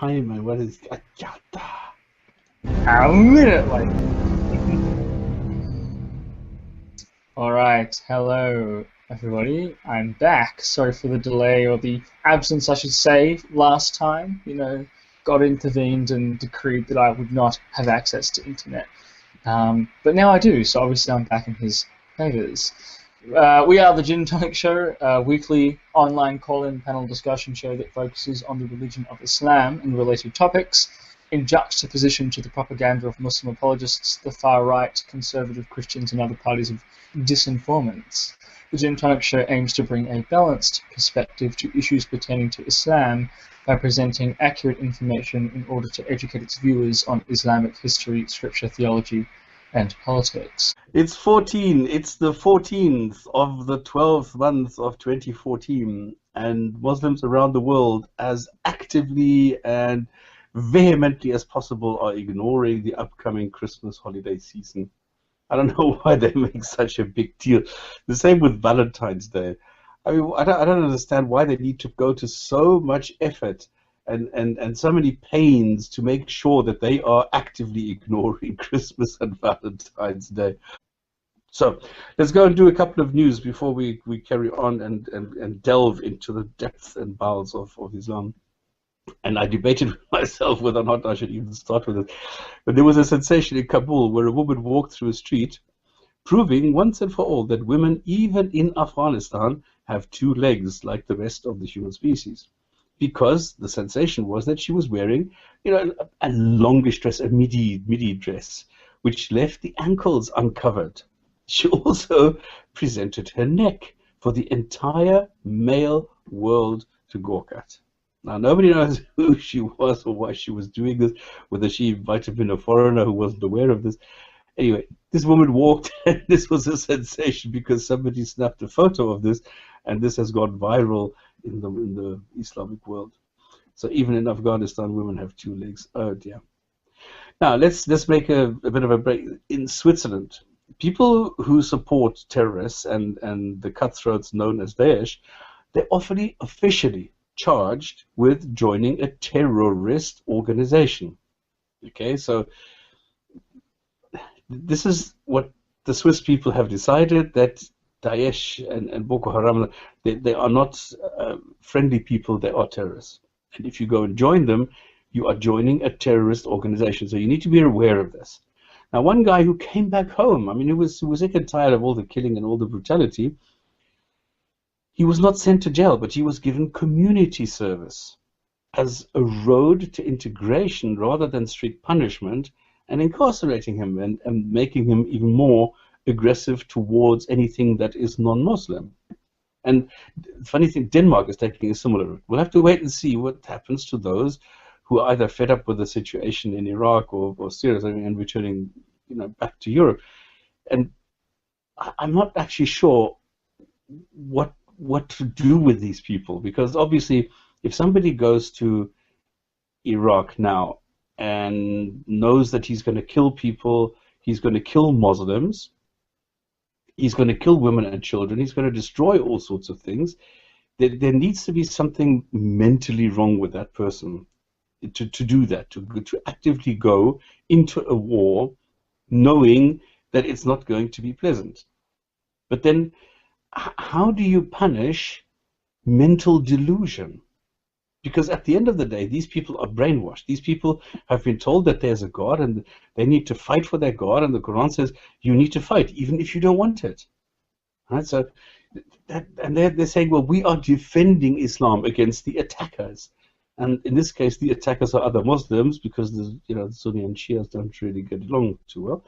Hi, man. What is A minute late. Alright, hello everybody. I'm back. Sorry for the delay or the absence, I should say, last time. God intervened and decreed that I would not have access to internet. But now I do, so obviously I'm back in his favours. We are the Gin Tonic Show, a weekly online call-in panel discussion show that focuses on the religion of Islam and related topics, in juxtaposition to the propaganda of Muslim apologists, the far-right, conservative Christians, and other parties of disinformants. The Gin Tonic Show aims to bring a balanced perspective to issues pertaining to Islam by presenting accurate information in order to educate its viewers on Islamic history, scripture, theology, and politics. It's 14. It's the 14th of the 12th month of 2014, and Muslims around the world, as actively and vehemently as possible, are ignoring the upcoming Christmas holiday season. I don't know why they make such a big deal. The same with Valentine's Day. I mean, I don't understand why they need to go to so much effort and so many pains to make sure that they are actively ignoring Christmas and Valentine's Day. So let's go and do a couple of news before we carry on and delve into the depths and bowels of Islam. And I debated with myself whether or not I should even start with it. But there was a sensation in Kabul where a woman walked through a street, proving once and for all that women, even in Afghanistan, have two legs like the rest of the human species. Because the sensation was that she was wearing, a longish dress, a midi dress, which left the ankles uncovered. She also presented her neck for the entire male world to gawk at. Now, nobody knows who she was or why she was doing this, whether she might have been a foreigner who wasn't aware of this. Anyway, this woman walked, and this was a sensation because somebody snapped a photo of this, and this has gone viral in the Islamic world. So even in Afghanistan, women have two legs. Oh dear. Now let's make a bit of a break. In Switzerland, people who support terrorists and the cutthroats known as Daesh, they're officially charged with joining a terrorist organization. Okay, so this is what the Swiss people have decided, that Daesh and Boko Haram, they are not friendly people, they are terrorists. And if you go and join them, you are joining a terrorist organization. So you need to be aware of this. Now, one guy who came back home, I mean, he was sick and tired of all the killing and all the brutality. He was not sent to jail, but he was given community service as a road to integration rather than strict punishment, and incarcerating him and making him even more aggressive towards anything that is non-Muslim. And the funny thing, Denmark is taking a similar route. We'll have to wait and see what happens to those who are either fed up with the situation in Iraq or Syria and returning, back to Europe. And I'm not actually sure what to do with these people, because obviously if somebody goes to Iraq now and knows that he's going to kill people, he's going to kill Muslims, he's going to kill women and children, he's going to destroy all sorts of things, there needs to be something mentally wrong with that person to do that, to actively go into a war knowing that it's not going to be pleasant. But then how do you punish mental delusion? Because at the end of the day, these people are brainwashed. These people have been told that there's a God and they need to fight for their God, and the Quran says you need to fight even if you don't want it. Right? So they're saying, well, we are defending Islam against the attackers. And in this case, the attackers are other Muslims, because the Sunni and Shias don't really get along too well.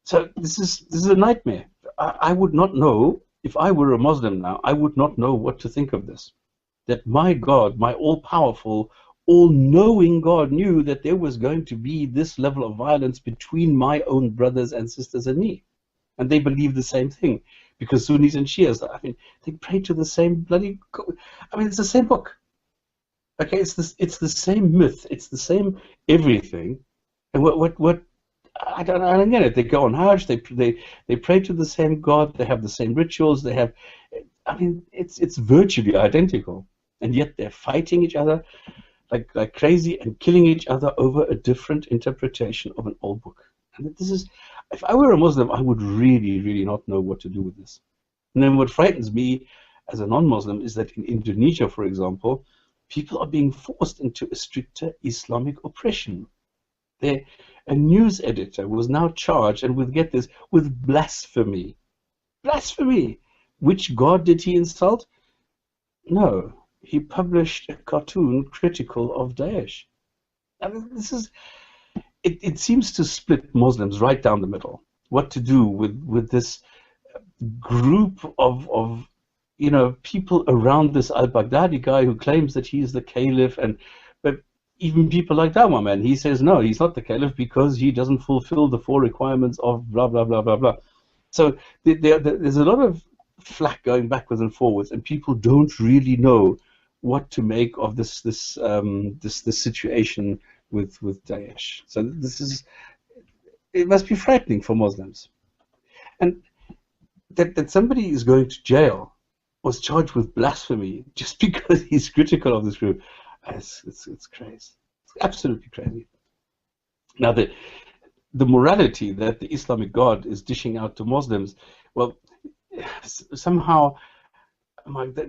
So this is a nightmare. I would not know, if I were a Muslim now, I would not know what to think of this. That my God, my all-powerful, all-knowing God, knew that there was going to be this level of violence between my own brothers and sisters and me. And they believe the same thing. Because Sunnis and Shias, I mean, they pray to the same bloody... I mean, it's the same book. Okay, it's the same myth. It's the same everything. And what I don't get it. They go on Hajj. They pray to the same God. They have the same rituals. They have, I mean, it's virtually identical, and yet they're fighting each other. like crazy and killing each other over a different interpretation of an old book. And this is, if I were a Muslim, I would really, really not know what to do with this. And then what frightens me as a non-Muslim is that in Indonesia, for example, people are being forced into a stricter Islamic oppression. A news editor was now charged, and with, get this, with blasphemy. Blasphemy! Which god did he insult? No, he published a cartoon critical of Daesh. I mean, this is, it seems to split Muslims right down the middle. What to do with this group of people around this al-Baghdadi guy who claims that he is the caliph, but even people like that one man, he says no, he's not the caliph because he doesn't fulfill the 4 requirements of blah blah blah blah blah. So there's a lot of flack going backwards and forwards, and people don't really know what to make of this situation with Daesh. So it must be frightening for Muslims, and that somebody is going to jail, was charged with blasphemy just because he's critical of this group. It's crazy. It's absolutely crazy. Now the morality that the Islamic God is dishing out to Muslims, well, somehow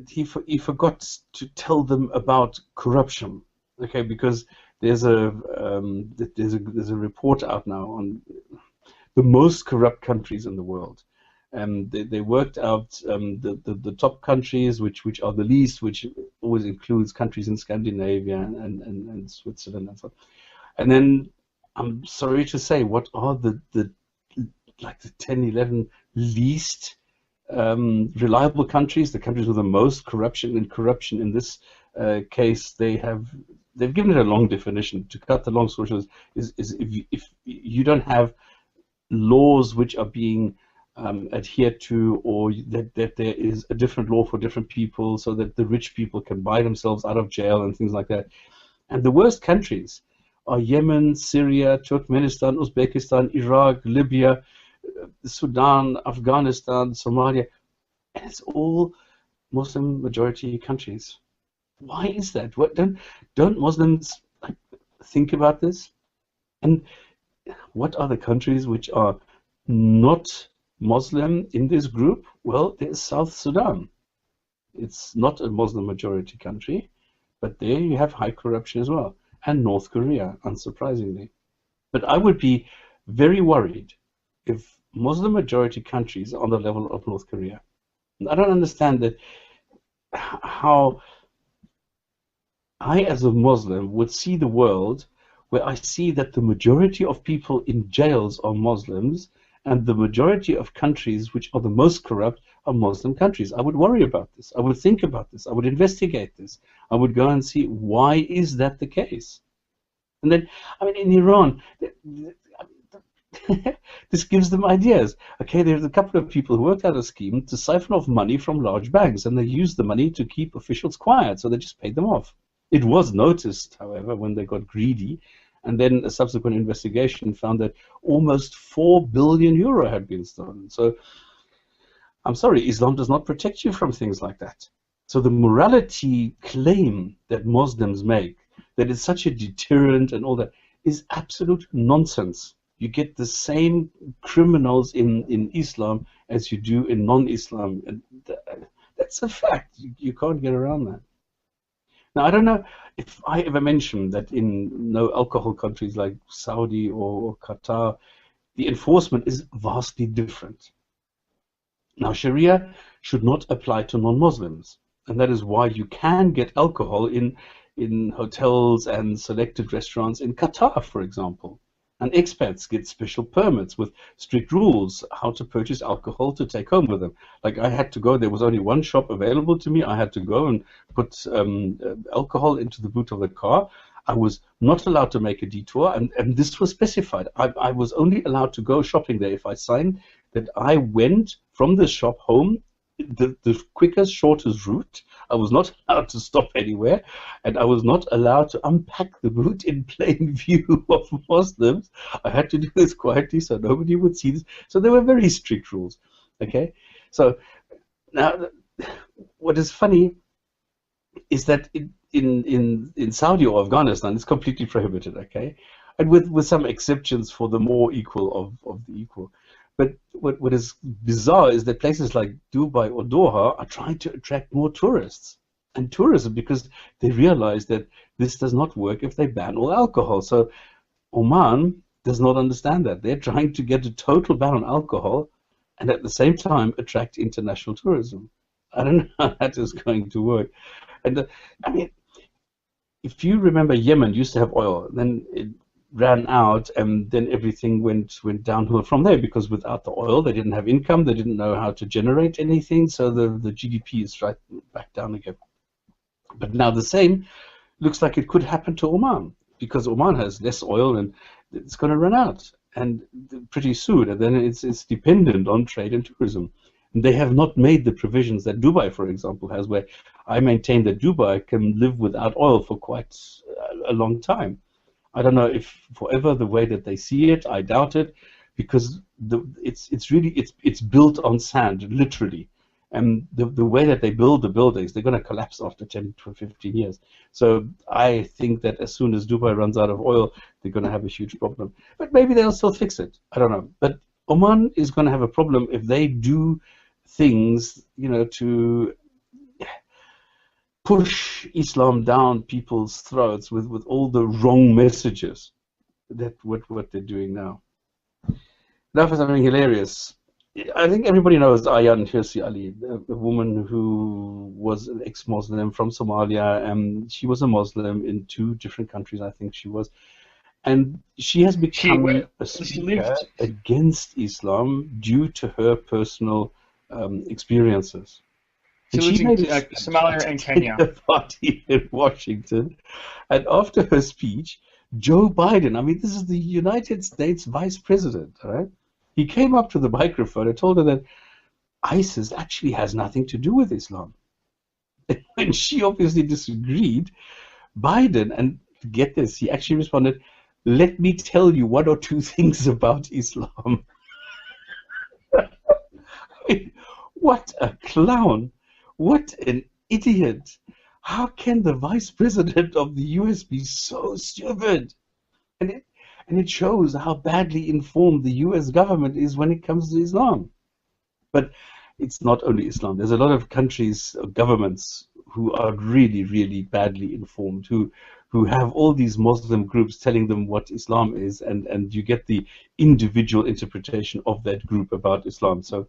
he forgot to tell them about corruption. Okay, because there's a report out now on the most corrupt countries in the world. They worked out the top countries, which are the least, which always includes countries in Scandinavia and Switzerland and so on. And then I'm sorry to say, what are the 10, 11 least reliable countries, the countries with the most corruption, and corruption in this case, they've given it a long definition. To cut the long story short, is if you don't have laws which are being adhered to, or that there is a different law for different people, so that the rich people can buy themselves out of jail and things like that. And the worst countries are Yemen, Syria, Turkmenistan, Uzbekistan, Iraq, Libya, Sudan, Afghanistan, Somalia, and it's all Muslim majority countries. Why is that? Don't Muslims think about this? And what are the countries which are not Muslim in this group? Well, there's South Sudan. It's not a Muslim majority country, but there you have high corruption as well. And North Korea, unsurprisingly. But I would be very worried if Muslim majority countries are on the level of North Korea. I don't understand that, how I as a Muslim would see the world where I see that the majority of people in jails are Muslims, and the majority of countries which are the most corrupt are Muslim countries. I would worry about this. I would think about this. I would investigate this. I would go and see, why is that the case? And then, I mean, in Iran, this gives them ideas. Okay, there's a couple of people who worked out a scheme to siphon off money from large banks, and they used the money to keep officials quiet, so they just paid them off. It was noticed, however, when they got greedy, and then a subsequent investigation found that almost 4 billion euro had been stolen. So, I'm sorry, Islam does not protect you from things like that. So the morality claim that Muslims make, that it's such a deterrent and all that, is absolute nonsense. You get the same criminals in Islam as you do in non-Islam. And that's a fact. You can't get around that. Now, I don't know if I ever mentioned that in no alcohol countries like Saudi or Qatar, the enforcement is vastly different. Now, Sharia should not apply to non-Muslims, and that is why you can get alcohol in hotels and selected restaurants in Qatar, for example. And expats get special permits with strict rules how to purchase alcohol to take home with them. Like, I had to go, there was only one shop available to me. I had to go and put alcohol into the boot of the car. I was not allowed to make a detour, and this was specified. I was only allowed to go shopping there if I signed that I went from the shop home the quickest, shortest route. I was not allowed to stop anywhere, and I was not allowed to unpack the boot in plain view of Muslims. I had to do this quietly so nobody would see this. So there were very strict rules. Okay, so now what is funny is that in Saudi or Afghanistan, it's completely prohibited, okay? And with some exceptions for the more equal of the equal. But what is bizarre is that places like Dubai or Doha are trying to attract more tourists and tourism because they realize that this does not work if they ban all alcohol. So Oman does not understand that. They're trying to get a total ban on alcohol and at the same time attract international tourism. I don't know how that is going to work. And I mean, if you remember, Yemen used to have oil, then it ran out, and then everything went downhill from there because without the oil, they didn't have income, they didn't know how to generate anything, so the GDP is right back down again. But now the same looks like it could happen to Oman because Oman has less oil and it's going to run out, and pretty soon, and then it's dependent on trade and tourism. And they have not made the provisions that Dubai, for example, has, where I maintain that Dubai can live without oil for quite a long time. I don't know if forever the way that they see it. I doubt it, because it's built on sand, literally, and the way that they build the buildings, they're going to collapse after 10 to 15 years. So I think that as soon as Dubai runs out of oil, they're going to have a huge problem. But maybe they'll still fix it. I don't know. But Oman is going to have a problem if they do things, to push Islam down people's throats with all the wrong messages. That what they're doing now. Now for something hilarious. I think everybody knows Ayaan Hirsi Ali, a woman who was an ex-Muslim from Somalia, and she was a Muslim in 2 different countries, I think she was. And she has become a speaker against Islam due to her personal experiences. She lived in Somalia and Kenya. A party in Washington, and after her speech, Joe Biden, I mean, this is the United States Vice President, all right? He came up to the microphone and told her that ISIS actually has nothing to do with Islam. And she obviously disagreed. Biden, and get this, he actually responded, "Let me tell you 1 or 2 things about Islam." I mean, what a clown. What an idiot. How can the Vice President of the US be so stupid? And it shows how badly informed the US government is when it comes to Islam. But it's not only Islam. There's a lot of countries, governments, who are really, really badly informed, who have all these Muslim groups telling them what Islam is, and you get the individual interpretation of that group about Islam. So,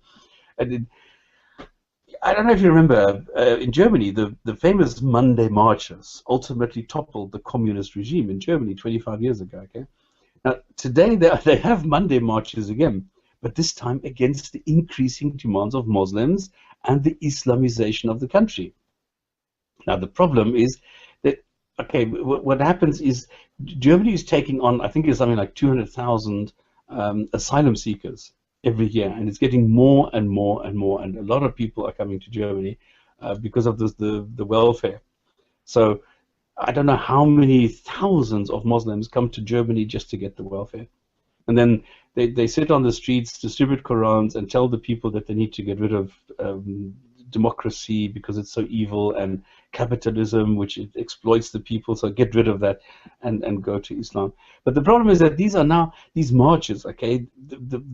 I don't know if you remember, in Germany, the famous Monday marches ultimately toppled the communist regime in Germany 25 years ago. Okay, now today they have Monday marches again, but this time against the increasing demands of Muslims and the Islamization of the country. Now the problem is that, okay, what happens is Germany is taking on, I think it's something like 200,000 asylum seekers every year, and it's getting more and more and more, and a lot of people are coming to Germany because of the welfare. So I don't know how many thousands of Muslims come to Germany just to get the welfare. And then they sit on the streets, distribute Qurans, and tell the people that they need to get rid of democracy because it's so evil, and capitalism, which it exploits the people, so get rid of that and go to Islam. But the problem is that these are now these marches, okay,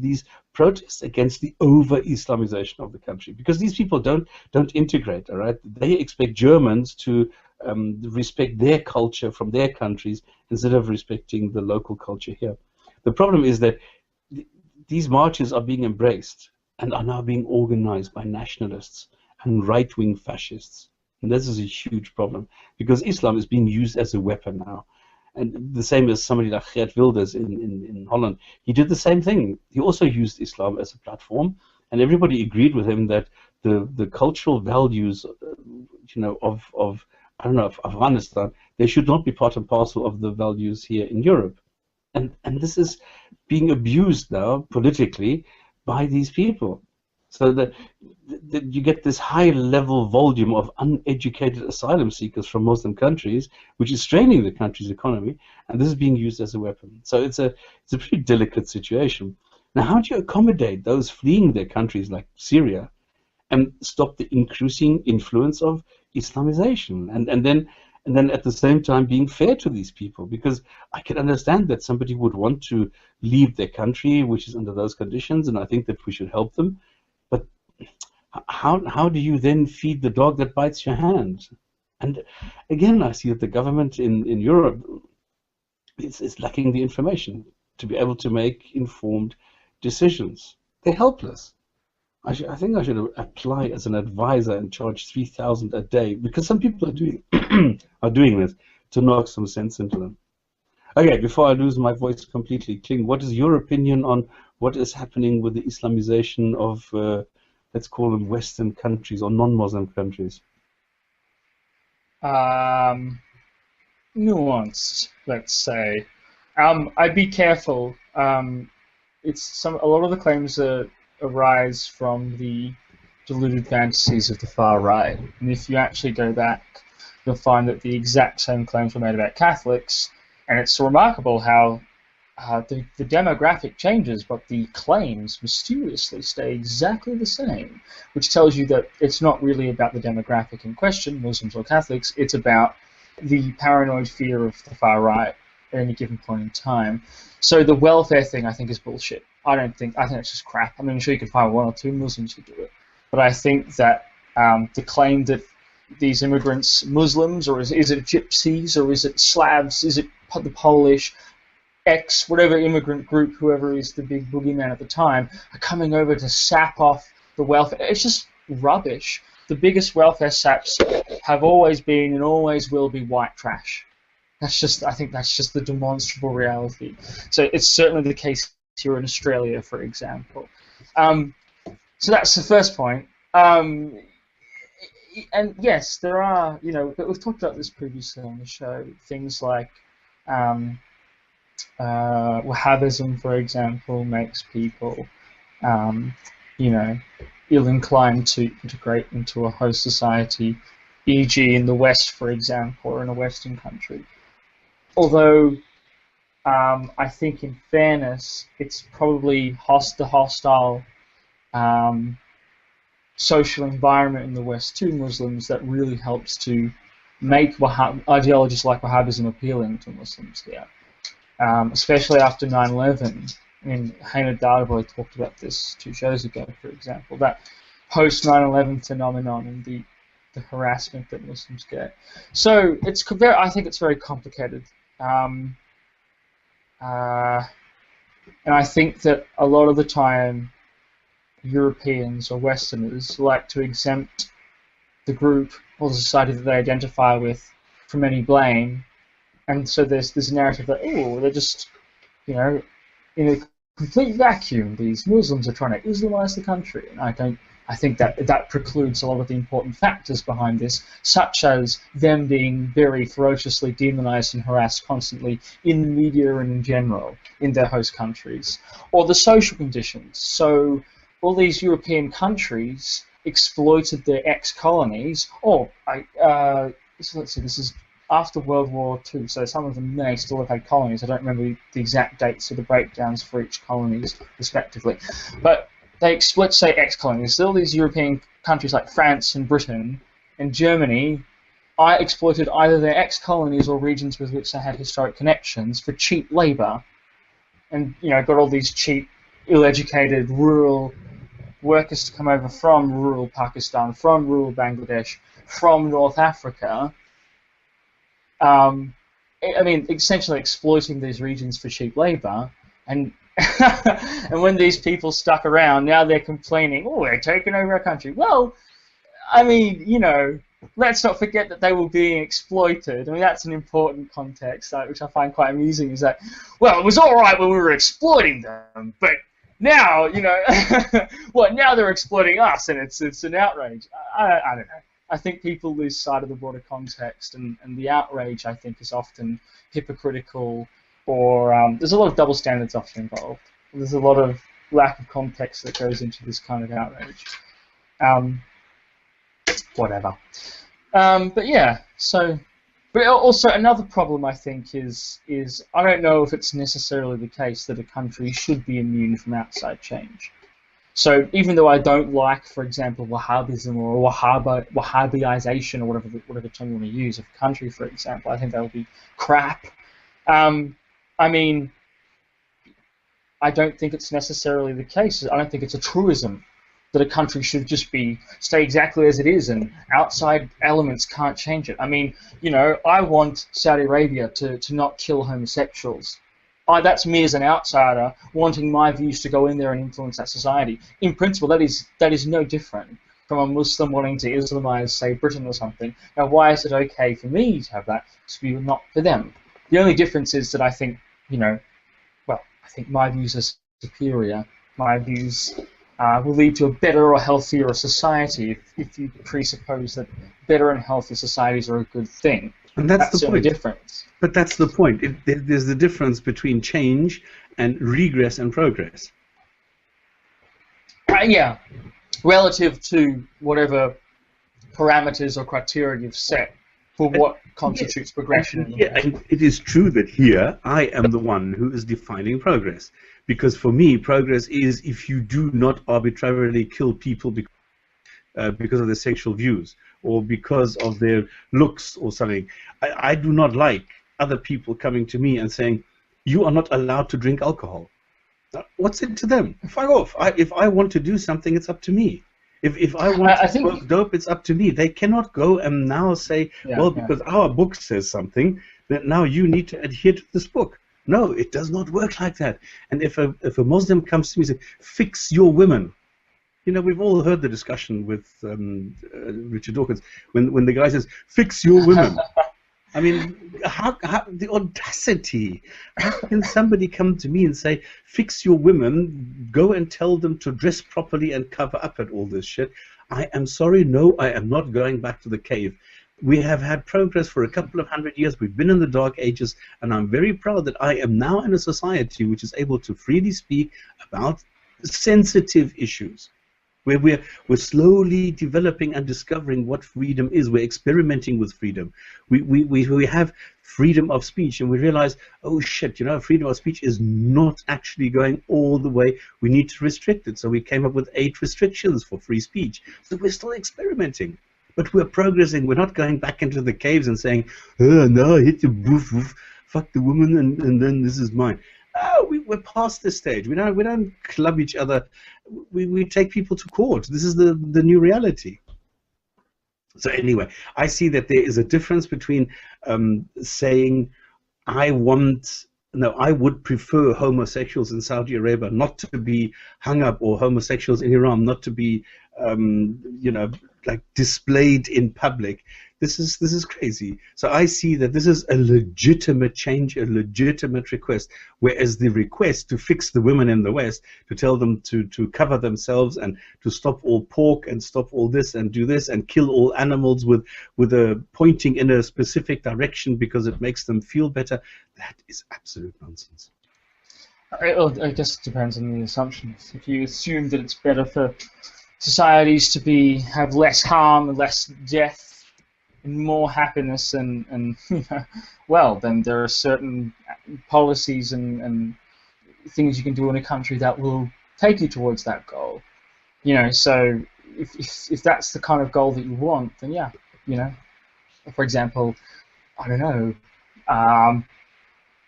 these protests against the over-Islamization of the country, because these people don't integrate, all right? They expect Germans to respect their culture from their countries instead of respecting the local culture here. The problem is that these marches are being embraced and are now being organized by nationalists and right-wing fascists. And this is a huge problem, because Islam is being used as a weapon now. And the same as somebody like Geert Wilders in Holland. He did the same thing. He also used Islam as a platform, and everybody agreed with him that the cultural values, of Afghanistan, they should not be part and parcel of the values here in Europe. And this is being abused now politically by these people. So that you get this high-level volume of uneducated asylum seekers from Muslim countries, which is straining the country's economy, and this is being used as a weapon. So it's a pretty delicate situation. Now, how do you accommodate those fleeing their countries like Syria and stop the increasing influence of Islamization? And then and then at the same time being fair to these people, because I can understand that somebody would want to leave their country, which is under those conditions, and I think that we should help them. But how do you then feed the dog that bites your hand? And again, I see that the government in Europe is lacking the information to be able to make informed decisions. They're helpless. I think I should apply as an advisor and charge 3,000 a day, because some people are doing are doing this to knock some sense into them. Okay, before I lose my voice completely, Kling, what is your opinion on what is happening with the Islamization of, let's call them Western countries or non-Muslim countries? Nuanced, let's say. I'd be careful. A lot of the claims arise from the deluded fantasies of the far right, and if you actually go back, you'll find that the exact same claims were made about Catholics, and it's remarkable how the demographic changes, but the claims mysteriously stay exactly the same, which tells you that it's not really about the demographic in question, Muslims or Catholics, it's about the paranoid fear of the far right at any given point in time. So the welfare thing, I think, is bullshit. I think it's just crap. I mean, I'm sure you could find one or two Muslims who do it, but I think that the claim that these immigrants, Muslims, or is it Gypsies, or is it Slavs, is it the Polish, X, whatever immigrant group, whoever is the big boogeyman at the time, are coming over to sap off the welfare. It's just rubbish. The biggest welfare saps have always been and always will be white trash. I think that's just the demonstrable reality. So it's certainly the case here in Australia, for example. So that's the first point. And yes, there are, but we've talked about this previously on the show, things like Wahhabism, for example, makes people, ill-inclined to integrate into a host society, e.g. in the West, for example, or in a Western country. Although, I think in fairness, it's probably the hostile social environment in the West to Muslims that really helps to make ideologies like Wahhabism appealing to Muslims here. Especially after 9/11. I mean, Hainer Darboy talked about this 2 shows ago, for example, that post-9/11 phenomenon and the harassment that Muslims get. So I think it's very complicated. And I think that a lot of the time Europeans or Westerners like to exempt the group or the society that they identify with from any blame. And so there's this narrative that, they're just, in a complete vacuum, these Muslims are trying to Islamize the country. And I think that precludes a lot of the important factors behind this, such as them being very ferociously demonized and harassed constantly in the media and in general in their host countries, or the social conditions. So all these European countries exploited their ex-colonies. So let's see, this is after World War II, so some of them may still have had colonies. I don't remember the exact dates of the breakdowns for each colonies, respectively. But they exploit, say, ex-colonies. All these European countries like France and Britain and Germany exploited either their ex-colonies or regions with which they had historic connections for cheap labour. And, got all these cheap, ill-educated, rural workers to come over from rural Pakistan, from rural Bangladesh, from North Africa. Essentially exploiting these regions for cheap labour, and and when these people stuck around, now they're complaining, they're taking over our country. Well, let's not forget that they were being exploited. I mean, that's an important context, which I find quite amusing, is that, it was all right when we were exploiting them, but now, now they're exploiting us, and it's an outrage. I don't know. I think people lose sight of the broader context, and the outrage, I think, is often hypocritical, or there's a lot of double standards often involved. There's a lot of lack of context that goes into this kind of outrage. Whatever. But yeah, but also another problem, I think, is I don't know if it's necessarily the case that a country should be immune from outside change. So even though I don't like, for example, Wahhabism or Wahhabization or whatever term you want to use of a country, for example, I think that would be crap. I mean, I don't think it's necessarily the case. I don't think it's a truism that a country should just stay exactly as it is and outside elements can't change it. I mean, I want Saudi Arabia to not kill homosexuals. That's me as an outsider wanting my views to go in there and influence that society. In principle, that is no different from a Muslim wanting to Islamize, say, Britain or something. Now, why is it okay for me to have that, to be not for them? The only difference is that I think, I think my views are superior. My views will lead to a better or healthier society if you presuppose that better and healthier societies are a good thing. And that's the only point. Difference. But that's the point. There's the difference between change and regress and progress. Yeah, relative to whatever parameters or criteria you've set for what constitutes progression. Yeah, and it is true that here I am the one who is defining progress. Because for me, progress is if you do not arbitrarily kill people because of their sexual views or because of their looks or something. I do not like other people coming to me and saying, you are not allowed to drink alcohol. What's it to them? Fuck off. If I want to do something, it's up to me. If I want to smoke dope, it's up to me. They cannot go and now say, because our book says something, that now you need to adhere to this book. No, it does not work like that. And if a Muslim comes to me and says, fix your women, we've all heard the discussion with Richard Dawkins when the guy says, fix your women. I mean, how the audacity. How can somebody come to me and say, fix your women, go and tell them to dress properly and cover up at all this shit? I am sorry, no, I am not going back to the cave. We have had progress for a couple of 100 years. We've been in the dark ages, and I'm very proud that I am now in a society which is able to freely speak about sensitive issues, where we're slowly developing and discovering what freedom is. We're experimenting with freedom. We have freedom of speech, and we realize, oh shit, freedom of speech is not actually going all the way. We need to restrict it. So we came up with 8 restrictions for free speech. So we're still experimenting. But we're progressing. We're not going back into the caves and saying, oh, no, hit the woof, woof, fuck the woman, and then this is mine. Oh, we're past this stage. We don't club each other. We take people to court. This is the new reality. So anyway, I see that there is a difference between saying I would prefer homosexuals in Saudi Arabia not to be hung up, or homosexuals in Iran not to be like displayed in public. This is crazy. So I see that this is a legitimate change, a legitimate request, whereas the request to fix the women in the West, to tell them to cover themselves and to stop all pork and stop all this and do this and kill all animals with a pointing in a specific direction because it makes them feel better, that is absolute nonsense. I guess it depends on the assumptions. If you assume that it's better for societies to have less harm and less death and more happiness, and well, then there are certain policies and things you can do in a country that will take you towards that goal. So if that's the kind of goal that you want, then yeah, for example, I don't know,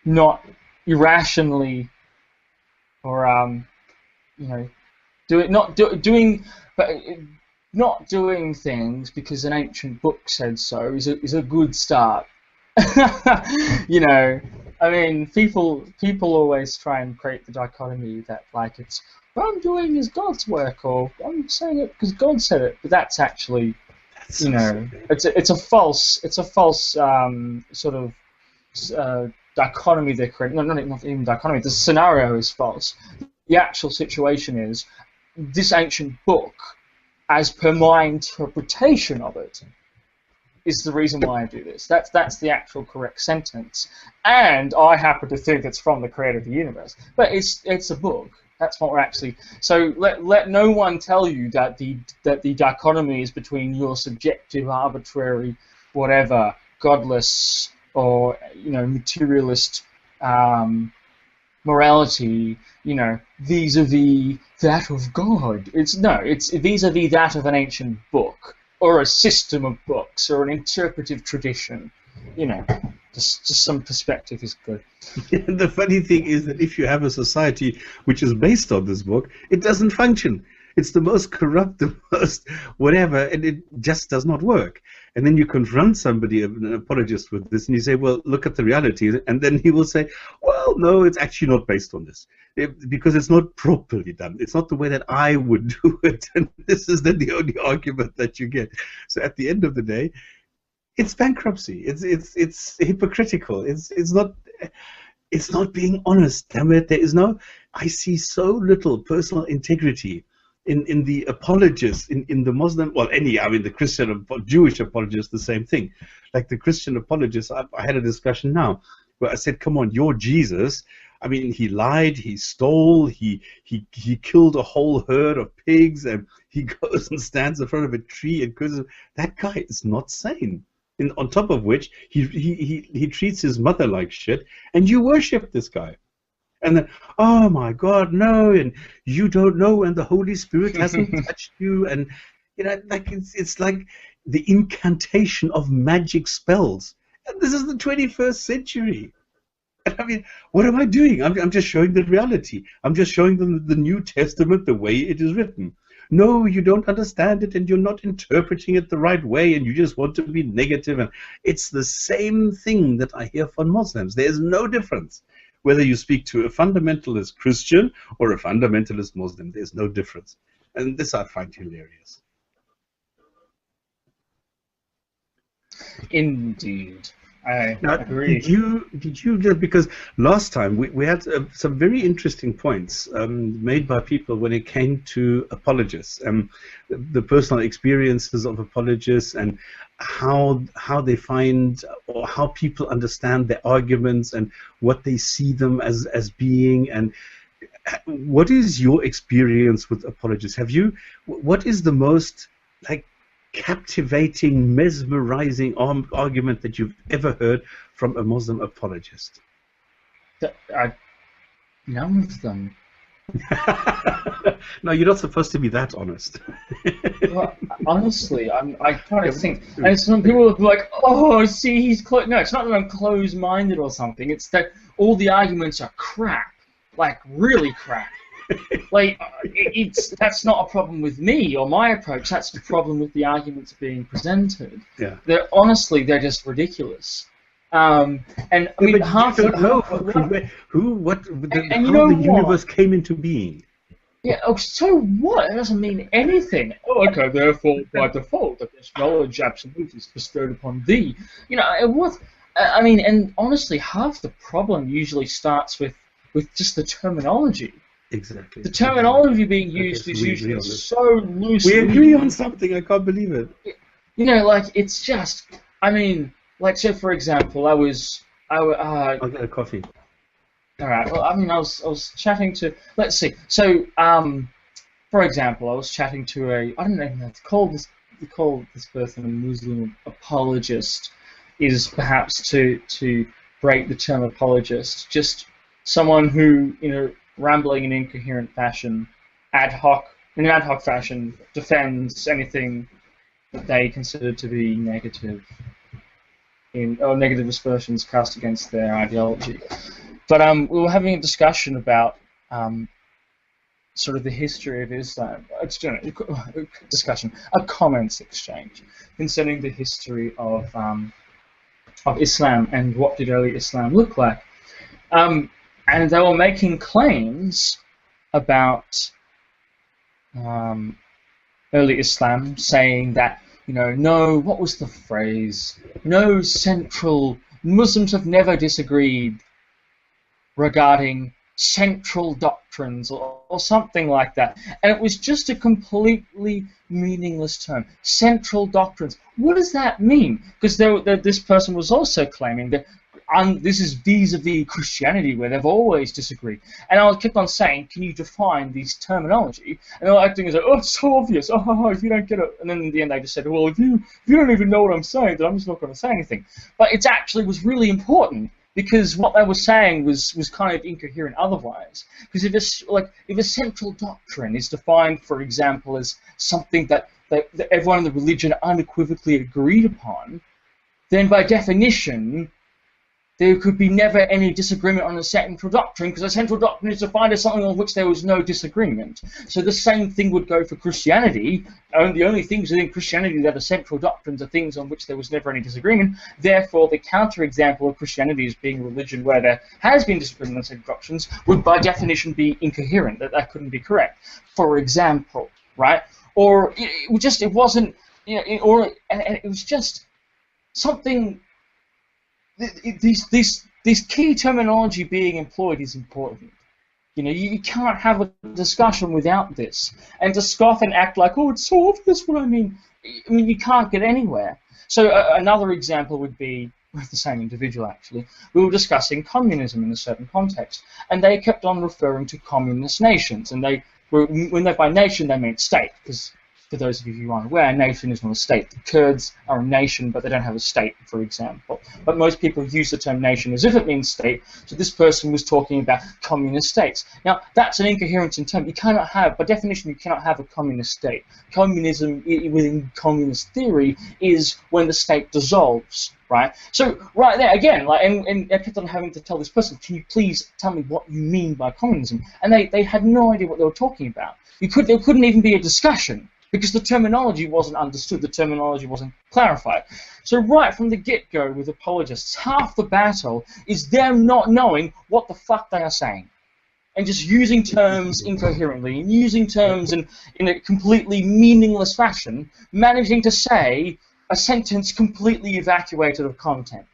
not irrationally or not doing things because an ancient book said so is a good start. I mean, people always try and create the dichotomy that like it's what I'm doing is God's work, or I'm saying it because God said it, but that's actually it's a false sort of dichotomy they're creating. No, not even dichotomy. The scenario is false. The actual situation is this ancient book, as per my interpretation of it, is the reason why I do this. That's the actual correct sentence, and I happen to think it's from the creator of the universe. But it's a book. That's what we're actually. So let no one tell you that the dichotomy is between your subjective, arbitrary, whatever, godless or materialist morality, vis-a-vis that of God. It's vis-a-vis that of an ancient book, or a system of books, or an interpretive tradition. Just some perspective is good. The funny thing is that if you have a society which is based on this book, it doesn't function. It's the most corrupt, the most whatever, and it just does not work. And then you confront somebody, an apologist, with this, and you say, well, look at the reality. And then he will say, well, no, it's actually not based on this, because it's not properly done. It's not the way that I would do it. And this is then the only argument that you get. So at the end of the day, it's bankruptcy. It's hypocritical. It's not being honest. Damn it! I see so little personal integrity in the apologists, in the Muslim, the Christian, Jewish apologists, the same thing. Like the Christian apologists, I had a discussion now where I said, come on, you're Jesus. I mean, he lied, he stole, he killed a whole herd of pigs, and he goes and stands in front of a tree and curses. That guy is not sane. And on top of which, he treats his mother like shit, and you worship this guy. And then, oh my God, no, and you don't know, and the Holy Spirit hasn't touched you, and it's like the incantation of magic spells. And this is the 21st century. And I mean, what am I doing? I'm just showing the reality. I'm just showing them the New Testament the way it is written. No, you don't understand it, and you're not interpreting it the right way, and you just want to be negative. And it's the same thing that I hear from Muslims. There's no difference. Whether you speak to a fundamentalist Christian or a fundamentalist Muslim, there's no difference. And this I find hilarious. Indeed. I agree. Did you just, because last time we had some very interesting points made by people when it came to apologists, the personal experiences of apologists, and how they find, or how people understand their arguments and what they see them as being. And what is your experience with apologists? What is the most captivating, mesmerizing argument that you've ever heard from a Muslim apologist? None of them. No, you're not supposed to be that honest. Well, honestly, I kind of think, and some people will be like, "Oh, see, he's close." No, it's not that I'm closed-minded or something. It's that all the arguments are crap, like really crap. That's not a problem with me or my approach. That's the problem with the arguments being presented. Yeah. They're just ridiculous. And I mean, half you don't know how the universe came into being. Yeah. Oh, so what? It doesn't mean anything. Oh, okay. Therefore, by default, I guess knowledge absolute is bestowed upon thee. What? I mean, and honestly, half the problem usually starts with just the terminology. Exactly. The terminology being used is usually so loose. We agree on something. I can't believe it. It's just. I mean, so for example, I'll get a coffee. All right. Well, I mean, I was chatting to. Let's see. So, for example, I was chatting to I don't know how to call this. To call this person a Muslim apologist is perhaps to break the term apologist. Just someone who rambling in incoherent fashion, in an ad hoc fashion, defends anything that they consider to be negative, or negative aspersions cast against their ideology. But we were having a discussion about sort of the history of Islam. A comments exchange concerning the history of Islam and what did early Islam look like. And they were making claims about early Islam, saying that, no, what was the phrase? No central, Muslims have never disagreed regarding central doctrines or something like that. And it was just a completely meaningless term. Central doctrines. What does that mean? Because this person was also claiming that this is vis-a-vis Christianity, where they've always disagreed. And I kept on saying, can you define these terminology? And they were acting as like, oh, it's so obvious. Oh, if you don't get it. And then in the end, they just said, well, if you don't even know what I'm saying, then I'm just not going to say anything. But it actually was really important, because what they were saying was kind of incoherent otherwise. Because if a central doctrine is defined, for example, as something that everyone in the religion unequivocally agreed upon, then by definition there could be never any disagreement on a central doctrine, because a central doctrine is defined as something on which there was no disagreement. So the same thing would go for Christianity. The only things within Christianity that are central doctrines are things on which there was never any disagreement. Therefore, the counterexample of Christianity as being a religion where there has been disagreement on central doctrines would by definition be incoherent, that couldn't be correct. For example, right? Or it wasn't, it was just something. This key terminology being employed is important. You can't have a discussion without this. And to scoff and act like, oh, it's so obvious what I mean, you can't get anywhere. So another example would be, with the same individual actually, we were discussing communism in a certain context, and they kept on referring to communist nations, and when they're by nation they meant state, because for those of you who aren't aware, a nation is not a state. The Kurds are a nation, but they don't have a state, for example. But most people use the term nation as if it means state, so this person was talking about communist states. Now, that's an incoherence in term. You cannot have, by definition, you cannot have a communist state. Communism, within communist theory, is when the state dissolves, right? So, right there, again, and I kept on having to tell this person, can you please tell me what you mean by communism? And they had no idea what they were talking about. There couldn't even be a discussion, because the terminology wasn't understood, the terminology wasn't clarified. So right from the get-go with apologists, half the battle is them not knowing what the fuck they are saying, and just using terms incoherently, and using terms in a completely meaningless fashion, managing to say a sentence completely evacuated of content,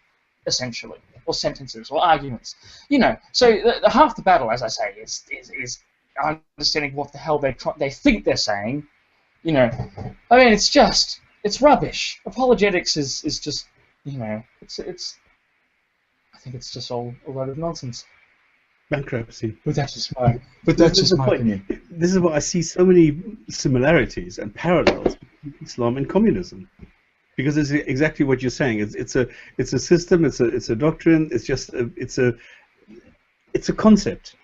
essentially, or sentences, or arguments. So the half the battle, as I say, is understanding what the hell they think they're saying. It's rubbish. Apologetics is just, I think it's just all a load of nonsense. Bankruptcy. But that's just my opinion. This is why I see so many similarities and parallels between Islam and communism, because it's exactly what you're saying. It's a system. It's a doctrine. It's a concept.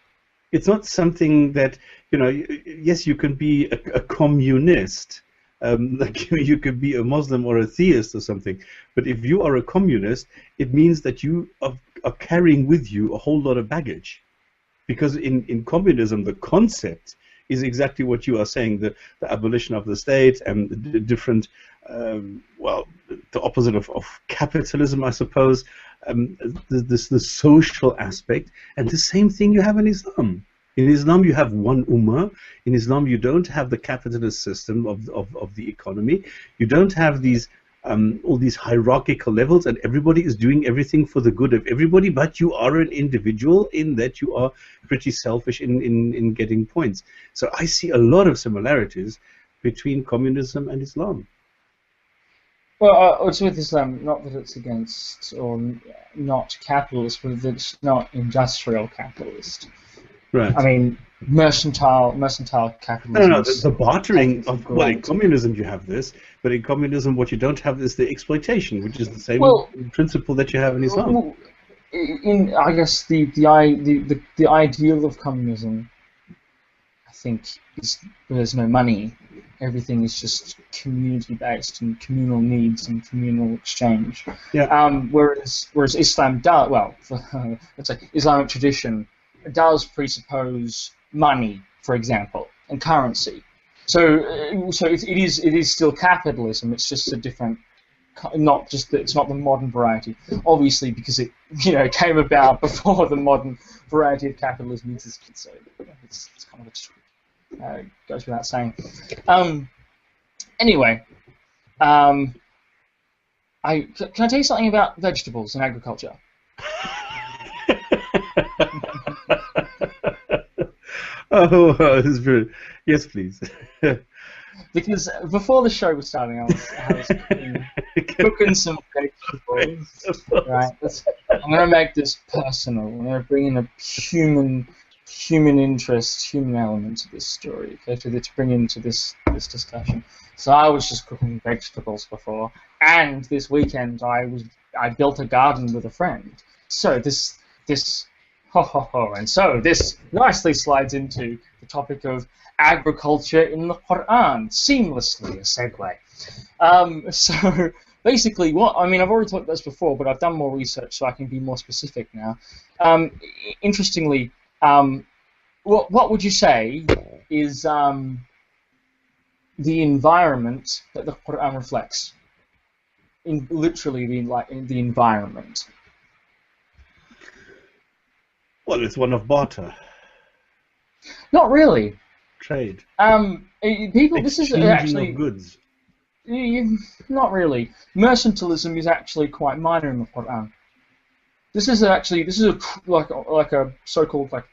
It's not something that, yes, you can be a communist, like you could be a Muslim or a theist or something, but if you are a communist, it means that you are carrying with you a whole lot of baggage. Because in communism, the concept is exactly what you are saying, the abolition of the state and the different, the opposite of capitalism, I suppose, the social aspect, and the same thing you have in Islam. In Islam, you have one ummah. In Islam, you don't have the capitalist system of the economy. You don't have these all these hierarchical levels, and everybody is doing everything for the good of everybody, but you are an individual in that you are pretty selfish in getting points. So I see a lot of similarities between communism and Islam. Well, it's with Islam, not that it's against or not capitalist, but that it's not industrial capitalist. Right. I mean, mercantile capitalism. No, the bartering of in communism you have this, but in communism what you don't have is the exploitation, which is the same principle that you have in Islam. I guess the ideal of communism, I think, is there's no money. Everything is just community-based and communal needs and communal exchange. Yeah. Whereas Islam does, let's say Islamic tradition does presuppose money, for example, and currency. So it is still capitalism. It's just a different, it's not the modern variety, obviously, because it came about before the modern variety of capitalism existed. So it's kind of goes without saying. Anyway, can I tell you something about vegetables and agriculture? Oh, this is brilliant. Yes, please. Because before the show was starting, I was cooking some vegetables. Right? I'm going to make this personal. I'm going to bring in a human interest, human element to this story, okay, to bring into this discussion. So I was just cooking vegetables before, and this weekend I built a garden with a friend. So this and so this nicely slides into the topic of agriculture in the Quran seamlessly, a segue. So basically, I've already talked about this before, but I've done more research, so I can be more specific now. Interestingly, what would you say is the environment that the Quran reflects? Literally, the environment. Well, it's one of barter. Not really. Trade. People. This is actually of goods. Not really. Mercantilism is actually quite minor in the Quran. This is a so-called like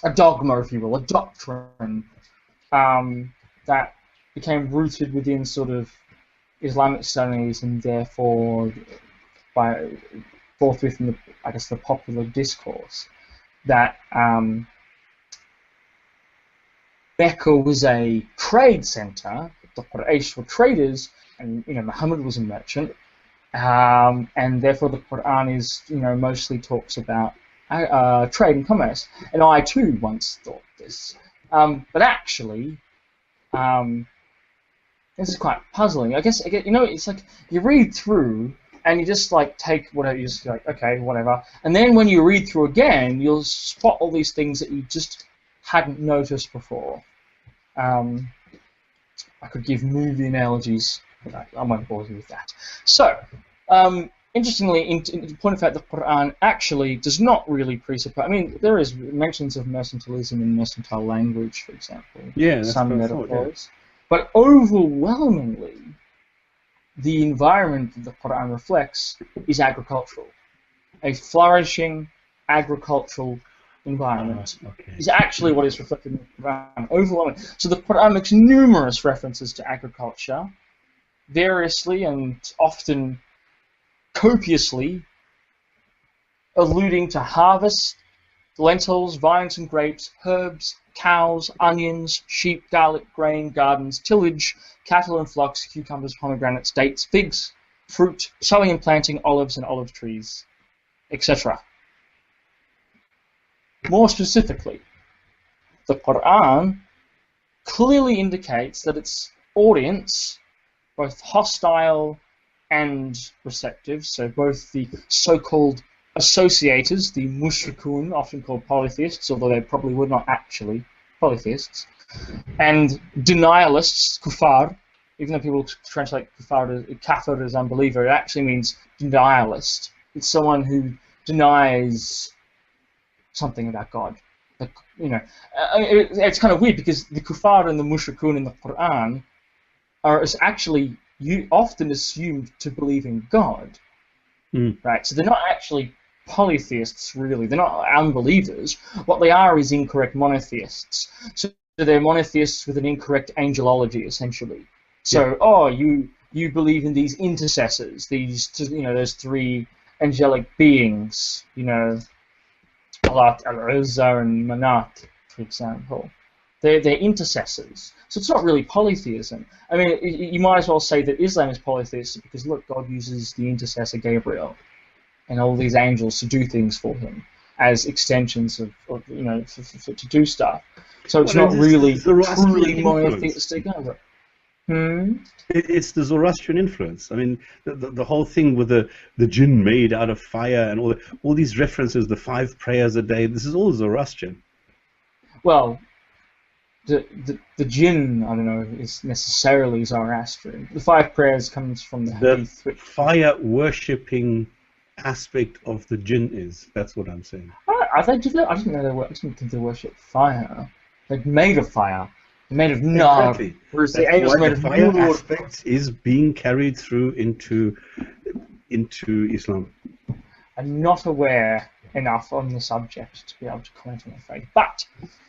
a dogma, if you will, a doctrine that became rooted within sort of Islamic studies and therefore forthwith in the popular discourse that Mecca was a trade center. The Quraysh were traders, and Muhammad was a merchant, and therefore the Quran is mostly talks about trade and commerce. And I too once thought this, but actually, this is quite puzzling. I guess it's like you read through and you just like take whatever, you just like okay, whatever, and then when you read through again, you'll spot all these things that you just hadn't noticed before. I could give movie analogies, but I won't bore you with that. So, interestingly, in point of fact, the Quran actually does not really presuppose. I mean, there is mentions of mercantilism in mercantile language, for example. Yeah, that's some what I thought, metaphors, but overwhelmingly, the environment that the Quran reflects is agricultural. A flourishing agricultural environment is actually what is reflected in the Quran. Overwhelming. So the Quran makes numerous references to agriculture, variously and often copiously, alluding to harvest, lentils, vines and grapes, herbs, cows, onions, sheep, garlic, grain, gardens, tillage, cattle and flocks, cucumbers, pomegranates, dates, figs, fruit, sowing and planting, olives and olive trees, etc. More specifically, the Quran clearly indicates that its audience, both hostile and receptive, so both the so-called associators, the mushrikun, often called polytheists, although they probably were not actually polytheists, and denialists, kuffar, even though people translate kafir as unbeliever, it actually means denialist. It's someone who denies something about God. It's kind of weird because the kuffar and the mushrikun in the Quran are actually often assumed to believe in God, right? So they're not actually polytheists, really. They're not unbelievers. What they are is incorrect monotheists. So they're monotheists with an incorrect angelology, essentially. So, you believe in these intercessors, those three angelic beings, Alat, Al-Uzza, and Manat, for example. They're intercessors. So it's not really polytheism. I mean, you might as well say that Islam is polytheistic because, look, God uses the intercessor Gabriel and all these angels to do things for him as extensions of to do stuff. So it's not really truly monotheistic. It's the Zoroastrian influence. I mean, the whole thing with the jinn made out of fire and all these references, the 5 prayers a day. This is all Zoroastrian. Well, the jinn, I don't know, is necessarily Zoroastrian. The 5 prayers comes from the Hadith. The fire worshipping aspect of the jinn is. That's what I'm saying. I didn't think they worship fire. They're made of fire. They're made of nar. Exactly. Whereas the angels made of fire nur. aspect is being carried through into Islam. I'm not aware enough on the subject to be able to comment, I'm afraid. But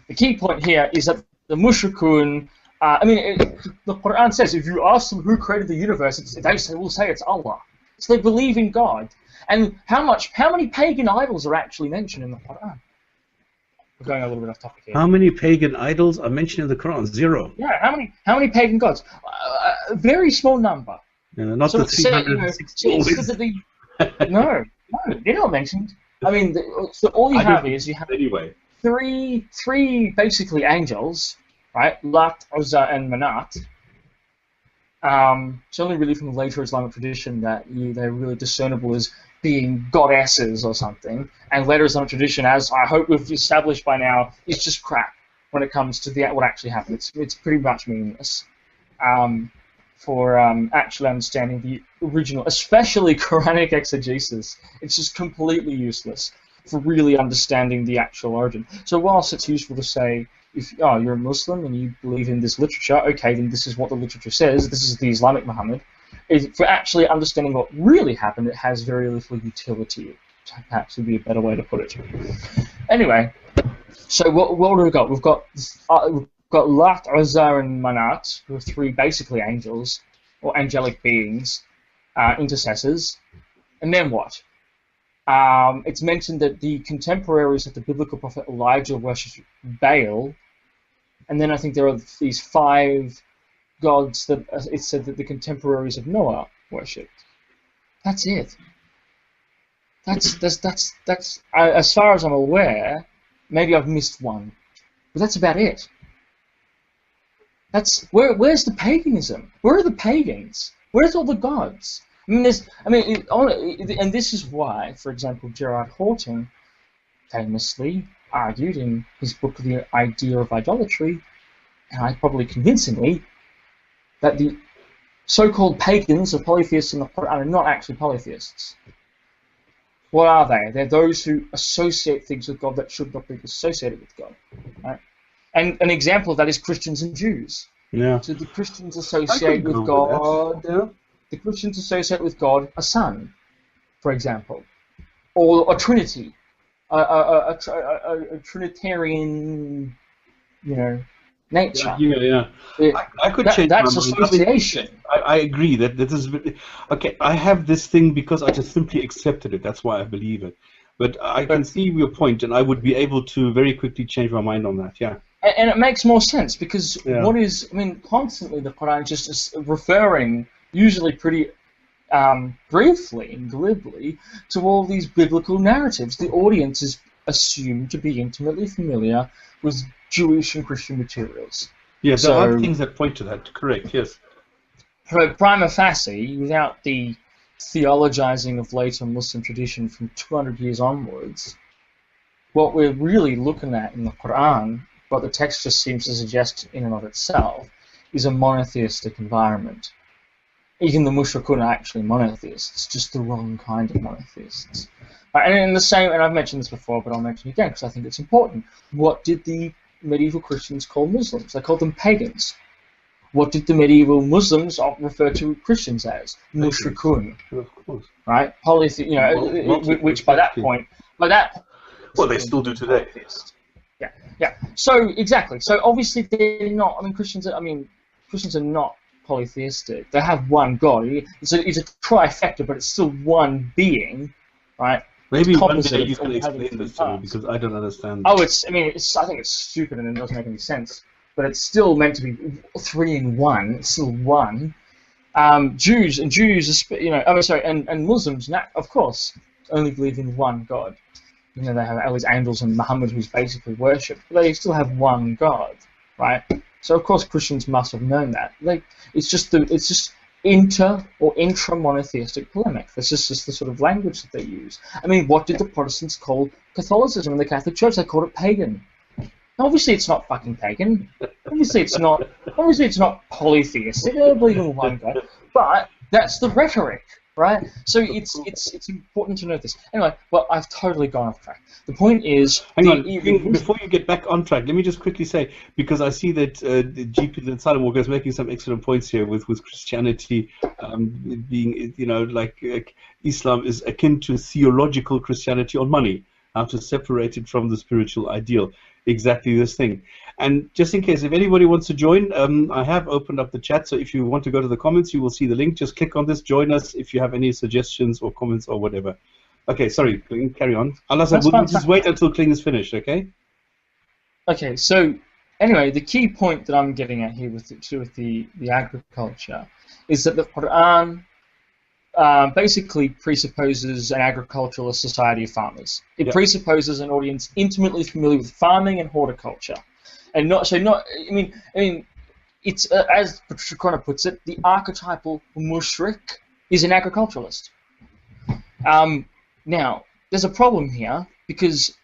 the key point here is that the mushrikun, the Quran says if you ask them who created the universe, they will say it's Allah. So they believe in God. And how many pagan idols are actually mentioned in the Quran? We're going a little bit off topic here. How many pagan idols are mentioned in the Quran? 0. Yeah, how many pagan gods? A very small number. Not so the 360. No, No, they're not mentioned. I mean, so all you have is anyway. three basically angels, right? Lat, Uzza, and Manat. It's only really from the later Islamic tradition that they're really discernible as being goddesses or something. And later Islamic tradition, as I hope we've established by now, is just crap when it comes to what actually happened. It's pretty much meaningless for actually understanding the original, especially Quranic exegesis. It's just completely useless for really understanding the actual origin. So whilst it's useful to say, if you're a Muslim and you believe in this literature, okay, then this is what the literature says, this is the Islamic Muhammad. For actually understanding what really happened, it has very little utility. Perhaps would be a better way to put it. Anyway, so what have we got? We've got Lat, Uzza, and Manat, who are three basically angels, or angelic beings, intercessors. And then what? It's mentioned that the contemporaries of the biblical prophet Elijah worshipped Baal, and then I think there are these 5 gods that it's said that the contemporaries of Noah worshipped. That's it. That's as far as I'm aware. Maybe I've missed one, but that's about it. Where's the paganism? Where are the pagans? Where's all the gods? And this is why, for example, Gerard Horton famously argued in his book The Idea of Idolatry, and probably convincingly, that the so-called pagans or polytheists in the Quran are not actually polytheists. What are they? They're those who associate things with God that should not be associated with God. Right? And an example of that is Christians and Jews. Yeah. So the Christians associate with God. The Christians associate with God a son, for example, or a Trinity, a Trinitarian, nature. Yeah. I could change that's my mind. association. I agree that this is okay. I have this thing because I just simply accepted it. That's why I believe it. But I can see your point, and I would be able to very quickly change my mind on that. Yeah. And it makes more sense because constantly the Quran just is referring, usually pretty briefly and glibly, to all these biblical narratives. The audience is assumed to be intimately familiar with Jewish and Christian materials. Yeah, there are things that point to that. Correct, yes. Prima facie, without the theologizing of later Muslim tradition from 200 years onwards, what we're really looking at in the Quran, what the text just seems to suggest in and of itself, is a monotheistic environment. Even the mushrikun are actually monotheists, just the wrong kind of monotheists. And in the same, and I've mentioned this before, but I'll mention it again because I think it's important. What did the medieval Christians call Muslims? They called them pagans. What did the medieval Muslims refer to Christians as? Mushrikun. Of course. Right? Which by that point, well, they still do today. Yeah. So exactly. So obviously they're not. Christians are not polytheistic. They have one God. It's a trifecta, but it's still one being, right? Maybe one day you can explain this to me because I don't understand. I think it's stupid and it doesn't make any sense. But it's still meant to be 3 in 1. It's still one. Jews, and Muslims, of course, only believe in one God. They have all these angels and Muhammad, who's basically worshipped, but they still have one God, right? So of course Christians must have known that. It's just inter or intra-monotheistic polemic. This is just the sort of language that they use. What did the Protestants call Catholicism in the Catholic Church? They called it pagan. Obviously, it's not fucking pagan. Obviously, it's not polytheistic. They don't believe in one God. But that's the rhetoric, right? So it's important to know this. Anyway, well, I've totally gone off track. The point is, before you get back on track, let me just quickly say, because I see that the GP and Silent Walker is making some excellent points here with Christianity being, like Islam is akin to theological Christianity on money, how to separate it from the spiritual ideal. Exactly this thing. And just in case, if anybody wants to join, I have opened up the chat, so if you want to go to the comments, you will see the link. Just click on this, join us if you have any suggestions or comments or whatever. Okay, sorry, Kling, carry on. Unless we'll just wait until Kling is finished, okay? Okay, so anyway, the key point that I'm getting at here with the agriculture is that the Quran basically presupposes an agriculturalist society of farmers. It presupposes an audience intimately familiar with farming and horticulture, and not. I mean, it's as Quranic puts it, the archetypal mushrik is an agriculturalist. Now, there's a problem here because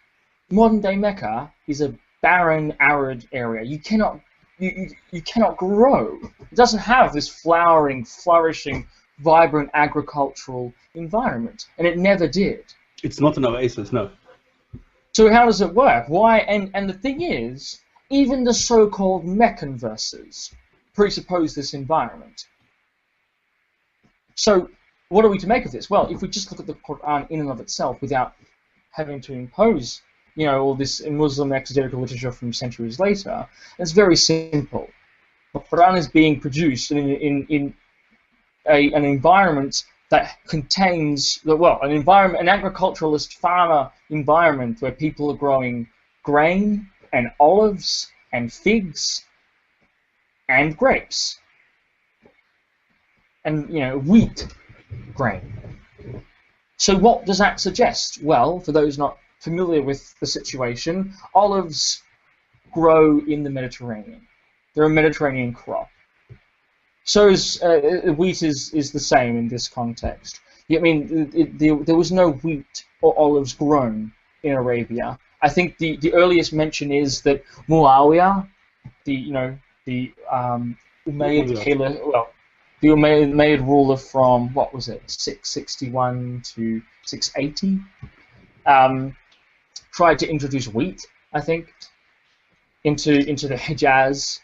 modern-day Mecca is a barren, arid area. You cannot grow. It doesn't have this flowering, flourishing, vibrant agricultural environment, and it never did. It's not an oasis, no. So how does it work? Why? And the thing is, even the so-called Meccan verses presuppose this environment. So what are we to make of this? Well, if we just look at the Quran in and of itself without having to impose, all this Muslim exegetical literature from centuries later, it's very simple. The Quran is being produced in an environment that contains, an agriculturalist farmer environment where people are growing grain and olives and figs and grapes and wheat grain. So what does that suggest? Well, for those not familiar with the situation, olives grow in the Mediterranean. They're a Mediterranean crop. So wheat is the same in this context. I mean, there was no wheat or olives grown in Arabia. I think the earliest mention is that Muawiyah, the Umayyad Caliph, the Umayyad ruler from, 661 to 680, tried to introduce wheat, I think, into the Hijaz.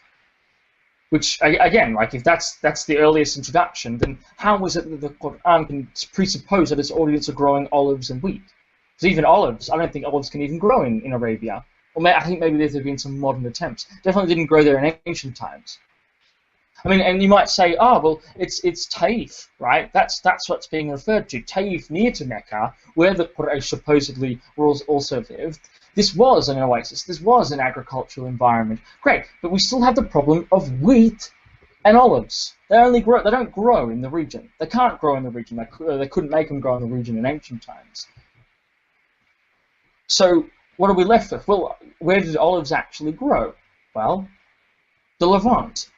Which, again, if that's the earliest introduction, then how is it that the Quran can presuppose that its audience are growing olives and wheat? Because even olives, I don't think olives can even grow in Arabia. Or I think maybe there have been some modern attempts. Definitely didn't grow there in ancient times. I mean, and you might say, it's Taif, right? That's what's being referred to. Taif, near to Mecca, where the Quraysh supposedly also lived. This was an oasis. This was an agricultural environment. Great, but we still have the problem of wheat and olives. They don't grow in the region. They can't grow in the region. They couldn't make them grow in the region in ancient times. So what are we left with? Well, where did olives actually grow? Well, the Levant.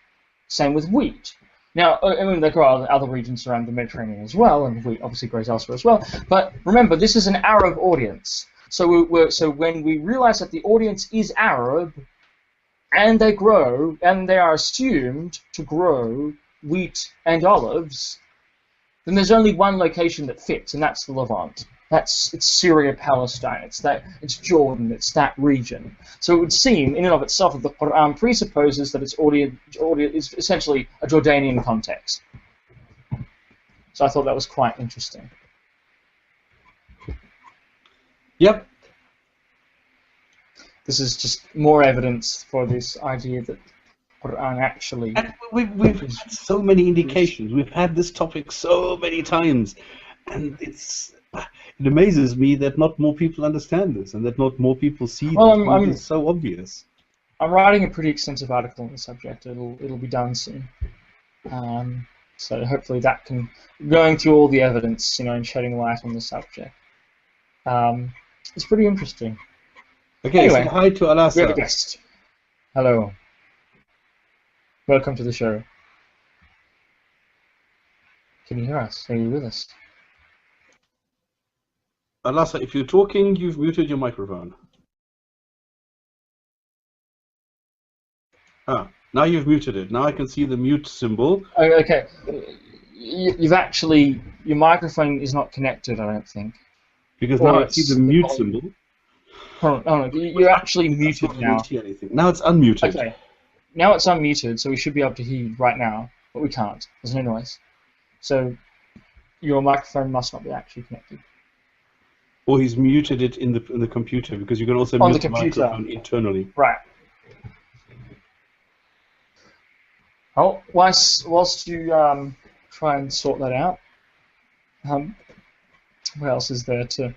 Same with wheat. Now, I mean, they grow in other regions around the Mediterranean as well, and wheat obviously grows elsewhere as well. But remember, this is an Arab audience. So when we realize that the audience is Arab, and they grow, and they are assumed to grow wheat and olives, then there's only one location that fits, and that's the Levant. It's Syria, Palestine. It's Jordan. It's that region. So it would seem, in and of itself, that the Quran presupposes that its audience is essentially a Jordanian context. So I thought that was quite interesting. Yep. This is just more evidence for this idea that Quran actually... And we've had so many indications. We've had this topic so many times. And it amazes me that not more people understand this and that not more people see this. It's so obvious. I'm writing a pretty extensive article on the subject. It'll be done soon. So hopefully that can... Going through all the evidence, and shedding light on the subject. It's pretty interesting. Okay, anyway, say hi to Alasa. We have a guest. Hello. Welcome to the show. Can you hear us? Are you with us? Alasa, if you're talking, you've muted your microphone. Now you've muted it. Now I can see the mute symbol. Oh, okay. You've actually... Your microphone is not connected, I don't think. Because now I see the mute symbol. Hold on, you're actually muted now. Now it's unmuted. Okay. Now it's unmuted, so we should be able to hear you right now, but we can't. There's no noise. So your microphone must not be actually connected. Or he's muted it in the computer, because you can also mute the microphone internally. Right. Oh, whilst you try and sort that out, what else is there to...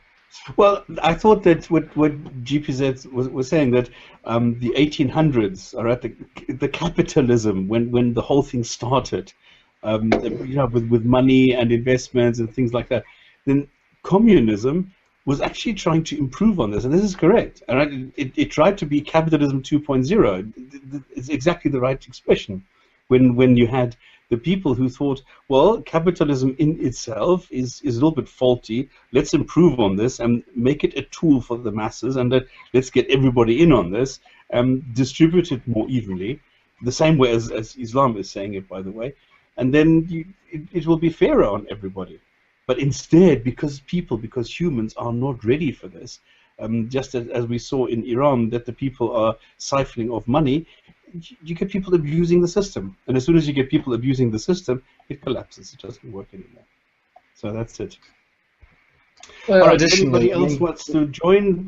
Well, I thought that what GPZ was saying, that the 1800s are at the capitalism when the whole thing started. with money and investments and things like that, then communism was actually trying to improve on this, and this is correct. And it tried to be capitalism 2.0. It's exactly the right expression. When you had the people who thought, well, capitalism in itself is a little bit faulty. Let's improve on this and make it a tool for the masses, and let's get everybody in on this, distribute it more evenly, the same way as Islam is saying it, by the way, and then it will be fairer on everybody. But instead, because humans are not ready for this, just as we saw in Iran, that the people are siphoning off money, you get people abusing the system. And as soon as you get people abusing the system, it collapses. It doesn't work anymore. So that's it. Well, all right, if anybody else wants to join,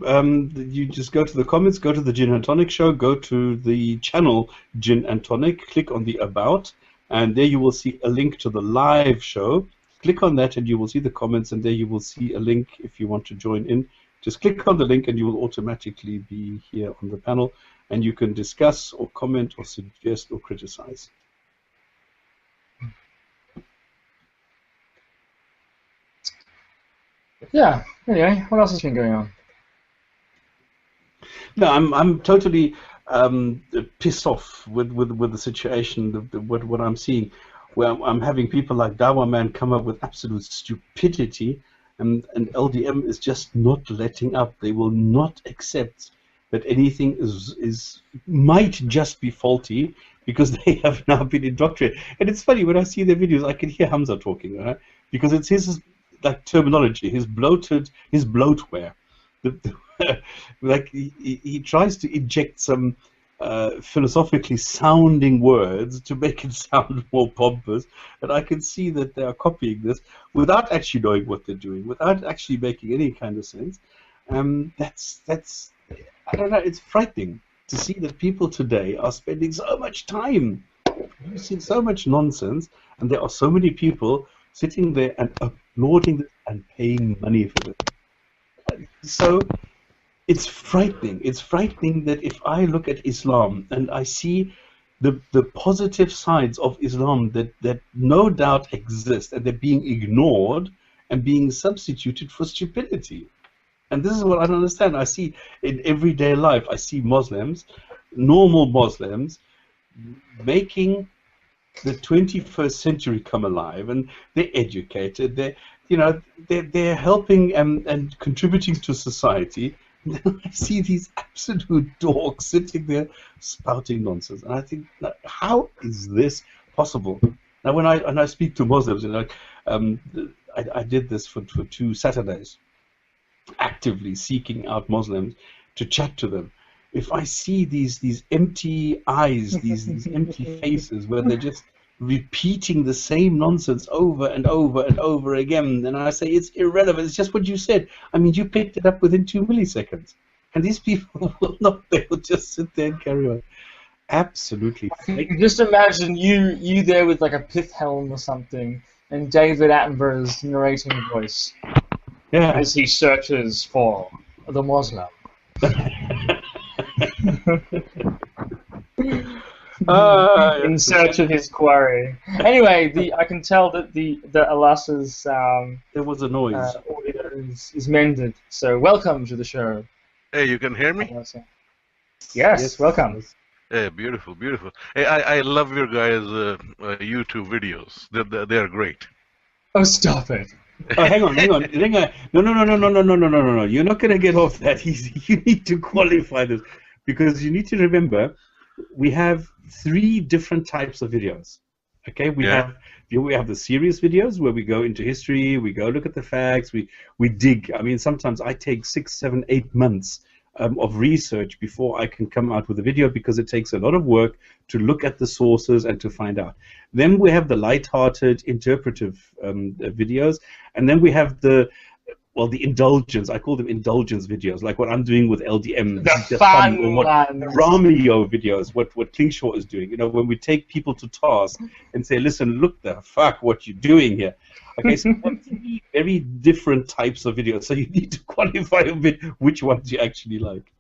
you just go to the comments, go to the Gin and Tonic show, go to the channel Gin and Tonic, click on the About, and there you will see a link to the live show. Click on that and you will see the comments, and there you will see a link if you want to join in. Just click on the link and you will automatically be here on the panel, and you can discuss or comment or suggest or criticize. Yeah, anyway, what else has been going on? No, I'm totally pissed off with the situation, what I'm seeing, where I'm having people like Dawa Man come up with absolute stupidity, and LDM is just not letting up. They will not accept that anything might just be faulty because they have now been indoctrinated. And it's funny, when I see their videos, I can hear Hamza talking, right? Because it's his like terminology, his bloatware. Like he tries to inject some philosophically sounding words to make it sound more pompous, and I can see that they are copying this without actually knowing what they're doing, without actually making any kind of sense. That's I don't know, it's frightening to see that people today are spending so much time producing so much nonsense, and there are so many people sitting there and applauding this and paying money for it. So it's frightening. It's frightening that if I look at Islam and I see the positive sides of Islam that no doubt exist, and they're being ignored and being substituted for stupidity. And this is what I don't understand. I see in everyday life, I see Muslims, normal Muslims, making the 21st century come alive, and they're educated. They're helping and contributing to society. I see these absolute dorks sitting there spouting nonsense, and I think, how is this possible? Now, when I speak to Muslims, I did this for 2 Saturdays, actively seeking out Muslims to chat to them. If I see these empty eyes, these empty faces, where they're just repeating the same nonsense over and over and over again, and I say it's irrelevant, it's just what you said. I mean, you picked it up within 2 milliseconds. And these people will not, they will just sit there and carry on. Absolutely. Just imagine you there with like a pith helm or something, and David Attenborough's narrating voice. Yeah. As he searches for the Muslim. In search of his quarry. Anyway, I can tell that the Alas's there was a noise. Audio is mended. So welcome to the show. Hey, you can hear me? Yes, welcome. Hey, beautiful, beautiful. Hey, I love your guys' YouTube videos. They're great. Oh, stop it. Oh, hang on. No. You're not going to get off that. You need to qualify this, because you need to remember we have 3 different types of videos. Okay, we have the serious videos where we go into history, we go look at the facts, we dig. I mean, sometimes I take 6, 7, 8 months of research before I can come out with a video, because it takes a lot of work to look at the sources and to find out. Then we have the light-hearted, interpretive videos, and then we have the indulgence. I call them indulgence videos, like what I'm doing with LDM. The fun or what Ramio videos, what Klingschor is doing. You know, when we take people to task and say, listen, look the fuck what you're doing here. Okay, so we have 3 very different types of videos, so you need to qualify a bit which ones you actually like.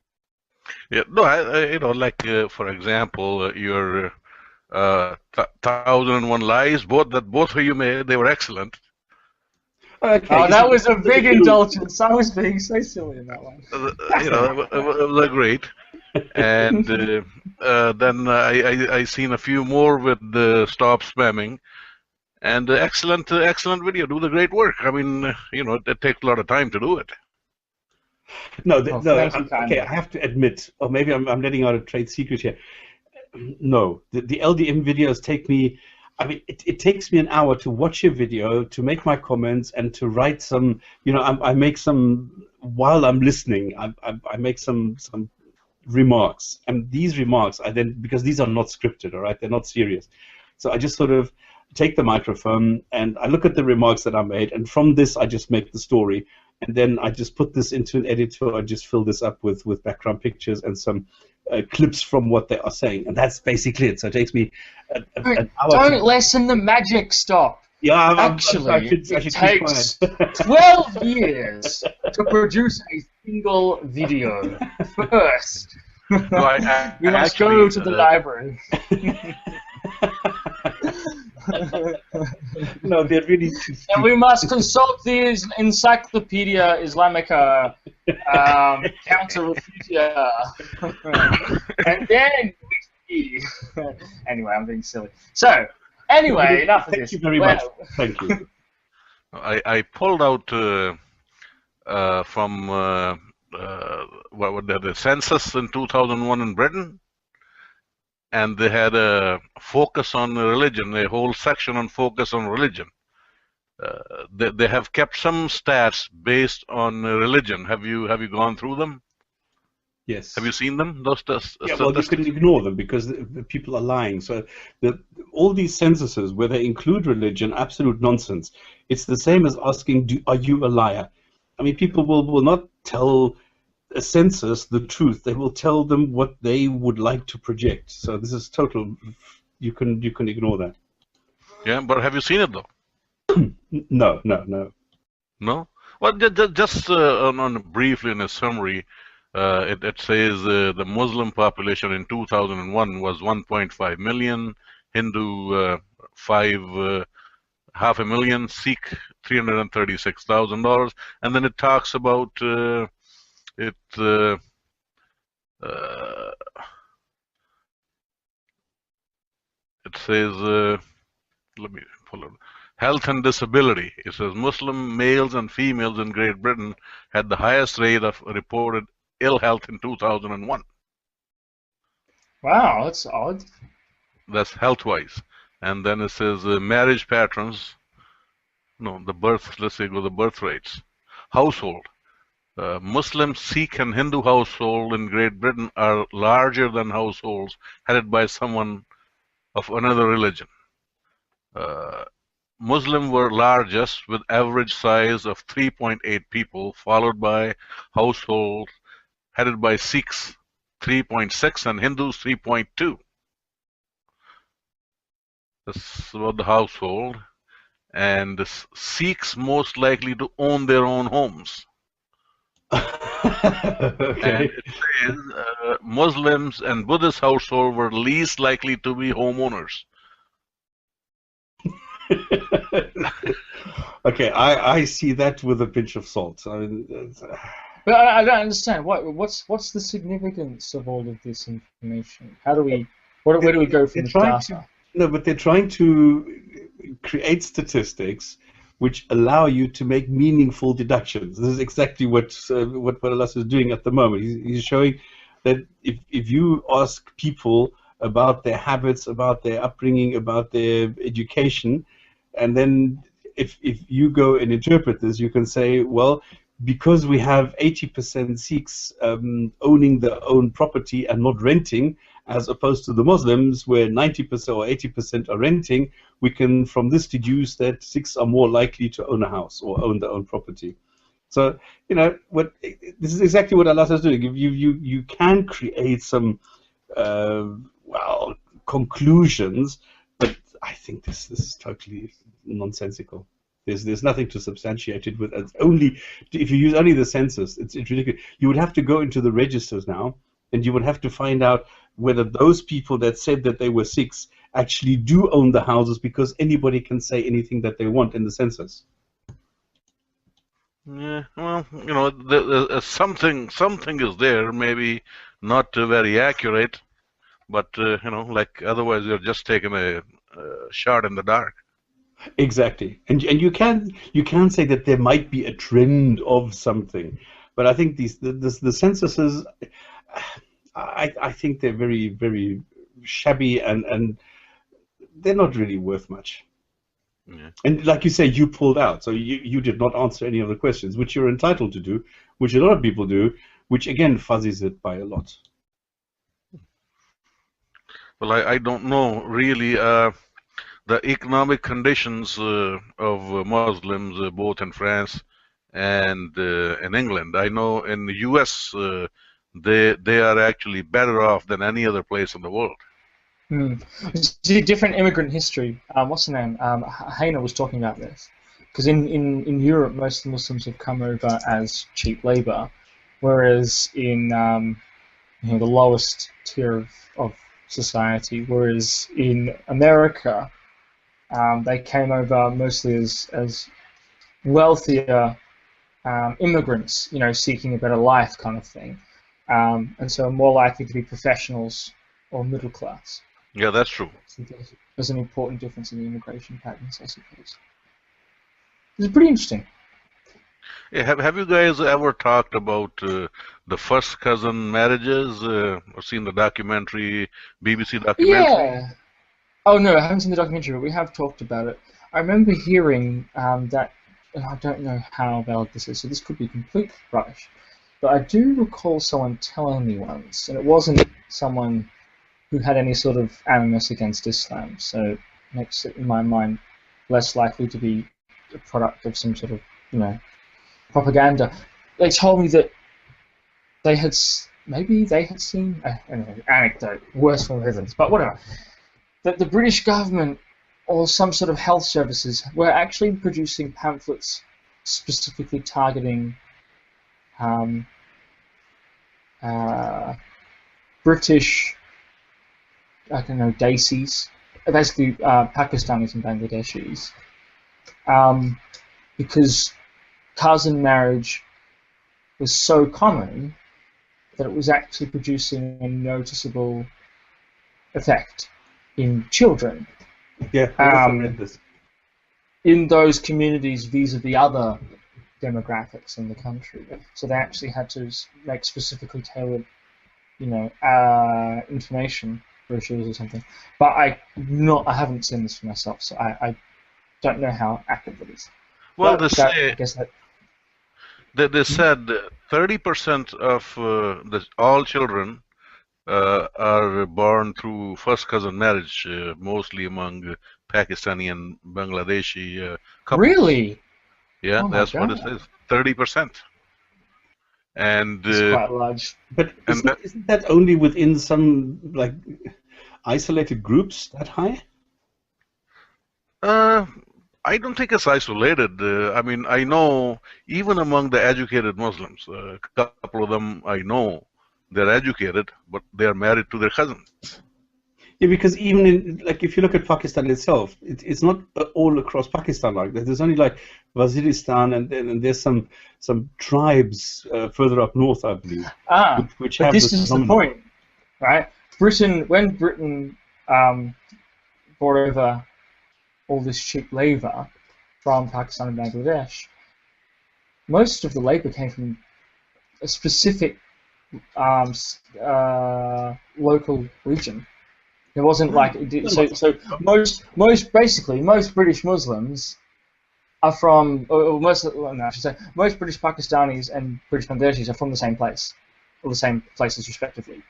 Yeah, no, like for example, your 1001 Lies, both of you made. They were excellent. Okay. Oh, that was a big indulgence. I was being so silly in that one. It was great. And then I seen a few more with the Stop Spamming, and excellent video. Do the great work. I mean, it takes a lot of time to do it. No, Thank you, okay. I have to admit, or maybe I'm letting out a trade secret here. No, the LDM videos take me. I mean, it takes me an hour to watch a video, to make my comments, and to write some. I make some while I'm listening. I make some remarks, and these remarks I then, because these are not scripted, all right, they're not serious. So I just sort of take the microphone and I look at the remarks that I made, and from this I just make the story, and then I just put this into an editor. I just fill this up with background pictures and some clips from what they are saying, and that's basically it. So it takes me an hour. Don't lessen the magic, Stop. Yeah, Actually, it takes 12 years to produce a single video. First, you must go to the library. No, they're really too stupid. And we must consult the Encyclopedia Islamica Counter Refugia. And then we see. Anyway, I'm being silly. So, anyway, enough of this. Thank you very much. Thank you. I pulled out from the census in 2001 in Britain, and they had a focus on religion, a whole section on focus on religion. They have kept some stats based on religion. Have you gone through them? Yes. Have you seen them? Those yeah, well, you can ignore them because the people are lying. So all these censuses, where they include religion, absolute nonsense. It's the same as asking, are you a liar? I mean, people will not tell a census the truth. They will tell them what they would like to project. So this is total. You can ignore that. Yeah, but have you seen it though? No. No? Well, just briefly in a summary, it says the Muslim population in 2001 was 1.5 million, Hindu half a million, Sikh $336,000, and then it talks about it says, let me pull it. Health and disability. It says Muslim males and females in Great Britain had the highest rate of reported ill health in 2001. Wow, that's odd. That's health-wise. And then it says marriage patterns. No, the birth. Let's say go the birth rates. Household. Muslim, Sikh, and Hindu households in Great Britain are larger than households headed by someone of another religion. Muslim were largest with average size of 3.8 people, followed by households headed by Sikhs 3.6 and Hindus 3.2. That's about the household. And the Sikhs most likely to own their own homes. Okay. And it says Muslims and Buddhist households were least likely to be homeowners. Okay, I see that with a pinch of salt. I mean, but I don't understand. What's the significance of all of this information? How do we? Where do we go from this data? No, but they're trying to create statistics which allow you to make meaningful deductions. This is exactly what Panellists is doing at the moment. He's showing that if you ask people about their habits, about their upbringing, about their education, and then if you go and interpret this, you can say, well, because we have 80% Sikhs owning their own property and not renting, as opposed to the Muslims where 90% or 80% are renting, we can from this deduce that Sikhs are more likely to own a house or own their own property. So, this is exactly what Allah is doing. You can create some conclusions, but I think this is totally nonsensical. There's nothing to substantiate it with. It's only if you use only the census, it's ridiculous. You would have to go into the registers now, and you would have to find out whether those people that said that they were Sikhs actually do own the houses because anybody can say anything that they want in the census. Yeah, well, something is there, maybe not very accurate, but like otherwise you're just taking a shot in the dark. Exactly, and you can say that there might be a trend of something, but I think the censuses, I think they're very, very shabby, and they're not really worth much. Yeah. And like you say, you pulled out, so you did not answer any of the questions, which you're entitled to do, which a lot of people do, which again fuzzies it by a lot. Well, I don't know really the economic conditions of Muslims both in France and in England. I know in the U.S. They are actually better off than any other place in the world. See, different immigrant history. What's the name? Haina was talking about this. Because in Europe, most of the Muslims have come over as cheap labor, whereas in the lowest tier of society, whereas in America, they came over mostly as wealthier immigrants, seeking a better life kind of thing, and so are more likely to be professionals or middle class. Yeah, that's true. So there's an important difference in the immigration patterns, I suppose. It's pretty interesting. Yeah, have you guys ever talked about the first cousin marriages or seen the documentary, BBC documentary? Yeah. Oh no, I haven't seen the documentary, but we have talked about it. I remember hearing that, and I don't know how valid this is, so this could be complete rubbish, but I do recall someone telling me once, and it wasn't someone who had any sort of animus against Islam, so it makes it, in my mind, less likely to be a product of some sort of, propaganda. They told me that they had seen, anyway, anecdote, worse for evidence, but whatever, that the British government or some sort of health services were actually producing pamphlets specifically targeting British, Desis, basically Pakistanis and Bangladeshis, because cousin marriage was so common that it was actually producing a noticeable effect in children. Yeah, I also read this. In those communities vis-a-vis other demographics in the country. So they actually had to make specifically tailored, information brochures or something. But I haven't seen this for myself, so I don't know how accurate it is. Well, but they said 30% of all children are born through first cousin marriage, mostly among Pakistani and Bangladeshi couples. Really? Yeah, Oh that's what it God. says. 30%. And It's quite large. But isn't that only within some isolated groups that high? I don't think it's isolated. I mean, I know even among the educated Muslims, a couple of them I know, they're educated, but they're married to their cousins. Yeah, because even if you look at Pakistan itself, it's not all across Pakistan like that. There's only Waziristan, and there's some tribes further up north, I believe. Which but have this is phenomenon. the point, right? When Britain brought over all this cheap labour from Pakistan and Bangladesh, most of the labour came from a specific local region. It wasn't so most British Muslims are from, most British Pakistanis and British Bangladeshis are from the same place, or the same places respectively.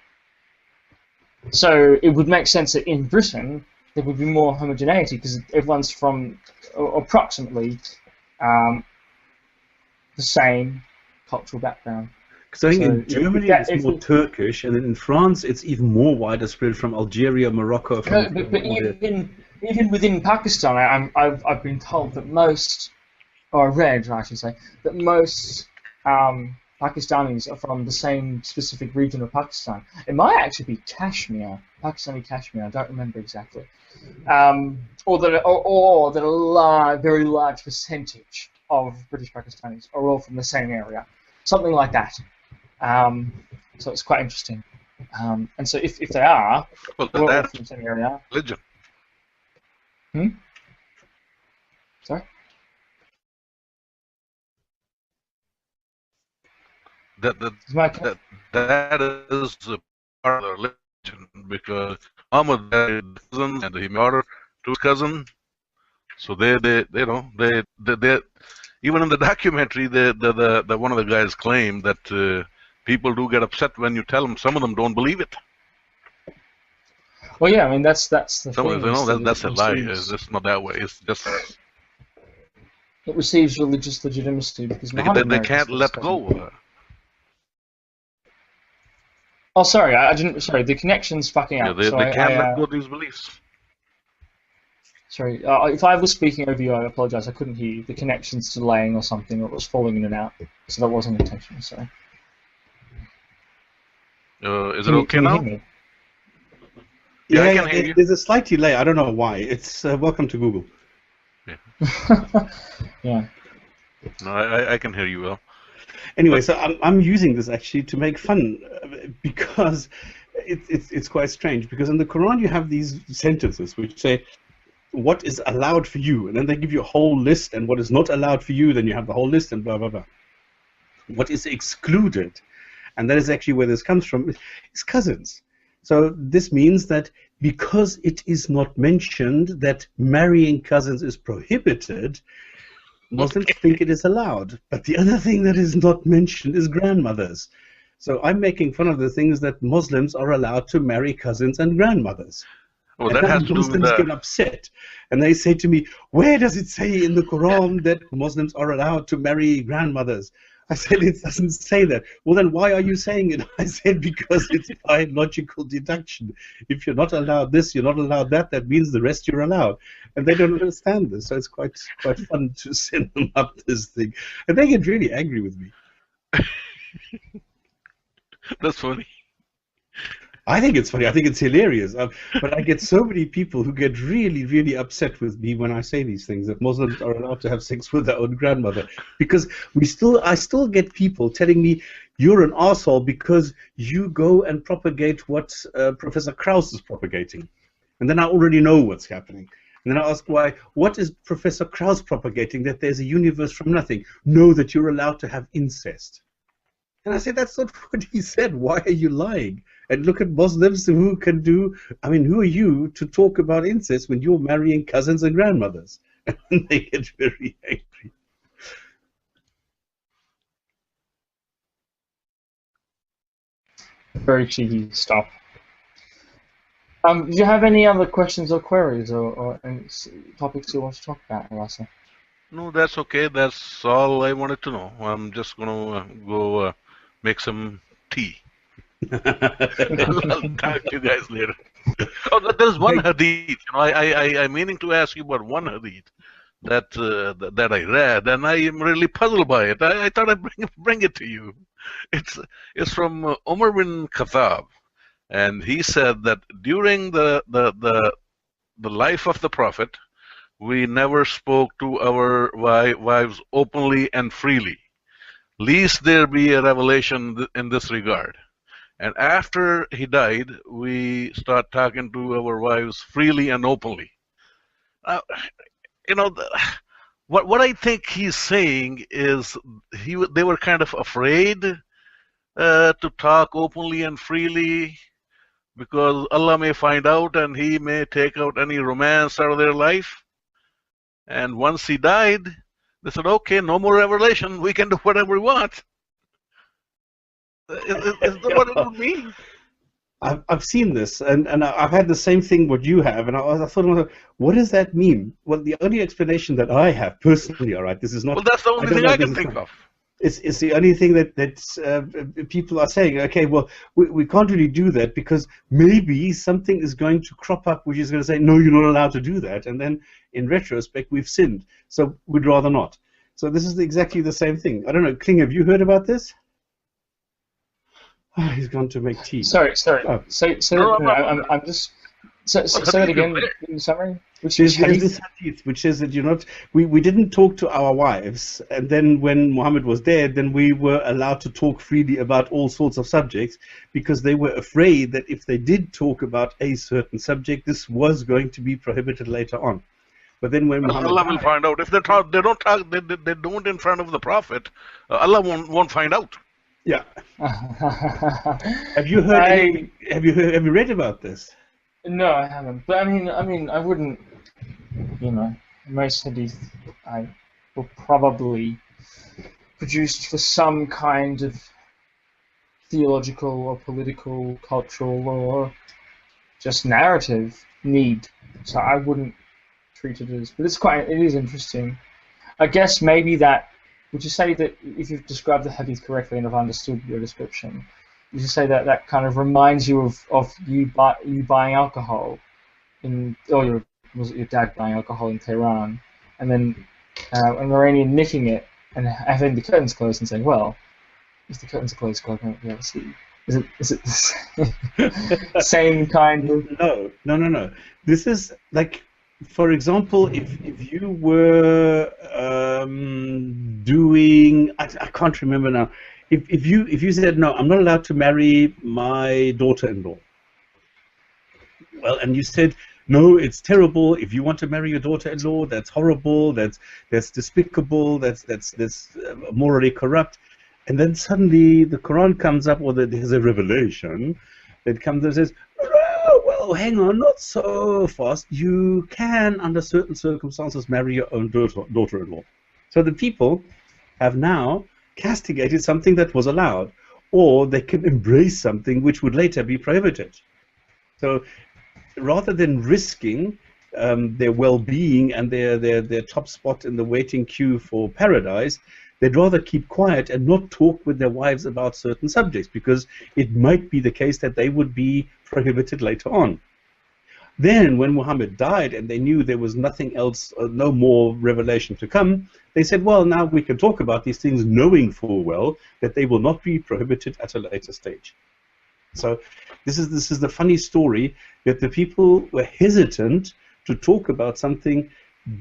So it would make sense that in Britain there would be more homogeneity because everyone's from approximately the same cultural background. Because I think in Germany it's more Turkish, and then in France it's even more widespread from Algeria, Morocco. But even within Pakistan, I've been told that most, or read, I should say, that most Pakistanis are from the same specific region of Pakistan. It might actually be Kashmir, Pakistani Kashmir. I don't remember exactly. Or that a very large percentage of British Pakistanis are all from the same area, something like that. So it's quite interesting. And so if they are, well, we're all that's from the same area. religion. Sorry? That is a part of the religion, because Muhammad married his cousin and he married to his cousin. So they even in the documentary, the one of the guys claimed that people do get upset when you tell them. Some of them don't believe it. Well, yeah, I mean that's the Some thing. of them, that's a lie. It's not that way. It's just it receives religious legitimacy because they Muhammad married can't his let cousin. go. Oh, sorry, I didn't. Sorry, the connection's fucking Yeah, out. they So can't let go of these beliefs. Sorry, if I was speaking over you, I apologize. I couldn't hear you. The connection's delaying or something, or it was falling in and out. So that wasn't intentional. Sorry. Is it okay now? Can you hear me? Yeah, I can hear you. There's a slight delay. I don't know why. It's welcome to Google. Yeah. No, I can hear you well. Anyway, so I'm using this actually to make fun because it's quite strange. Because in the Quran you have these sentences which say what is allowed for you, and then they give you a whole list, and what is not allowed for you, then you have the whole list, and blah blah blah. What is excluded, and that is actually where this comes from, is cousins. So this means that because it is not mentioned that marrying cousins is prohibited, Muslims think it is allowed. But the other thing that is not mentioned is grandmothers. So I'm making fun of the things that Muslims are allowed to marry cousins and grandmothers. Well, and that has to do with Muslims the... get upset. And they say to me, where does it say in the Quran that Muslims are allowed to marry grandmothers? I said, it doesn't say that. Well, then why are you saying it? I said, because it's by logical deduction. If you're not allowed this, you're not allowed that, that means the rest you're allowed. And they don't understand this. So it's quite fun to send them up this thing. And they get really angry with me. That's funny. I think it's funny. I think it's hilarious. But I get so many people who get really, really upset with me when I say these things, that Muslims are allowed to have sex with their own grandmother. Because I still get people telling me, you're an arsehole because you go and propagate what Professor Krauss is propagating. And then I already know what's happening. And then I ask why, what is Professor Krauss propagating? That there's a universe from nothing. No, that you're allowed to have incest. And I say, that's not what he said. Why are you lying? And look at Muslims who can do, I mean, who are you to talk about incest when you're marrying cousins and grandmothers? And they get very angry. Very cheeky stuff. Do you have any other questions or queries or any topics you want to talk about, Rasa? No, that's okay. That's all I wanted to know. I'm just going to go make some tea. I'll talk to you guys later. Oh, there's one hadith. You know, I'm meaning to ask you about one hadith that I read, and I am really puzzled by it. I thought I'd bring it to you. It's from Umar bin Khattab, and he said that during the life of the Prophet, we never spoke to our wives openly and freely, lest there be a revelation in this regard. And after he died, we start talking to our wives freely and openly. You know, what I think he's saying is they were kind of afraid to talk openly and freely because Allah may find out and He may take out any romance out of their life. And once he died, they said, okay, no more revelation. We can do whatever we want. Is that what it would mean? I've seen this, and I've had the same thing what you have, and I thought, what does that mean? Well, the only explanation that I have personally, all right, this is not... Well, that's the only thing I can think of. It's the only thing that people are saying, okay, well, we can't really do that because maybe something is going to crop up which is going to say, no, you're not allowed to do that, and then in retrospect, we've sinned, so we'd rather not. So this is exactly the same thing. I don't know, Kling, have you heard about this? He's gone to make tea. Sorry. Oh. I'm just. Say that again in summary. There's this hadith which says that we didn't talk to our wives, and then when Muhammad was dead, then we were allowed to talk freely about all sorts of subjects, because they were afraid that if they did talk about a certain subject, this was going to be prohibited later on. But then when Muhammad Allah will find out. If they don't talk, they don't in front of the Prophet, Allah won't find out. Yeah. Have you heard? Have you read about this? No, I haven't. But I mean, I wouldn't. Most hadith were probably produced for some kind of theological or political, cultural, or just narrative need. So I wouldn't treat it as. But it is interesting. I guess maybe that. Would you say that if you've described the hadith correctly and I've understood your description, would you say that that kind of reminds you of you buying alcohol was it your dad buying alcohol in Tehran, and then an Iranian nicking it and having the curtains closed and saying, well, if the curtains are closed, God won't be able to see. Is it the same kind of... No. This is like, for example, if you were doing, I can't remember now, if you said, no, I'm not allowed to marry my daughter-in-law, well, and you said, no, it's terrible. If you want to marry your daughter-in-law, that's horrible. That's despicable. That's morally corrupt. And then suddenly the Quran comes up, or there's a revelation that comes and says, oh, well, hang on, not so fast. You can, under certain circumstances, marry your own daughter-in-law. So the people have now castigated something that was allowed, or they can embrace something which would later be prohibited. So rather than risking their well-being and their top spot in the waiting queue for paradise, they'd rather keep quiet and not talk with their wives about certain subjects, because it might be the case that they would be prohibited later on. Then, when Muhammad died and they knew there was nothing else, no more revelation to come, they said, well, now we can talk about these things, knowing full well that they will not be prohibited at a later stage. So this is the funny story, that the people were hesitant to talk about something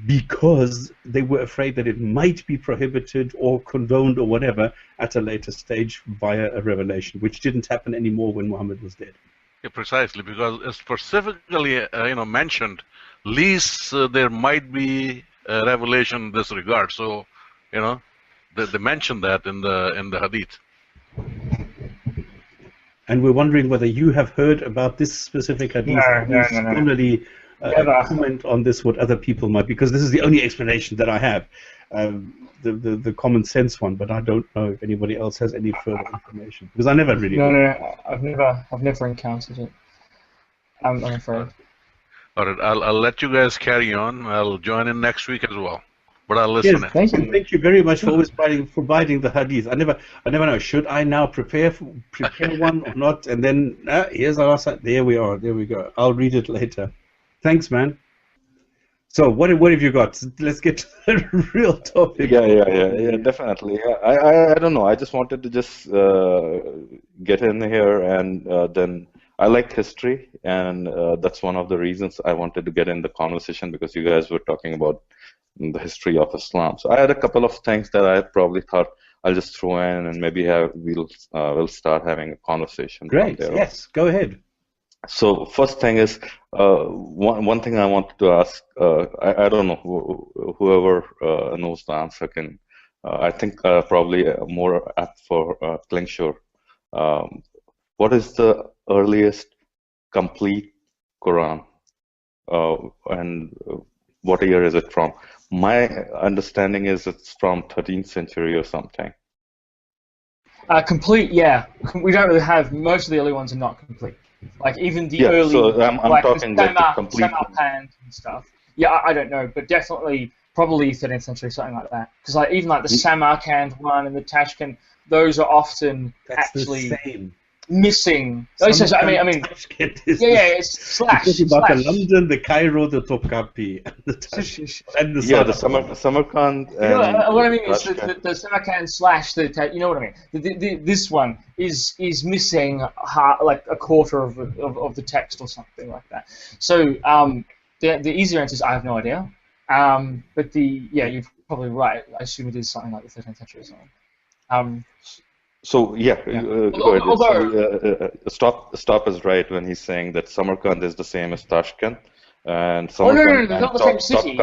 because they were afraid that it might be prohibited or condoned or whatever at a later stage via a revelation, which didn't happen anymore when Muhammad was dead. Yeah, precisely, because it's specifically mentioned, least there might be a revelation in this regard. So, they mention that in the Hadith. And we're wondering whether you have heard about this specific hadith. No. Similarly, comment on this, what other people might, because this is the only explanation that I have, the common sense one. But I don't know if anybody else has any further information, because I never really. No, I've never encountered it. I'm afraid. All right, I'll let you guys carry on. I'll join in next week as well. But I'll listen. Yes, thank you very much for always providing the hadith. I never know. Should I now prepare one or not? And then here's our answer. There we are. There we go. I'll read it later. Thanks, man. So what have you got? Let's get to the real topic. Yeah, definitely. I don't know. I just wanted to just get in here, and then I like history, and that's one of the reasons I wanted to get in the conversation, because you guys were talking about the history of Islam. So I had a couple of things that I probably thought I'll just throw in, and maybe we'll start having a conversation. Great. Yes, go ahead. So first thing is, one thing I wanted to ask. I don't know, whoever knows the answer can. I think probably more apt for Klingschor. What is the earliest complete Quran, and what year is it from? My understanding is it's from 13th century or something. Complete, yeah. We don't really have, most of the early ones are not complete. Like even the early, so I'm like talking the about the complete. Samarkand and stuff. Yeah, I don't know, but definitely, probably 13th century, something like that. Because even like the Samarkand one and the Tashkent, those are often That's actually the same. missing. I mean, it's slash. You're talking about slash. the London, the Cairo, the Topkapi, and the Tashkent, and the Yeah, the Sana. Samarkand. You know, And what I mean is Tashkent. the Samarkand slash you know what I mean. This one is missing like a quarter of the text or something like that. So the easier answer is I have no idea. But you're probably right. I assume it is something like the 13th century or something. So yeah, go ahead. Stop is right when he's saying that Samarkand is the same as Tashkent, and Samarkand they're not the same city.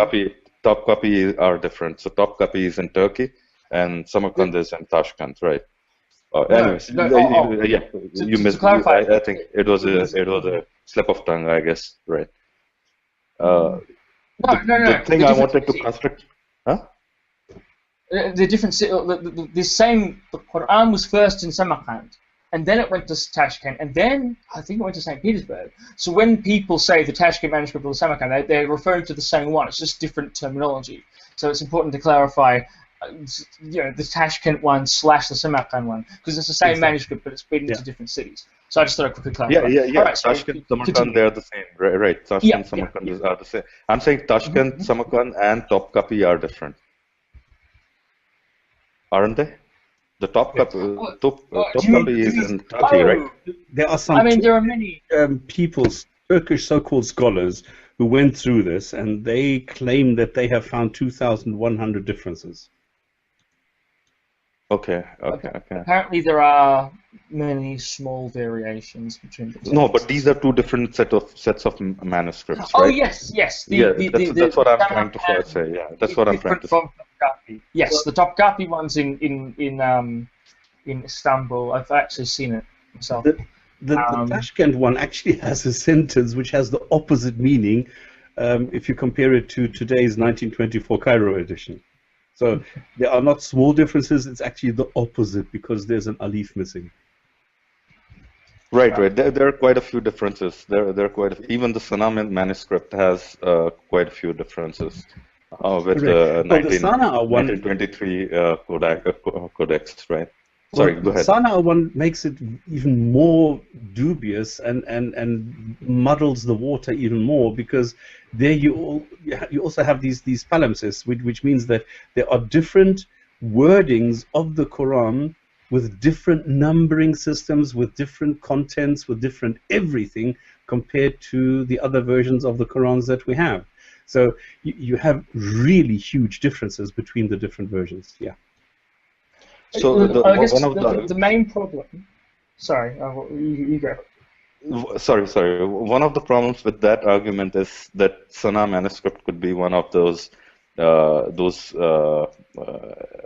Topkapi are different. So Topkapi is in Turkey, and Samarkand is in Tashkent, right? Anyways, you missed. I think it was a slip of tongue, I guess, right? The thing I wanted to construct, huh? The Quran was first in Samarkand, and then it went to Tashkent, and then I think it went to St. Petersburg. So when people say the Tashkent manuscript or the Samarkand, they're referring to the same one. It's just different terminology. So it's important to clarify, the Tashkent one / the Samarkand one, because it's the same manuscript, but it's been into different cities. So I just thought I'd quickly clarify. Yeah. All right, Tashkent, Samarkand, they're the same, right? Tashkent, Samarkand are the same. I'm saying Tashkent, Samarkand, and Topkapi are different. Aren't they? The Topkapi is in Turkey, right? There are some. there are many Turkish so-called scholars who went through this, and they claim that they have found 2,100 differences. Okay. Apparently, there are many small variations between the two. No, but these are two different sets of manuscripts, right? Oh yes. That's what I'm trying to say. Yeah, that's what I'm trying to say. Yes, the Topkapi one's in Istanbul. I've actually seen it myself. The Tashkent one actually has a sentence which has the opposite meaning if you compare it to today's 1924 Cairo edition. So there are not small differences, it's actually the opposite because there's an alif missing. Right. There are quite a few differences. There are even the Sana manuscript has quite a few differences with the 1923 codex, right? Sorry, go ahead. The Sana one makes it even more dubious and muddles the water even more because there you also have these palimpsests, which means that there are different wordings of the Quran with different numbering systems, with different contents, with different everything compared to the other versions of the Qurans that we have. So you have really huge differences between the different versions. Yeah. So I guess the main problem. Sorry, you go. Sorry. One of the problems with that argument is that Sana manuscript could be one of those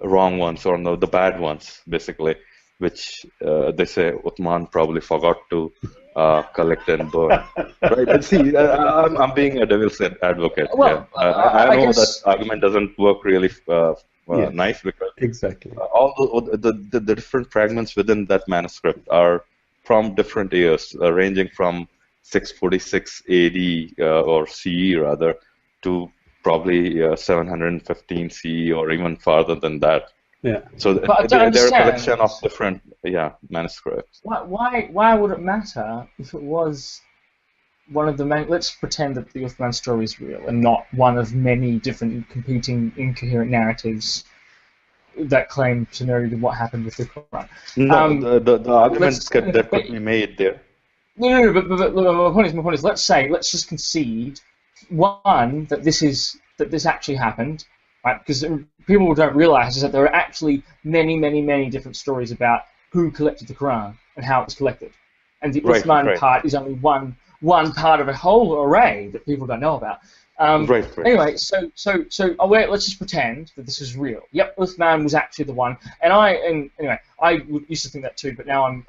wrong ones, or no, the bad ones, basically, which they say Uthman probably forgot to collect and burn. Right? And see, I'm being a devil's advocate. Well, I know that argument doesn't work really nice because exactly all the different fragments within that manuscript are from different years, ranging from 646 AD or CE rather to probably 715 CE or even farther than that. Yeah. So they're a collection of different manuscripts. Why would it matter if it was one of the main? Let's pretend that the Uthman story is real and not one of many different competing incoherent narratives that claim to know what happened with the Quran. No, the arguments that could be made there. No, but my point is, let's just concede one that this actually happened, right? Because people don't realize is that there are actually many different stories about who collected the Quran and how it was collected, and the Uthman part is only one part of a whole array that people don't know about. Anyway, so let's just pretend that this is real. Yep, Uthman was actually the one, and I used to think that too, but now I'm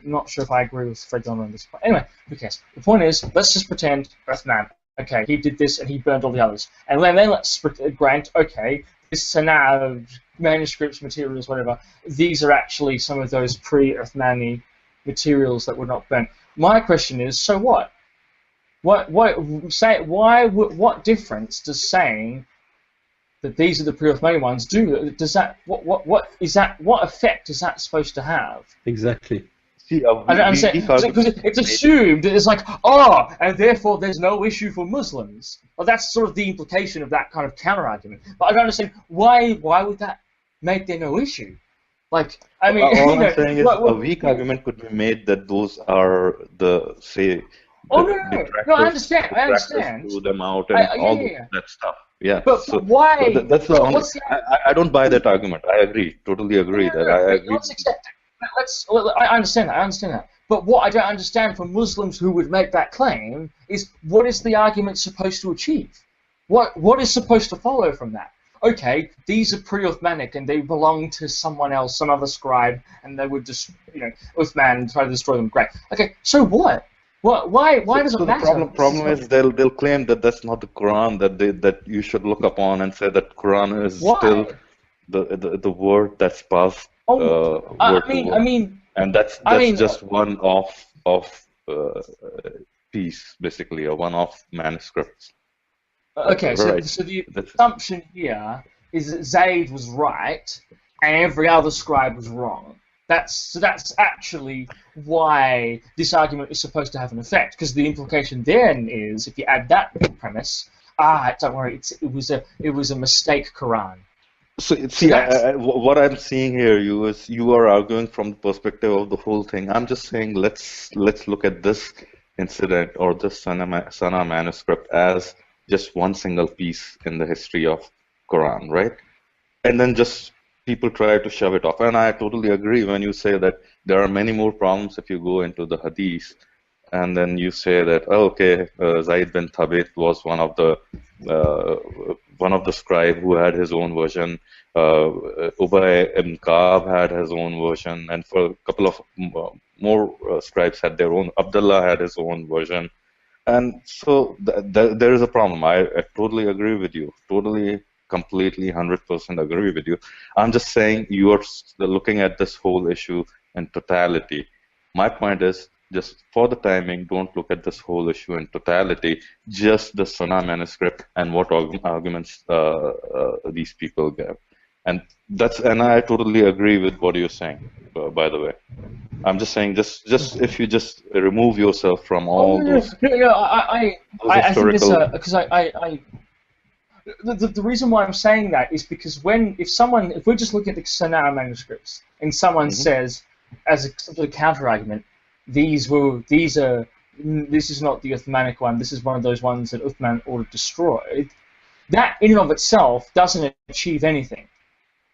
not sure if I agree with Fred Donner on this point. Anyway, who cares? The point is, let's just pretend Uthman. Okay, he did this and he burned all the others, and then let's grant, okay, this Sana manuscripts, materials, whatever. These are actually some of those pre-Uthmani materials that were not burnt. My question is, so what? What difference does saying that these are the pre-Uthmani ones do? Does that what effect is that supposed to have? Exactly. See, I don't understand, because it's assumed that it's like, oh, and therefore there's no issue for Muslims. Well, that's sort of the implication of that kind of counter-argument. But I don't understand, why would that make there no issue? Like, I mean, all I'm saying is a weak argument could be made that those are the, say, oh, no, I understand. Threw them out and all that stuff. Yeah, but so why? That's the only. I don't buy that argument. I agree, totally agree that I agree. Let's accept it. I understand that. But what I don't understand from Muslims who would make that claim is, what is the argument supposed to achieve? What is supposed to follow from that? Okay, these are pre-Uthmanic and they belong to someone else, some other scribe, and they would just, Uthman try to destroy them. Great. Okay, so what? Why does it matter? The problem is they'll claim that that's not the Quran, that you should look upon and say that Quran is still the word that's passed. I mean, and that's just one of piece, basically, a one-off manuscript. Okay, right. So the assumption here is that Zayd was right and every other scribe was wrong. That's actually why this argument is supposed to have an effect, because the implication then is, if you add that premise, don't worry, it was a mistake Quran. So see, what I'm seeing here, you are arguing from the perspective of the whole thing. I'm just saying let's look at this incident or this Sana manuscript as just one single piece in the history of Quran, right? And then just people try to shove it off. And I totally agree when you say that there are many more problems if you go into the Hadith, and then you say that, Zayd bin Thabit was one of the scribe who had his own version. Ubay ibn Ka'b had his own version, and for a couple of more scribes had their own. Abdullah had his own version. And so there is a problem. I totally agree with you. Totally, completely, 100% agree with you. I'm just saying you are looking at this whole issue in totality. My point is, just for the timing, don't look at this whole issue in totality, just the Sunnah manuscript and what arguments these people give. And I totally agree with what you're saying, by the way. I'm just saying, just if you just remove yourself from all those. I think it's because the reason why I'm saying that is because if we're just looking at the Sunnah manuscripts and someone says, as a sort of counter argument, this is not the Uthmanic one, this is one of those ones that Uthman ordered destroyed, that in and of itself doesn't achieve anything.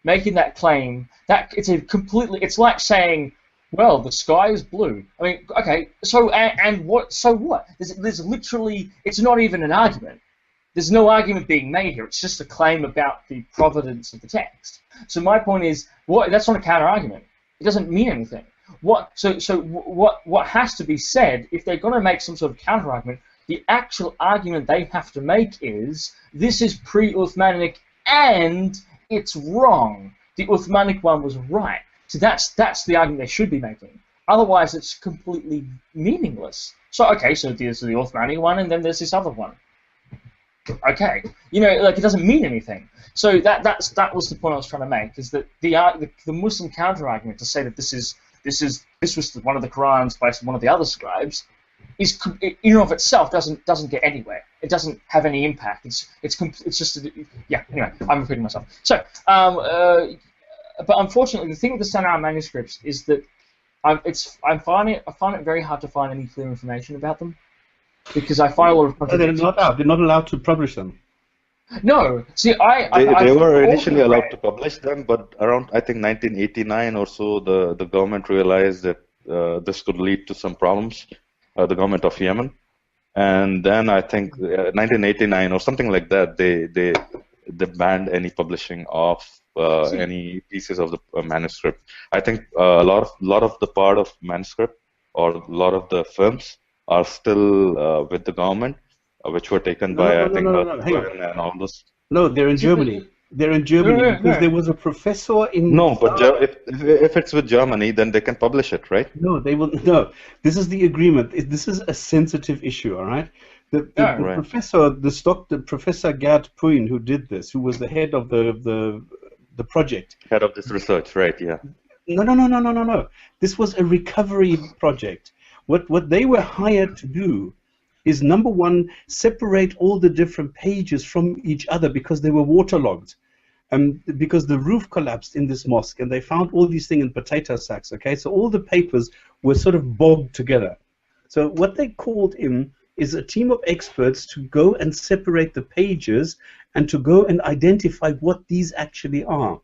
Making that claim, it's like saying, well, the sky is blue. I mean, okay, so what? There's literally, it's not even an argument. There's no argument being made here. It's just a claim about the providence of the text. So my point is, that's not a counter argument. It doesn't mean anything. What has to be said, if they're going to make some sort of counter argument, the actual argument they have to make is, this is pre-Uthmanic and it's wrong. The Uthmanic one was right. So that's the argument they should be making. Otherwise, it's completely meaningless. So okay, so there's the Uthmani one, and then there's this other one. Okay, it doesn't mean anything. So that was the point I was trying to make, is that the Muslim counter argument to say that this was one of the Qurans based on one of the other scribes is, in and of itself, doesn't get anywhere. It doesn't have any impact. It's just anyway, I'm repeating myself. So but unfortunately, the thing with the Sunnah manuscripts is that I find it very hard to find any clear information about them, because I find a lot of contradictions. They're not allowed to publish them. No, see, they were initially allowed to publish them, but around, I think, 1989 or so, the government realized that this could lead to some problems. The government of Yemen, and then I think 1989 or something like that, they banned any publishing of any pieces of the manuscript. I think a lot of the part of manuscript or a lot of the films are still with the government, which were taken by and all those. No, they're in Germany. They're in Germany because there was a professor in. No, but if it's with Germany, then they can publish it, right? No, they will. No, this is the agreement. This is a sensitive issue, all right? The professor, Professor Gerd Puyn, who did this, who was the head of the project. Head of this research, right? Yeah. No. This was a recovery project. What they were hired to do is, number one, separate all the different pages from each other because they were waterlogged. Because the roof collapsed in this mosque, and they found all these things in potato sacks. Okay, so all the papers were sort of bogged together. So what they called in is a team of experts to go and separate the pages and to go and identify what these actually are.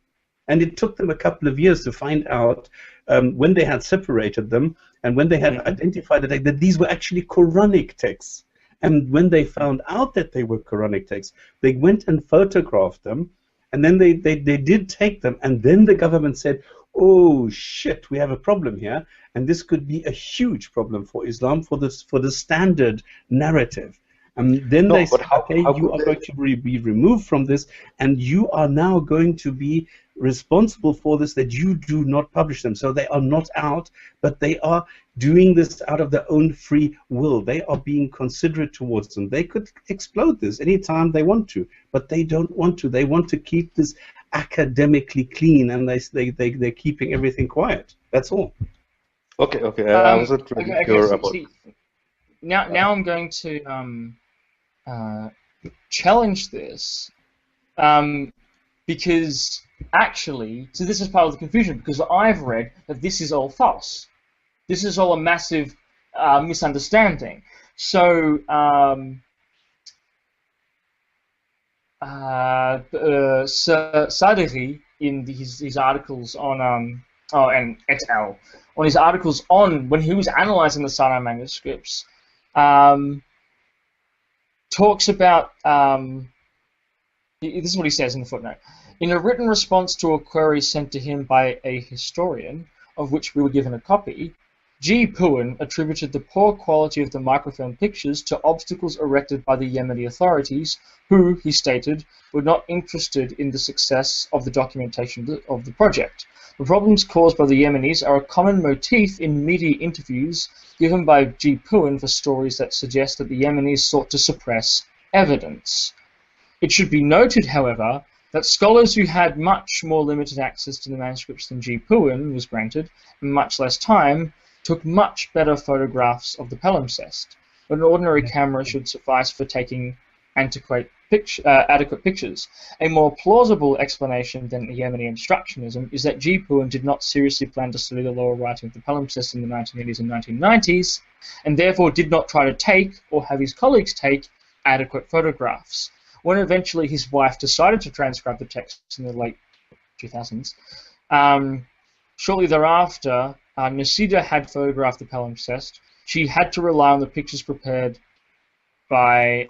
And it took them a couple of years to find out when they had separated them and when they had identified that these were actually Quranic texts. And when they found out that they were Quranic texts, they went and photographed them, and then they did take them, and then the government said, oh shit, we have a problem here, and this could be a huge problem for Islam, for the standard narrative. And then they said, okay, you are going to be removed from this, and you are now going to be responsible for this, that you do not publish them. So they are not out, but they are doing this out of their own free will. They are being considerate towards them. They could explode this anytime they want to, but they don't want to. They want to keep this academically clean, and they're keeping everything quiet. That's all. Okay. I wasn't really sure about. Now I'm going to challenge this, because actually, so this is part of the confusion, because I've read that this is all false. This is all a massive misunderstanding. So Sadeghi, in his articles on and et al. On his articles on when he was analyzing the Sinai manuscripts, talks about this is what he says in the footnote. In a written response to a query sent to him by a historian, of which we were given a copy, G. Poohan attributed the poor quality of the microfilm pictures to obstacles erected by the Yemeni authorities, who, he stated, were not interested in the success of the documentation of the project. The problems caused by the Yemenis are a common motif in media interviews given by G. Poohan for stories that suggest that the Yemenis sought to suppress evidence. It should be noted, however, that scholars who had much more limited access to the manuscripts than G. Poohan was granted, and much less time, took much better photographs of the palimpsest. An ordinary camera should suffice for taking adequate pictures. A more plausible explanation than Yemeni obstructionism is that G. Poohan did not seriously plan to study the lower writing of the palimpsest in the 1980s and 1990s, and therefore did not try to take, or have his colleagues take, adequate photographs. When eventually his wife decided to transcribe the texts in the late 2000s, shortly thereafter, Nasida had photographed the palimpsest. She had to rely on the pictures prepared by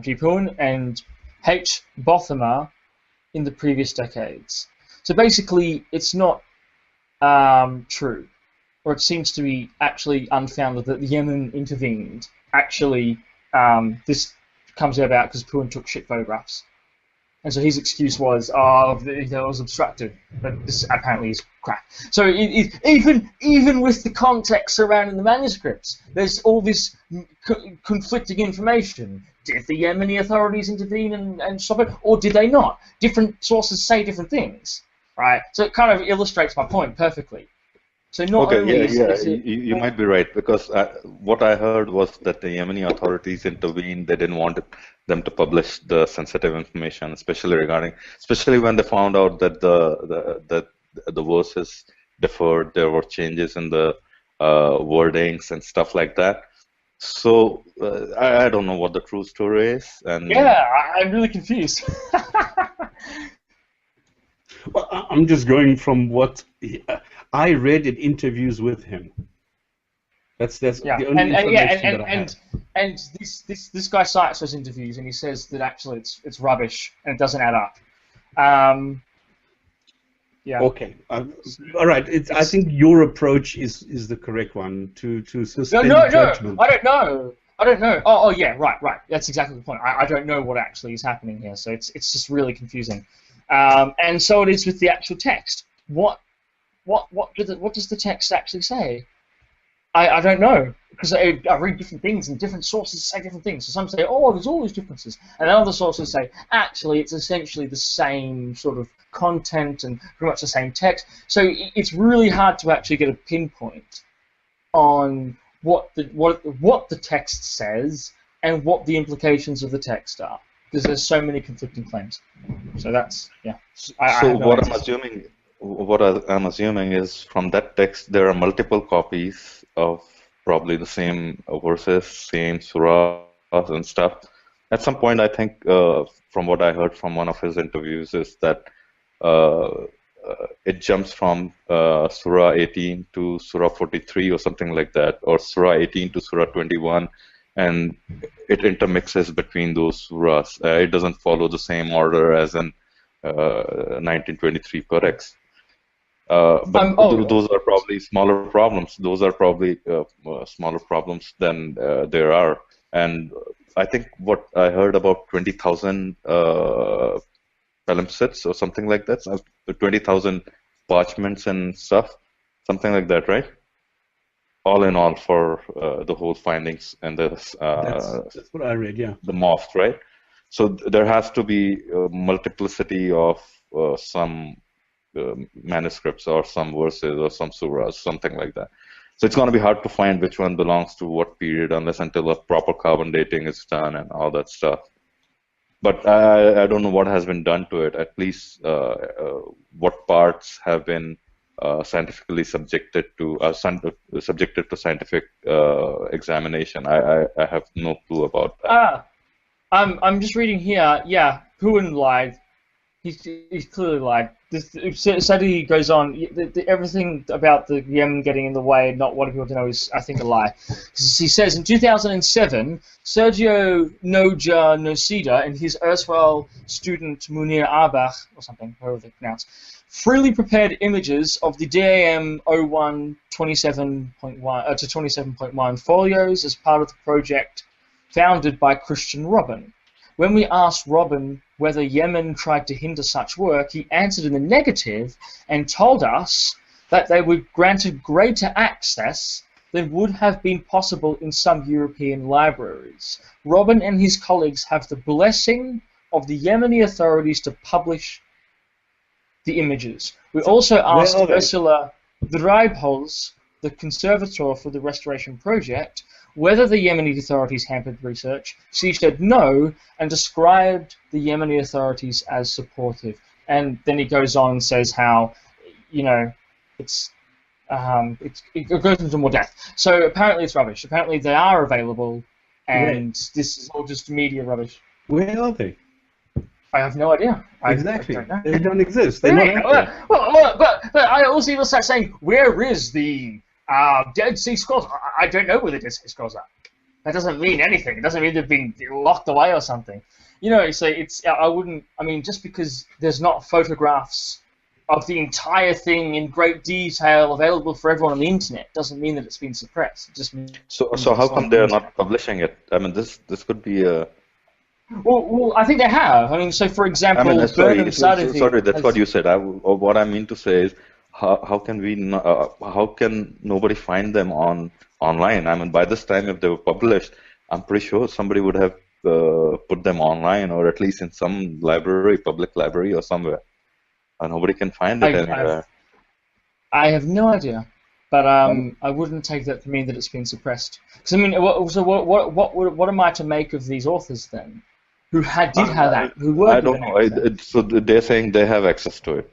G. Poohan and H. Bothama in the previous decades. So basically, it's not true, or it seems to be actually unfounded that the Yemen intervened. Actually, this comes about because Poohan took shit photographs. And so his excuse was, that was obstructive, but this apparently is crap. So even with the context surrounding the manuscripts, there's all this conflicting information. Did the Yemeni authorities intervene and stop it, or did they not? Different sources say different things, right? So it kind of illustrates my point perfectly. So not only you might be right, because what I heard was that the Yemeni authorities intervened. They didn't want them to publish the sensitive information, especially when they found out that the verses differed. There were changes in the wordings and stuff like that. So I don't know what the true story is. And yeah, I'm really confused. Well, I'm just going from what I read in interviews with him. That's the only information that I have. And this guy cites those interviews, and he says that actually it's rubbish and it doesn't add up. Yeah. Okay. All right. I think your approach is the correct one to suspend judgment. No, I don't know. Oh yeah, right. That's exactly the point. I don't know what actually is happening here, so it's just really confusing. And so it is with the actual text. What does the text actually say? I don't know. because I read different things and different sources say different things. So some say, oh, there's all these differences, and then other sources say, actually, it's essentially the same sort of content and pretty much the same text. So it's really hard to actually get a pinpoint on what the text says and what the implications of the text are, because there's so many conflicting claims. So that's what I'm assuming is from that text there are multiple copies of probably the same verses, same surahs and stuff. At some point, I think, from what I heard from one of his interviews, is that it jumps from Surah 18 to Surah 43 or something like that, or Surah 18 to Surah 21, and it intermixes between those surahs. It doesn't follow the same order as in 1923 codex. But those are probably smaller problems. Those are probably smaller problems than there are. And I think what I heard about 20,000 palimpsests or something like that, 20,000 parchments and stuff, something like that, right? All in all, for the whole findings and the that's what I read, yeah. The mosque, right? So there has to be a multiplicity of some manuscripts or some verses or some surahs, something like that. So it's going to be hard to find which one belongs to what period unless until a proper carbon dating is done and all that stuff. But I don't know what has been done to it, at least what parts have been scientifically subjected to scientific examination. I have no clue about that. I'm just reading here. Yeah, Puin lied. He's clearly lied. Sadie goes on. Everything about the Yemen getting in the way and not wanting people to know is, I think, a lie. He says in 2007, Sergio Noja Nocida and his erstwhile student Munir Arbach, or something, however they pronounce, freely prepared images of the DAM 01 27.1 to 27.1 folios as part of the project founded by Christian Robin. When we asked Robin whether Yemen tried to hinder such work, he answered in the negative and told us that they were granted greater access than would have been possible in some European libraries. Robin and his colleagues have the blessing of the Yemeni authorities to publish the images. We also asked Ursula Dreibholz, the conservator for the Restoration Project, whether the Yemeni authorities hampered research. She said no and described the Yemeni authorities as supportive. And then he goes on and says how, you know, it goes into more depth. So apparently it's rubbish. Apparently they are available, and this is all just media rubbish. Where are they? I have no idea. Exactly. I don't know. They don't exist. They're not out there. But I also even start saying, where is the Dead Sea Scrolls? I don't know where the Dead Sea Scrolls are. That doesn't mean anything. It doesn't mean they've been locked away or something. You know, so it's, I mean, just because there's not photographs of the entire thing in great detail available for everyone on the internet doesn't mean that it's been suppressed. It just means so how come they're not publishing it? I mean, this could be a... Well, I think they have. I mean, so for example, sorry, that's what you said. What I mean to say is, how can nobody find them online? I mean, by this time, if they were published, I'm pretty sure somebody would have put them online, or at least in some library, public library, or somewhere. And nobody can find it anywhere. I have no idea, but I wouldn't take that to mean that it's been suppressed. Because I mean, what am I to make of these authors then, who were I don't know. So they're saying they have access to it.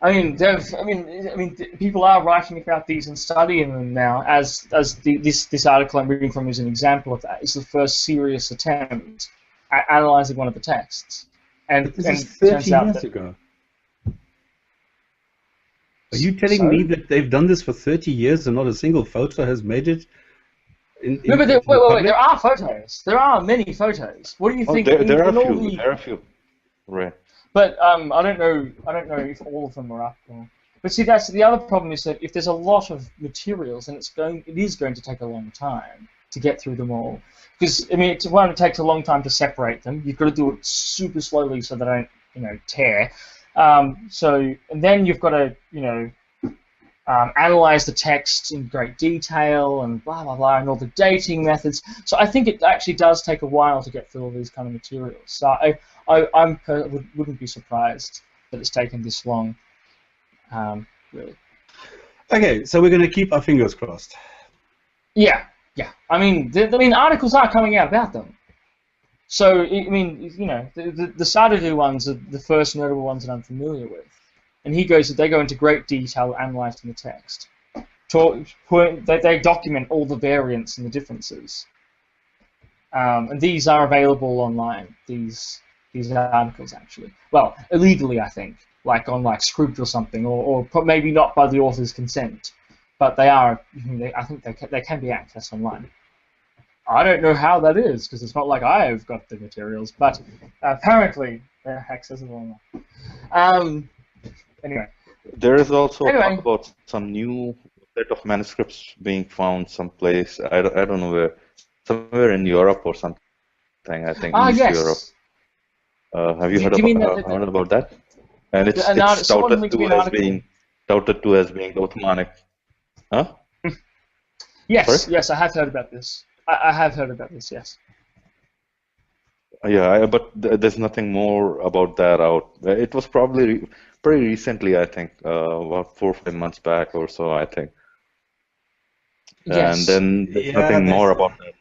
I mean, people are writing about these and studying them now. As this article I'm reading from is an example of that. It's the first serious attempt at analyzing one of the texts. And this is 30 years ago. Are you telling me that they've done this for 30 years and not a single photo has made it? No, but wait, there are photos. There are many photos. What do you think? There are a few. Right. But I don't know if all of them are up. But see, that's the other problem, is that if there's a lot of materials, then it is going to take a long time to get through them all. Because I mean, it takes a long time to separate them. You've got to do it super slowly so they don't, tear. And then you've got to, analyze the text in great detail and blah blah blah, and all the dating methods. So I think it actually does take a while to get through all these kind of materials. So I wouldn't be surprised that it's taken this long, really. Okay, so we're going to keep our fingers crossed. Yeah. I mean, articles are coming out about them. So I mean, you know, the Sadhu ones are the first notable ones that I'm familiar with, and they go into great detail analysing the text. They document all the variants and the differences, and these are available online. These articles actually, well, illegally I think, like on like Scribd or something, or maybe not by the author's consent, but they are. I think they can be accessed online. I don't know how that is, because it's not like I've got the materials, but apparently they're accessible online. Anyway. There is also talk about some new set of manuscripts being found someplace. I don't know where, somewhere in Europe or something. I think East Europe. Have you heard about that? And it's touted to as being Ottomanic. Huh? Yes, yes, I have heard about this. I have heard about this, yes. Yeah, but there's nothing more about that out. It was probably pretty recently, I think, about 4 or 5 months back or so, I think. Yes. And then there's nothing more about that.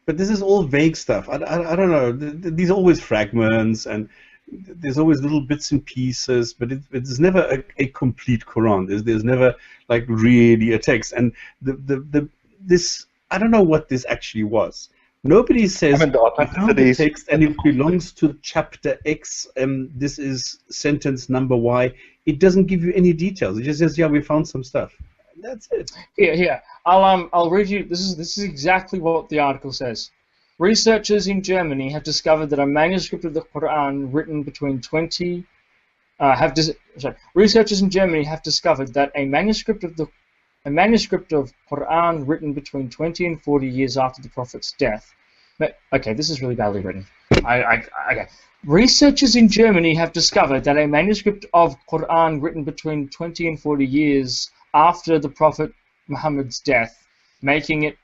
But this is all vague stuff. I don't know. These are always fragments, and there's always little bits and pieces, but it's never a complete Quran. There's never like really a text. And this, I don't know what this actually was. Nobody says the text and it belongs to chapter X. This is sentence number Y. It doesn't give you any details. It just says, yeah, we found some stuff. That's it. Here. I'll read you. This is exactly what the article says. Researchers in Germany have discovered that a manuscript of the Quran written between Researchers in Germany have discovered that a manuscript of Quran written between 20 and 40 years after the Prophet's death. Okay, this is really badly written. Okay. Researchers in Germany have discovered that a manuscript of Quran written between 20 and 40 years after the Prophet Muhammad's death, making it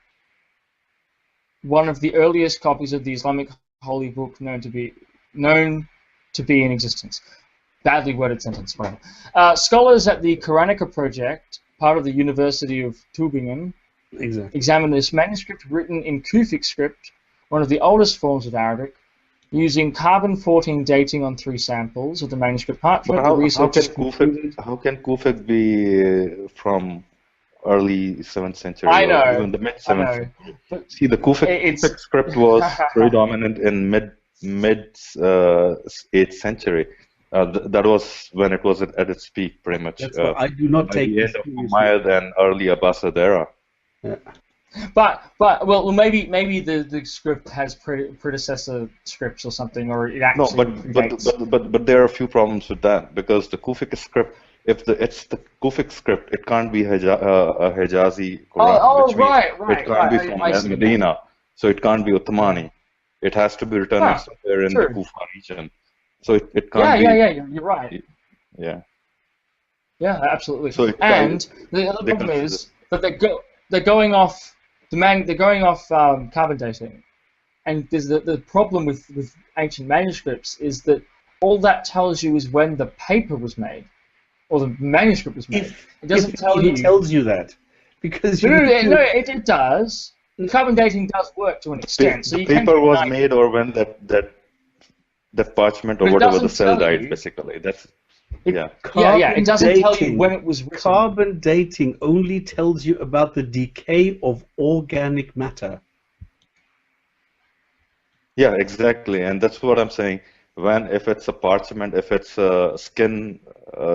one of the earliest copies of the Islamic holy book known to be in existence. Badly worded sentence. Scholars at the Quranic project, part of the University of Tübingen, examined this manuscript written in Kufic script, one of the oldest forms of Arabic, using carbon-14 dating on 3 samples of the manuscript parchment. How can Kufic be from early 7th century or even the mid-7th century? See, the Kufic script was predominant in mid 8th century. That was when it was at its peak, pretty much. I do not take the end of Umayyad and early Abbasid era. Yeah. But maybe the script has predecessor scripts or something, or it actually but there are a few problems with that, because the Kufic script, if it's the Kufic script, it can't be a Hijazi Quran, it can't be from Medina, so it can't be Ottomani. It has to be written somewhere in the Kufa region. So it can't be. Yeah, you're right. Yeah. Yeah, absolutely. So the other problem is that they're going off carbon dating, and there's the problem with ancient manuscripts is that all that tells you is when the paper was made, or the manuscript was made. It doesn't tell you. It tells you that because it does. Carbon dating does work to an extent. The paper was made, or when that parchment or whatever the cell died, basically. It doesn't tell you when it was written. Carbon dating only tells you about the decay of organic matter. Yeah, exactly, and that's what I'm saying. If it's a parchment, if it's a skin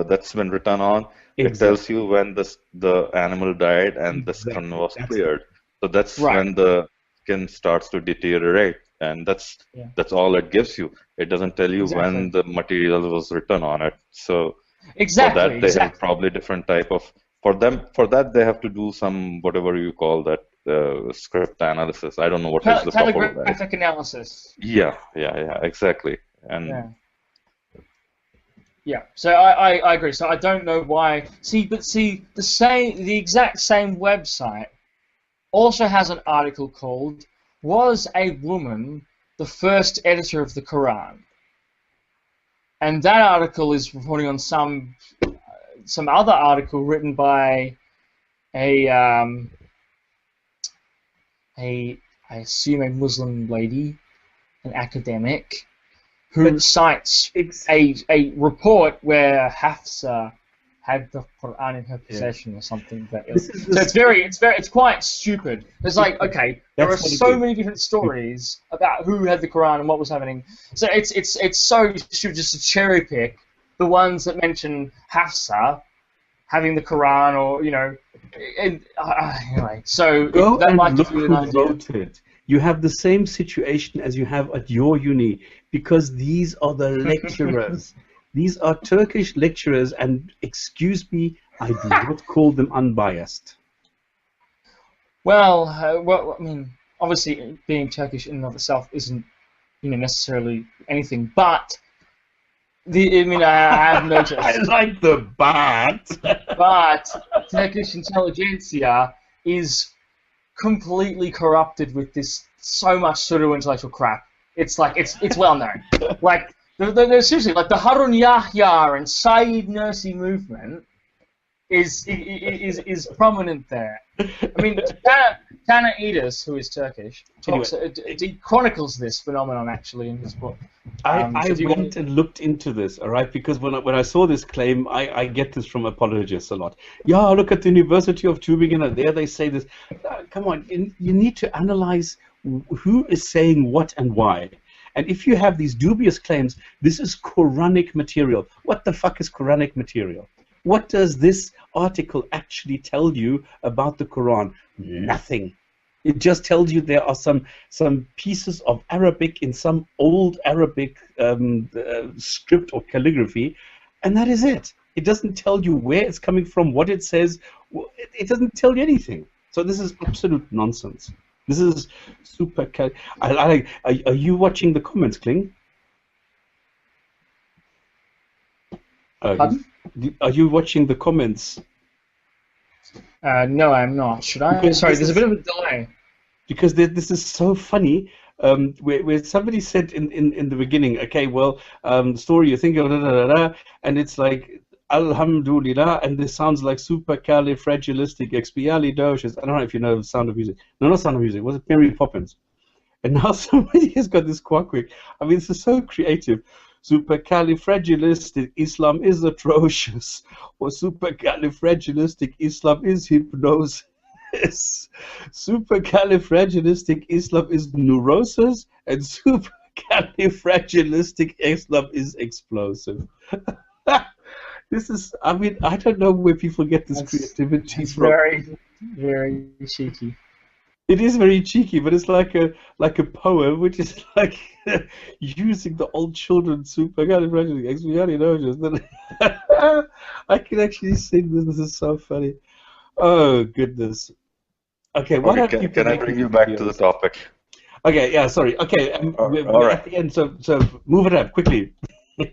that's been written on, it tells you when the animal died and the skin was cleared. So that's when the skin starts to deteriorate, and that's all it gives you. It doesn't tell you when the material was written on it. So for that they have probably different type of for that they have to do some whatever you call that script analysis. I don't know what is the proper word. Telegraphic analysis. Yeah, exactly. And Yeah, so I agree. So I don't know why. But the exact same website also has an article called "Was a Woman the First Editor of the Quran?" And that article is reporting on some other article written by I assume a Muslim lady, an academic, who cites a report where Hafsa had the Quran in her possession or something. It's quite stupid. It's like, okay, there are so many different stories about who had the Quran and what was happening. So it's so stupid just to cherry pick the ones that mention Hafsa having the Quran, or anyway. So go that and might look give you an who idea. voted. You have the same situation as you have at your uni, because these are the lecturers. These are Turkish lecturers, and excuse me, I do not call them unbiased. Well, I mean, obviously, being Turkish in and of itself isn't, necessarily anything. But I have noticed. I like the but. But Turkish intelligentsia is completely corrupted with this so much pseudo-intellectual crap. It's like it's well known. Like seriously, like the Harun Yahya and Saeed Nursi movement is prominent there. I mean, Tana Edis, who is Turkish, he chronicles this phenomenon actually in his book. I went and looked into this, all right, because when I saw this claim, I get this from apologists a lot. Yeah, look at the University of Tübingen, and there they say this. Come on, you need to analyze who is saying what and why. And if you have these dubious claims, this is Quranic material. What the fuck is Quranic material? What does this article actually tell you about the Quran? Nothing. It just tells you there are some pieces of Arabic in some old Arabic script or calligraphy, and that is it. It doesn't tell you where it's coming from, what it says. It doesn't tell you anything. So this is absolute nonsense. This is super. Are you watching the comments, Kling? Pardon? Are you watching the comments? No, I'm not. Should I? Sorry, there's a bit of a delay. Because this is so funny. Where somebody said in the beginning, okay, well, the story you're thinking of, and it's like Alhamdulillah, and this sounds like supercalifragilisticexpialidocious. I don't know if you know the Sound of Music. No, not Sound of Music. Was it Mary Poppins? And now somebody has got this quite quick. I mean, this is so creative. Supercalifragilistic Islam is atrocious, or supercalifragilistic Islam is hypnosis. Supercalifragilistic Islam is neurosis, and supercalifragilistic Islam is explosive. This is, I mean, I don't know where people get this creativity from. Very, very cheeky. It is very cheeky, but it's like a poem, which is like using the old children's supercalifragilistic. I can actually sing this. This is so funny. Oh goodness. Okay, can I bring you back to the topic? Okay, yeah, sorry. Okay, we're at the end, so move it up quickly.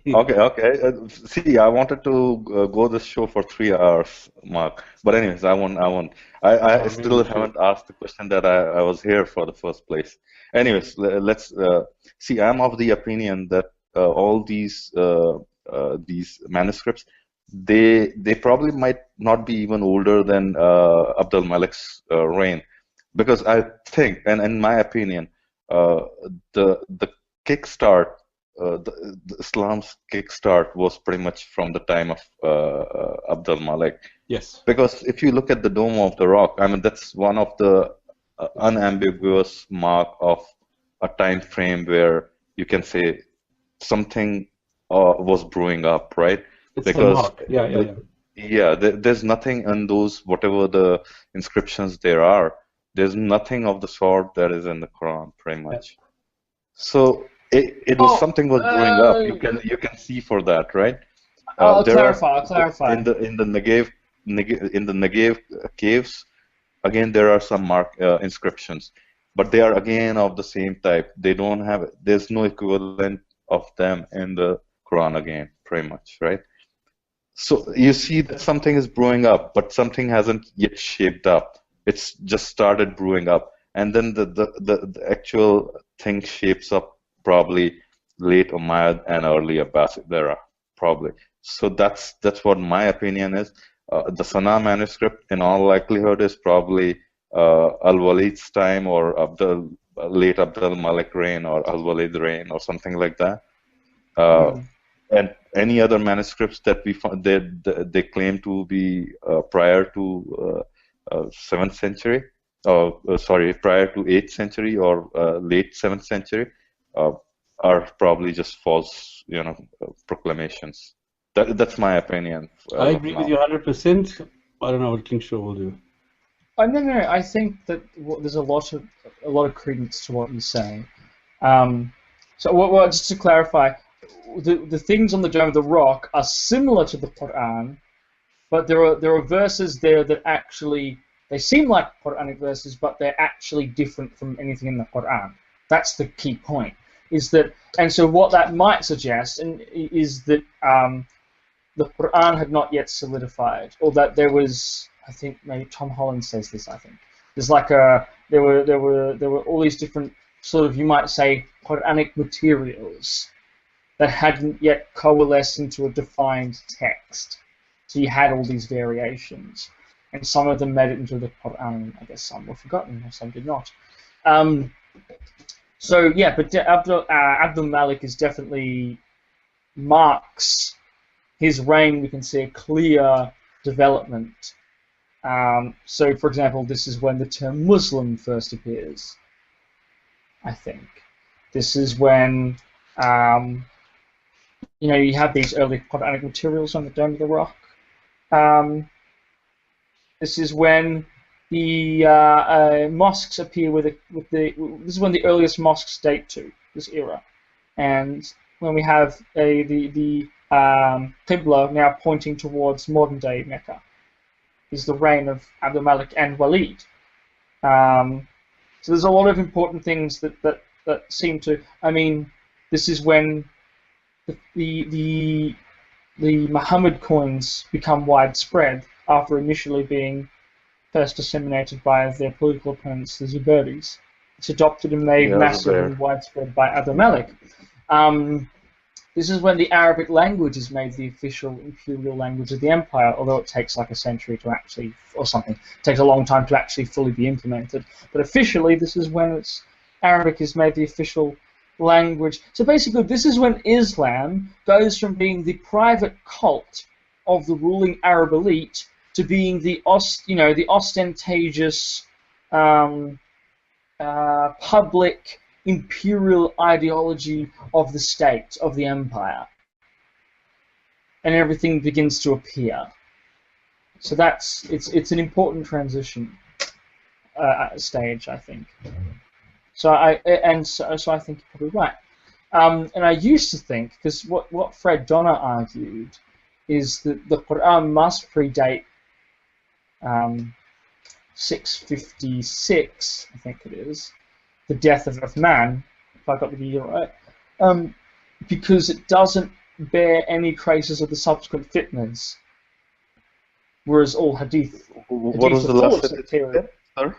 Okay. See, I wanted to go this show for 3 hours, Mark. But anyways, I won't. I still haven't asked the question that I was here for the first place. Anyways, let's see. I'm of the opinion that all these manuscripts, they probably might not be even older than Abdul Malik's reign, because I think, and in my opinion, the kickstart. The Islam's kickstart was pretty much from the time of Abdul Malik. Yes. Because if you look at the Dome of the Rock, I mean, that's one of the unambiguous mark of a time frame where you can say something was brewing up, right? It's because the mark. Yeah. There's nothing in those, whatever the inscriptions there are, there's nothing of the sort that is in the Quran, pretty much. Yeah. So it was something was brewing up. You can see for that, right? I'll clarify. In the Negev caves, again there are some inscriptions, but they are again of the same type. They don't have. There's no equivalent of them in the Quran again, pretty much, right? So you see that something is brewing up, but something hasn't yet shaped up. It's just started brewing up, and then the actual thing shapes up probably late Umayyad and early Abbasid era, probably. So that's what my opinion is. The Sana manuscript, in all likelihood, is probably Al-Walid's time or late Abdul Malik reign or Al-Walid reign or something like that. And any other manuscripts that we found, they claim to be prior to 7th century, sorry, prior to 8th century or late 7th century, are probably just false, proclamations. That's my opinion. I agree with you 100%. I don't know what Klingschor will do. No. I think that there's a lot of credence to what you say. So, just to clarify, the things on the Dome of the Rock are similar to the Quran, but there are verses there that actually they seem like Quranic verses, but they're actually different from anything in the Quran. That's the key point. And so what that might suggest is that the Quran had not yet solidified, or that there was, I think maybe Tom Holland says this. I think there's like there were all these different sort of, you might say, Quranic materials that hadn't yet coalesced into a defined text. So you had all these variations, and some of them made it into the Quran. I guess some were forgotten, or some did not. So yeah, but Abdul Malik is definitely marks his reign. We can see a clear development. So, for example, this is when the term Muslim first appears, I think. This is when, you have these early Quranic materials on the Dome of the Rock. This is when the mosques appear this is when the earliest mosques date to, this era. And when we have the Qibla now pointing towards modern-day Mecca, is the reign of Abdul Malik and Walid. So there's a lot of important things that seem to. I mean, this is when the Muhammad coins become widespread after initially being first disseminated by their political opponents, the Zubayris. It's adopted and made massive and widespread by Abdul Malik. This is when the Arabic language is made the official imperial language of the empire, although it takes like a century to actually, or something, it takes a long time to actually fully be implemented. But officially, this is when Arabic is made the official language. So basically, this is when Islam goes from being the private cult of the ruling Arab elite to being the ostentatious public imperial ideology of the state, of the empire, and everything begins to appear. So it's an important transition stage, I think. So I think you're probably right. And I used to think, because what Fred Donner argued is that the Quran must predate 656, I think it is, the death of Uthman, if I got the year right, because it doesn't bear any traces of the subsequent fitnas, whereas all hadith. What was the last hadith? Sorry?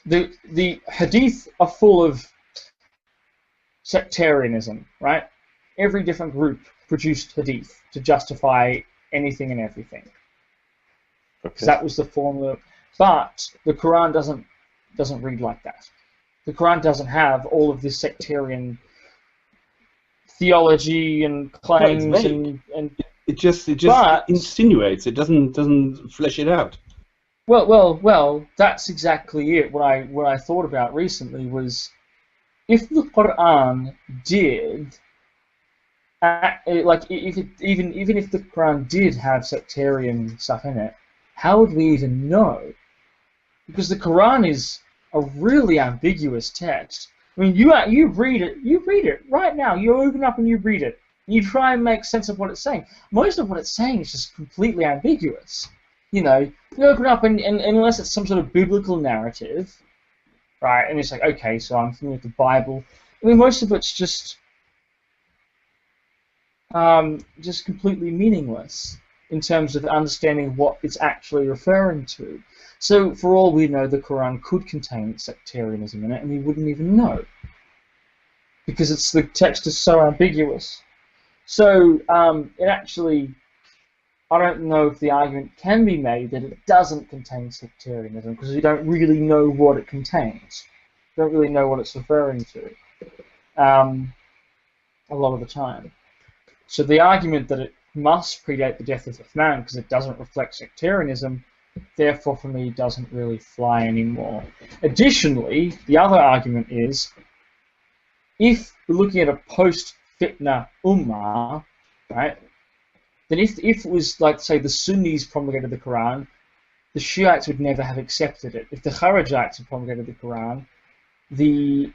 The hadith are full of sectarianism, right? Every different group produced hadith to justify anything and everything. Okay. So that was the formula. But the Quran doesn't read like that. The Quran doesn't have all of this sectarian theology and claims, and it just insinuates. It doesn't flesh it out. Well. That's exactly it. What I thought about recently was, if the Quran did, even if the Quran did have sectarian stuff in it, how would we even know? Because the Quran is a really ambiguous text. I mean, you read it right now. You open up and you read it. And you try and make sense of what it's saying. Most of what it's saying is just completely ambiguous. You open up and unless it's some sort of biblical narrative, right? And it's like, okay, so I'm familiar with the Bible. I mean, most of it's just, just completely meaningless in terms of understanding what it's actually referring to. So for all we know, the Quran could contain sectarianism in it, and we wouldn't even know, because the text is so ambiguous. So it actually, I don't know if the argument can be made that it doesn't contain sectarianism, because we don't really know what it contains. We don't really know what it's referring to a lot of the time. So the argument that it must predate the death of Uthman because it doesn't reflect sectarianism, therefore for me doesn't really fly anymore. Additionally, the other argument is, if we're looking at a post-fitna ummah, right, then if it was like, say, the Sunnis promulgated the Quran, the Shiites would never have accepted it. If the Kharijites had promulgated the Quran, the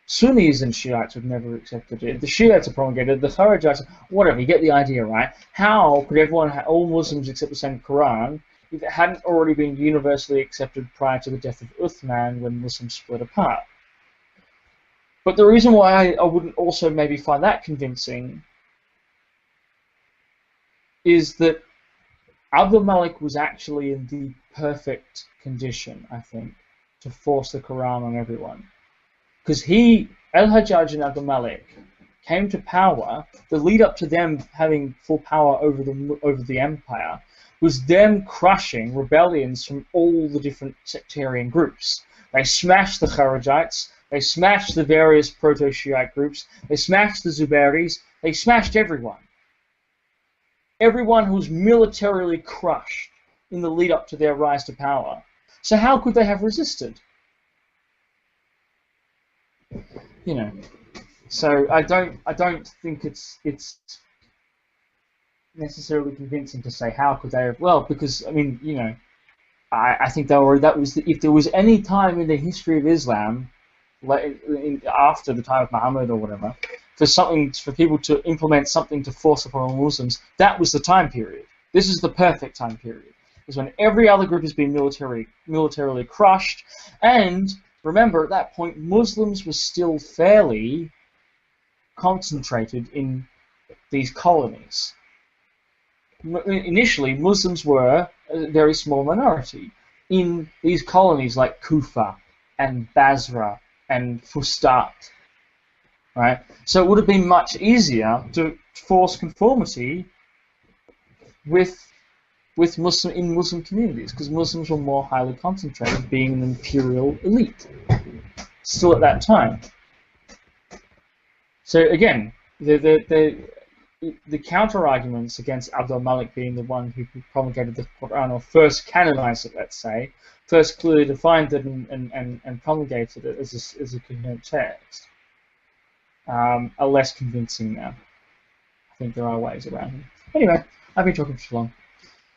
Sunnis and Shiites would never have accepted it. If the Shiites had promulgated, the Kharijites, whatever, you get the idea, right? How could all Muslims accept the same Quran if it hadn't already been universally accepted prior to the death of Uthman when Muslims split apart? But the reason why I wouldn't also maybe find that convincing is that Abdul Malik was actually in the perfect condition, I think, to force the Quran on everyone. Because Al-Hajjaj and Abdul Malik came to power, the lead up to them having full power over the empire was them crushing rebellions from all the different sectarian groups. They smashed the Kharijites, they smashed the various proto-Shiite groups, they smashed the Zubairis, they smashed everyone. Everyone who was militarily crushed in the lead up to their rise to power. So how could they have resisted? You know, so I don't think it's necessarily convincing to say how could they have, well, because I mean, you know, I think if there was any time in the history of Islam, after the time of Muhammad or whatever, for people to implement something to force upon Muslims, that was the time period. This is the perfect time period. Is when every other group has been militarily crushed, and remember, at that point, Muslims were still fairly concentrated in these colonies. Initially, Muslims were a very small minority in these colonies like Kufa and Basra and Fustat, right? So it would have been much easier to force conformity with Muslim communities, because Muslims were more highly concentrated, being an imperial elite still at that time. So again, the counter arguments against Abdul Malik being the one who promulgated the Quran, or first canonized it, let's say, first clearly defined it and promulgated it as a coherent text, are less convincing now. I think there are ways around it. Anyway, I've been talking too long.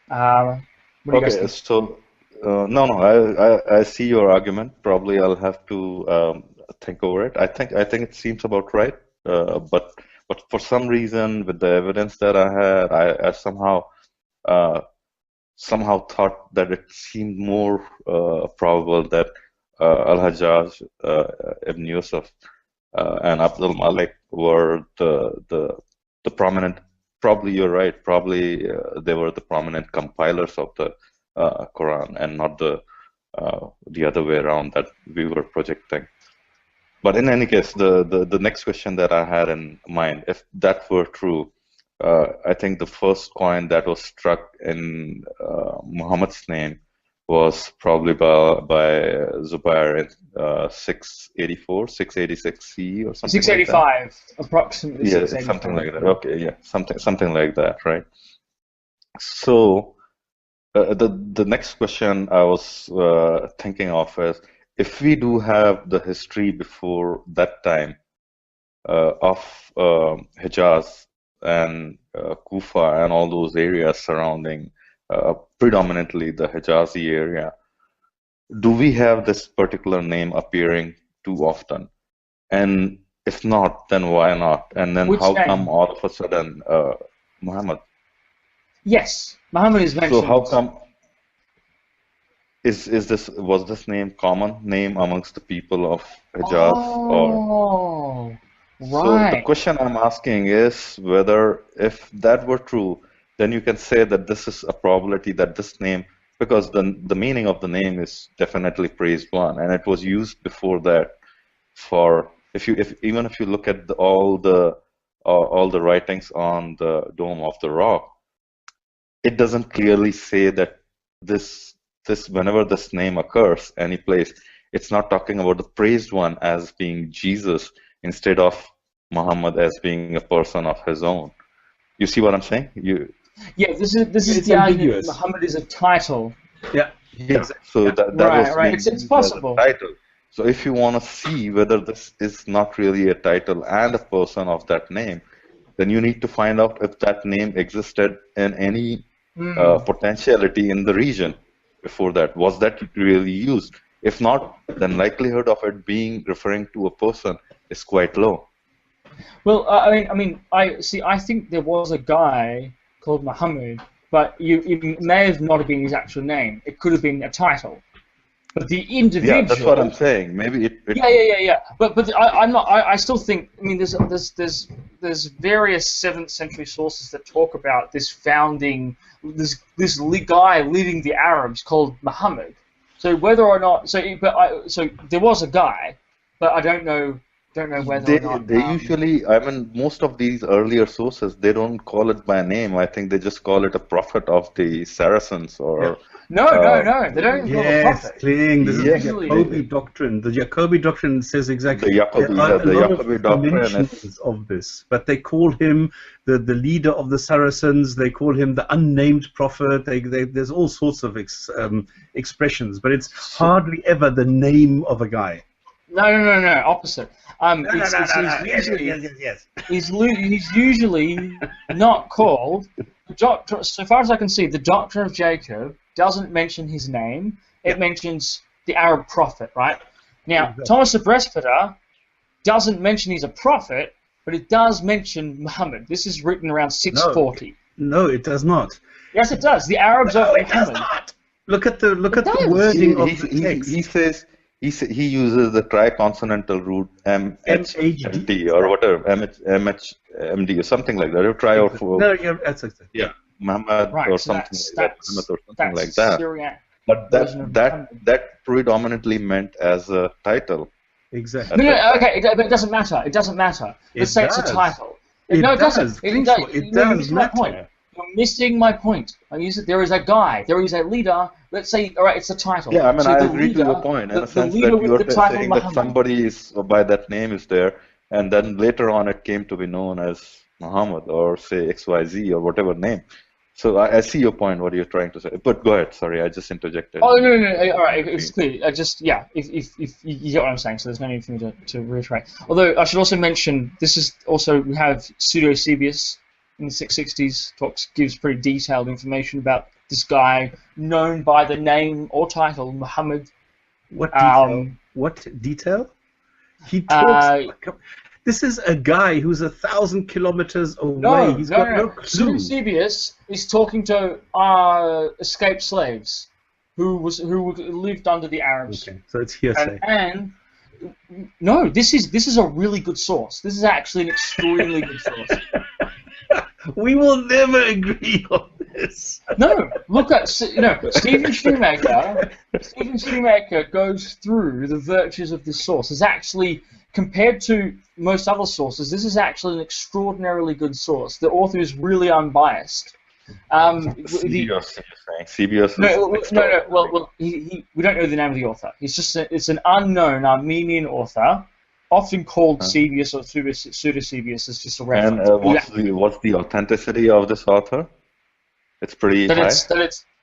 What do you guys think? So I see your argument. Probably I'll have to think over it. I think it seems about right. But for some reason, with the evidence that I had, I somehow thought that it seemed more probable that Al-Hajjaj, Ibn Yusuf, and Abdul Malik were the prominent. Probably you're right. Probably they were the prominent compilers of the Quran, and not the other way around that we were projecting. But in any case, the next question that I had in mind, if that were true, I think the first coin that was struck in Muhammad's name was probably by Zubair in 686 CE or something. 685, like that. Approximately. Yeah, something like that. Okay, yeah, something like that, right? So the next question I was thinking of is, if we do have the history before that time of Hijaz and Kufa and all those areas surrounding predominantly the Hijazi area, do we have this particular name appearing too often? And if not, then why not? And then Which how name? come all of a sudden Muhammad? Yes, Muhammad is mentioned. So how come? Was this name common name amongst the people of Hijaz? Oh, So the Right. question I'm asking is whether if that were true, then you can say that this is a probability that this name, because the meaning of the name is definitely praised one, and it was used before that for even if you look at all the writings on the Dome of the Rock, it doesn't clearly say that this whenever this name occurs any place, it's not talking about the praised one as being Jesus instead of Muhammad as being a person of his own. You see what I'm saying? Yeah, this is It's the argument ambiguous. that Muhammad is a title. Yeah. Yeah. So that Right, was right. being It's used as a possible. title. So if you want to see whether this is not really a title and a person of that name, then you need to find out if that name existed in any potentiality in the region before that. Was that really used? If not, then likelihood of it being referring to a person is quite low. Well, I think there was a guy called Muhammad, but it may have not been his actual name. It could have been a title. But the individual. Yeah, that's what I'm saying. Maybe it. Yeah. But I'm not. I still think. I mean, there's various 7th century sources that talk about this founding, this guy leading the Arabs called Muhammad. So whether or not, so there was a guy, but I don't know whether or not. They usually, I mean, most of these earlier sources, they don't call it by name. I think they just call it a prophet of the Saracens or. No, they don't call it a Yes, prophet. Kling. This is the Usually- Jacobi doctrine. The Jacobi doctrine says exactly. The Jacobi- there are the a lot Jacobi of doctrine is- dimensions of this, but they call him the leader of the Saracens. They call him the unnamed prophet. There's all sorts of expressions, but it's hardly ever the name of a guy. No, opposite. He's usually not called. So far as I can see, the Doctrine of Jacob doesn't mention his name. It mentions the Arab prophet, right? Now, Exactly. Thomas the Presbyter doesn't mention he's a prophet, but it does mention Muhammad. This is written around 640. No, it does not. Yes, it does. The Arabs No, of it does Muhammad. not. Look at the does. wording of the text. He says he uses the triconsonantal root MHD or whatever MHMD or something like that. Or try or No, that's exactly. yeah, Muhammad Right, or so something that's- like that, Muhammad or something That's like that. Syriac. But version of Muhammad. that predominantly meant as a title. Exactly. No, okay, but it doesn't matter. It doesn't matter. Let's say it's a does. title. It No, it does. doesn't. Klingschor, it You're does missing my point. matter. You're missing my point. There is a guy. There is a leader. Let's say, all right, it's a title. Yeah, I mean, So I the agree to leader- your point in the a sense leader that with you're the title saying that Muhammad. somebody is by that name is there, and then later on it came to be known as Muhammad or say XYZ or whatever name. So I see your point, what you're trying to say. But go ahead, sorry, I just interjected. Oh no, all right, it's clear. If you get what I'm saying, so there's no need for me to reiterate. Although I should also mention, this is also we have Pseudo-Eusebius in the 660s gives pretty detailed information about this guy known by the name or title Muhammad. What detail? What detail? He talks. This is a guy who's 1,000 kilometers away. He's got no clue. Eusebius is talking to escaped slaves who lived under the Arabs. Okay, so it's hearsay. And no, this is a really good source. This is actually an extremely good source. We will never agree on this. No, look at Stephen Shoemaker. Stephen Shoemaker goes through the virtues of this source. It's actually, compared to most other sources, this is actually an extraordinarily good source. The author is really unbiased. CBS, CBS. No. Well, we don't know the name of the author. It's an unknown Armenian author, often called Sebius or Pseudo-Sebius as just a reference. And what's the authenticity of this author? It's pretty high.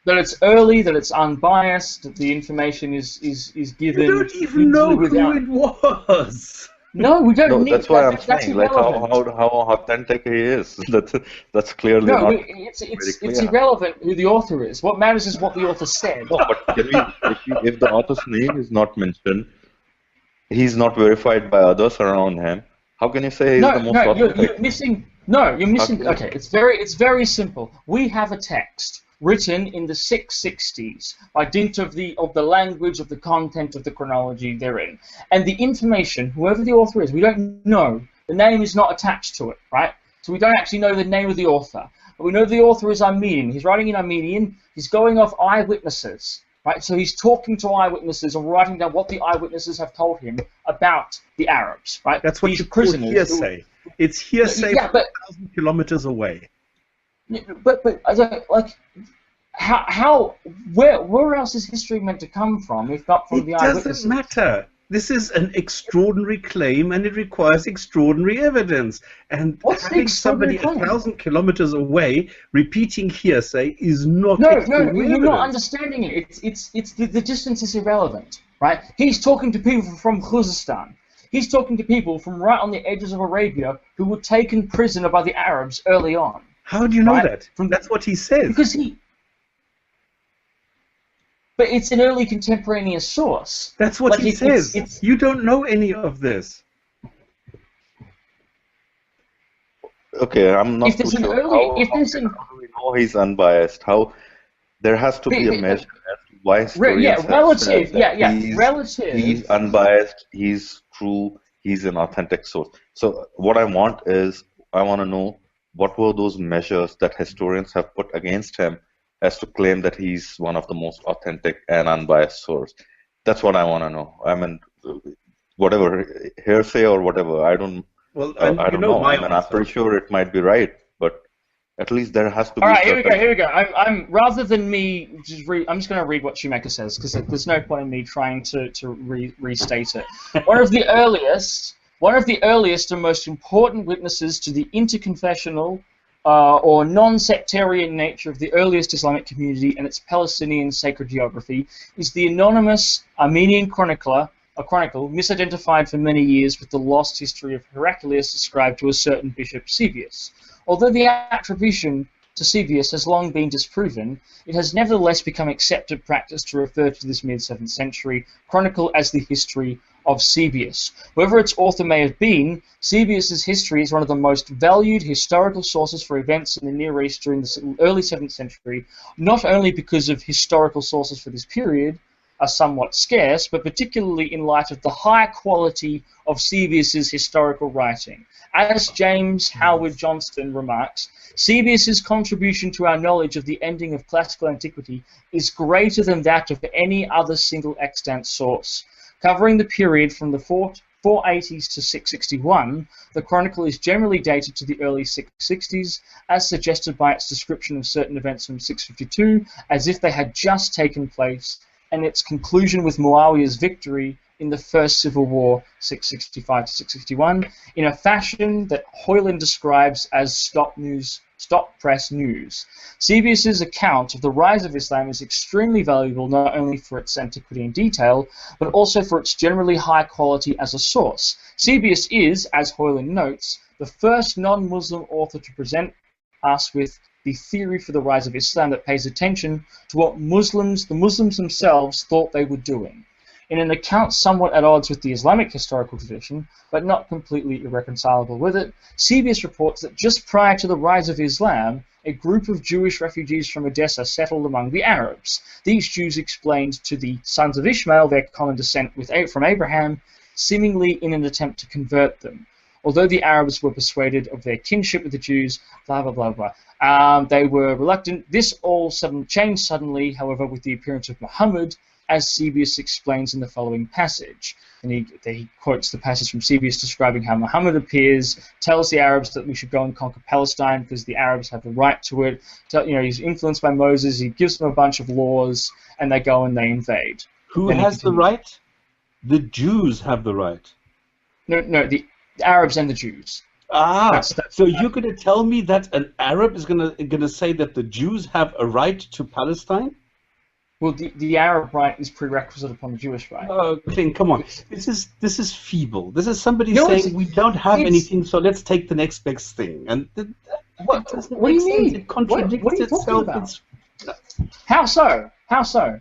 That it's early, that it's unbiased, that the information is given. We don't even know who it was. No, we don't need. That's why I'm that's saying, like irrelevant. how authentic he is. That's clearly No, not. it's irrelevant who the author is. What matters is what the author said. No, but if the author's name is not mentioned, he's not verified by others around him. How can you say he's the most authentic? You're missing. No, you're missing. Okay, it's very simple. We have a text written in the 660s by dint of the language, of the content, of the chronology therein, and the information, whoever the author is, we don't know. The name is not attached to it, right? So we don't actually know the name of the author. But we know the author is Armenian. He's writing in Armenian. He's going off eyewitnesses, right? So he's talking to eyewitnesses and writing down what the eyewitnesses have told him about the Arabs, right? That's what These you call prisoners. hearsay. It's hearsay Yeah, from but 1,000 kilometers away. But I don't, like, where else is history meant to come from if not from the eyewitnesses? It doesn't matter. This is an extraordinary claim, and it requires extraordinary evidence. And What's the having somebody extraordinary claim? 1,000 kilometers away repeating hearsay is not No, extraordinary you're not evidence. understanding it. It's the distance is irrelevant, right? He's talking to people from Khuzestan. He's talking to people from right on the edges of Arabia who were taken prisoner by the Arabs early on. How do you know Right. that? That's what he says. Because but it's an early contemporaneous source. That's what Like, he says. You don't know any of this. Okay, I'm not If there's too an sure. early, if there's an How do we know he's unbiased? How there has to be a measure as to why historians have relative, said that relative. he's unbiased, he's true, he's an authentic source. So what I want to know what were those measures that historians have put against him as to claim that he's one of the most authentic and unbiased source. That's what I want to know. I mean, whatever hearsay or whatever, I don't. Well, I don't know. I mean, I'm answer. pretty sure it might be right, but at least there has to be. All right, here we certain- go. I'm rather than me just read. I'm just going to read what Shoemaker says because there's no point in me trying to restate it. One of the earliest and most important witnesses to the interconfessional or non-sectarian nature of the earliest Islamic community and its Palestinian sacred geography is the anonymous Armenian chronicle, misidentified for many years with the lost history of Heraclius ascribed to a certain bishop Sebius. Although the attribution to Sebius has long been disproven, it has nevertheless become accepted practice to refer to this mid-7th century chronicle as the history of Sebius. Whoever its author may have been, Sebius's history is one of the most valued historical sources for events in the Near East during the early 7th century, not only because of historical sources for this period are somewhat scarce, but particularly in light of the high quality of Sebius's historical writing. As James Howard Johnston remarks, Sebius's contribution to our knowledge of the ending of classical antiquity is greater than that of any other single extant source. Covering the period from the 480s to 661, the chronicle is generally dated to the early 660s, as suggested by its description of certain events from 652 as if they had just taken place, and its conclusion with Muawiyah's victory in the First Civil War, 665 to 661, in a fashion that Hoyland describes as stop press news. Sebius's account of the rise of Islam is extremely valuable not only for its antiquity and detail, but also for its generally high quality as a source. Sebius is, as Hoyland notes, the first non-Muslim author to present us with the theory for the rise of Islam that pays attention to what the Muslims themselves thought they were doing. In an account somewhat at odds with the Islamic historical tradition, but not completely irreconcilable with it, Sebius reports that just prior to the rise of Islam, a group of Jewish refugees from Edessa settled among the Arabs. These Jews explained to the sons of Ishmael their common descent from Abraham, seemingly in an attempt to convert them. Although the Arabs were persuaded of their kinship with the Jews, blah, blah, blah, blah. They were reluctant. This all changed suddenly, however, with the appearance of Muhammad, as Sebius explains in the following passage. And he quotes the passage from Sebius describing how Muhammad appears, tells the Arabs that we should go and conquer Palestine because the Arabs have the right to it. He's influenced by Moses, he gives them a bunch of laws, and they go and they invade. Who Then he has the continues. right? The Jews have the right. No, the Arabs and the Jews. That's So you're going to tell me that an Arab is going to say that the Jews have a right to Palestine? Well, the Arab right is prerequisite upon the Jewish right. Oh, Kling, come on. This is feeble. This is somebody No, saying it's- we don't have it's- anything, so let's take the next best thing. And What doesn't do you make sense. mean? It contradicts What are you talking itself. about? How so? How so?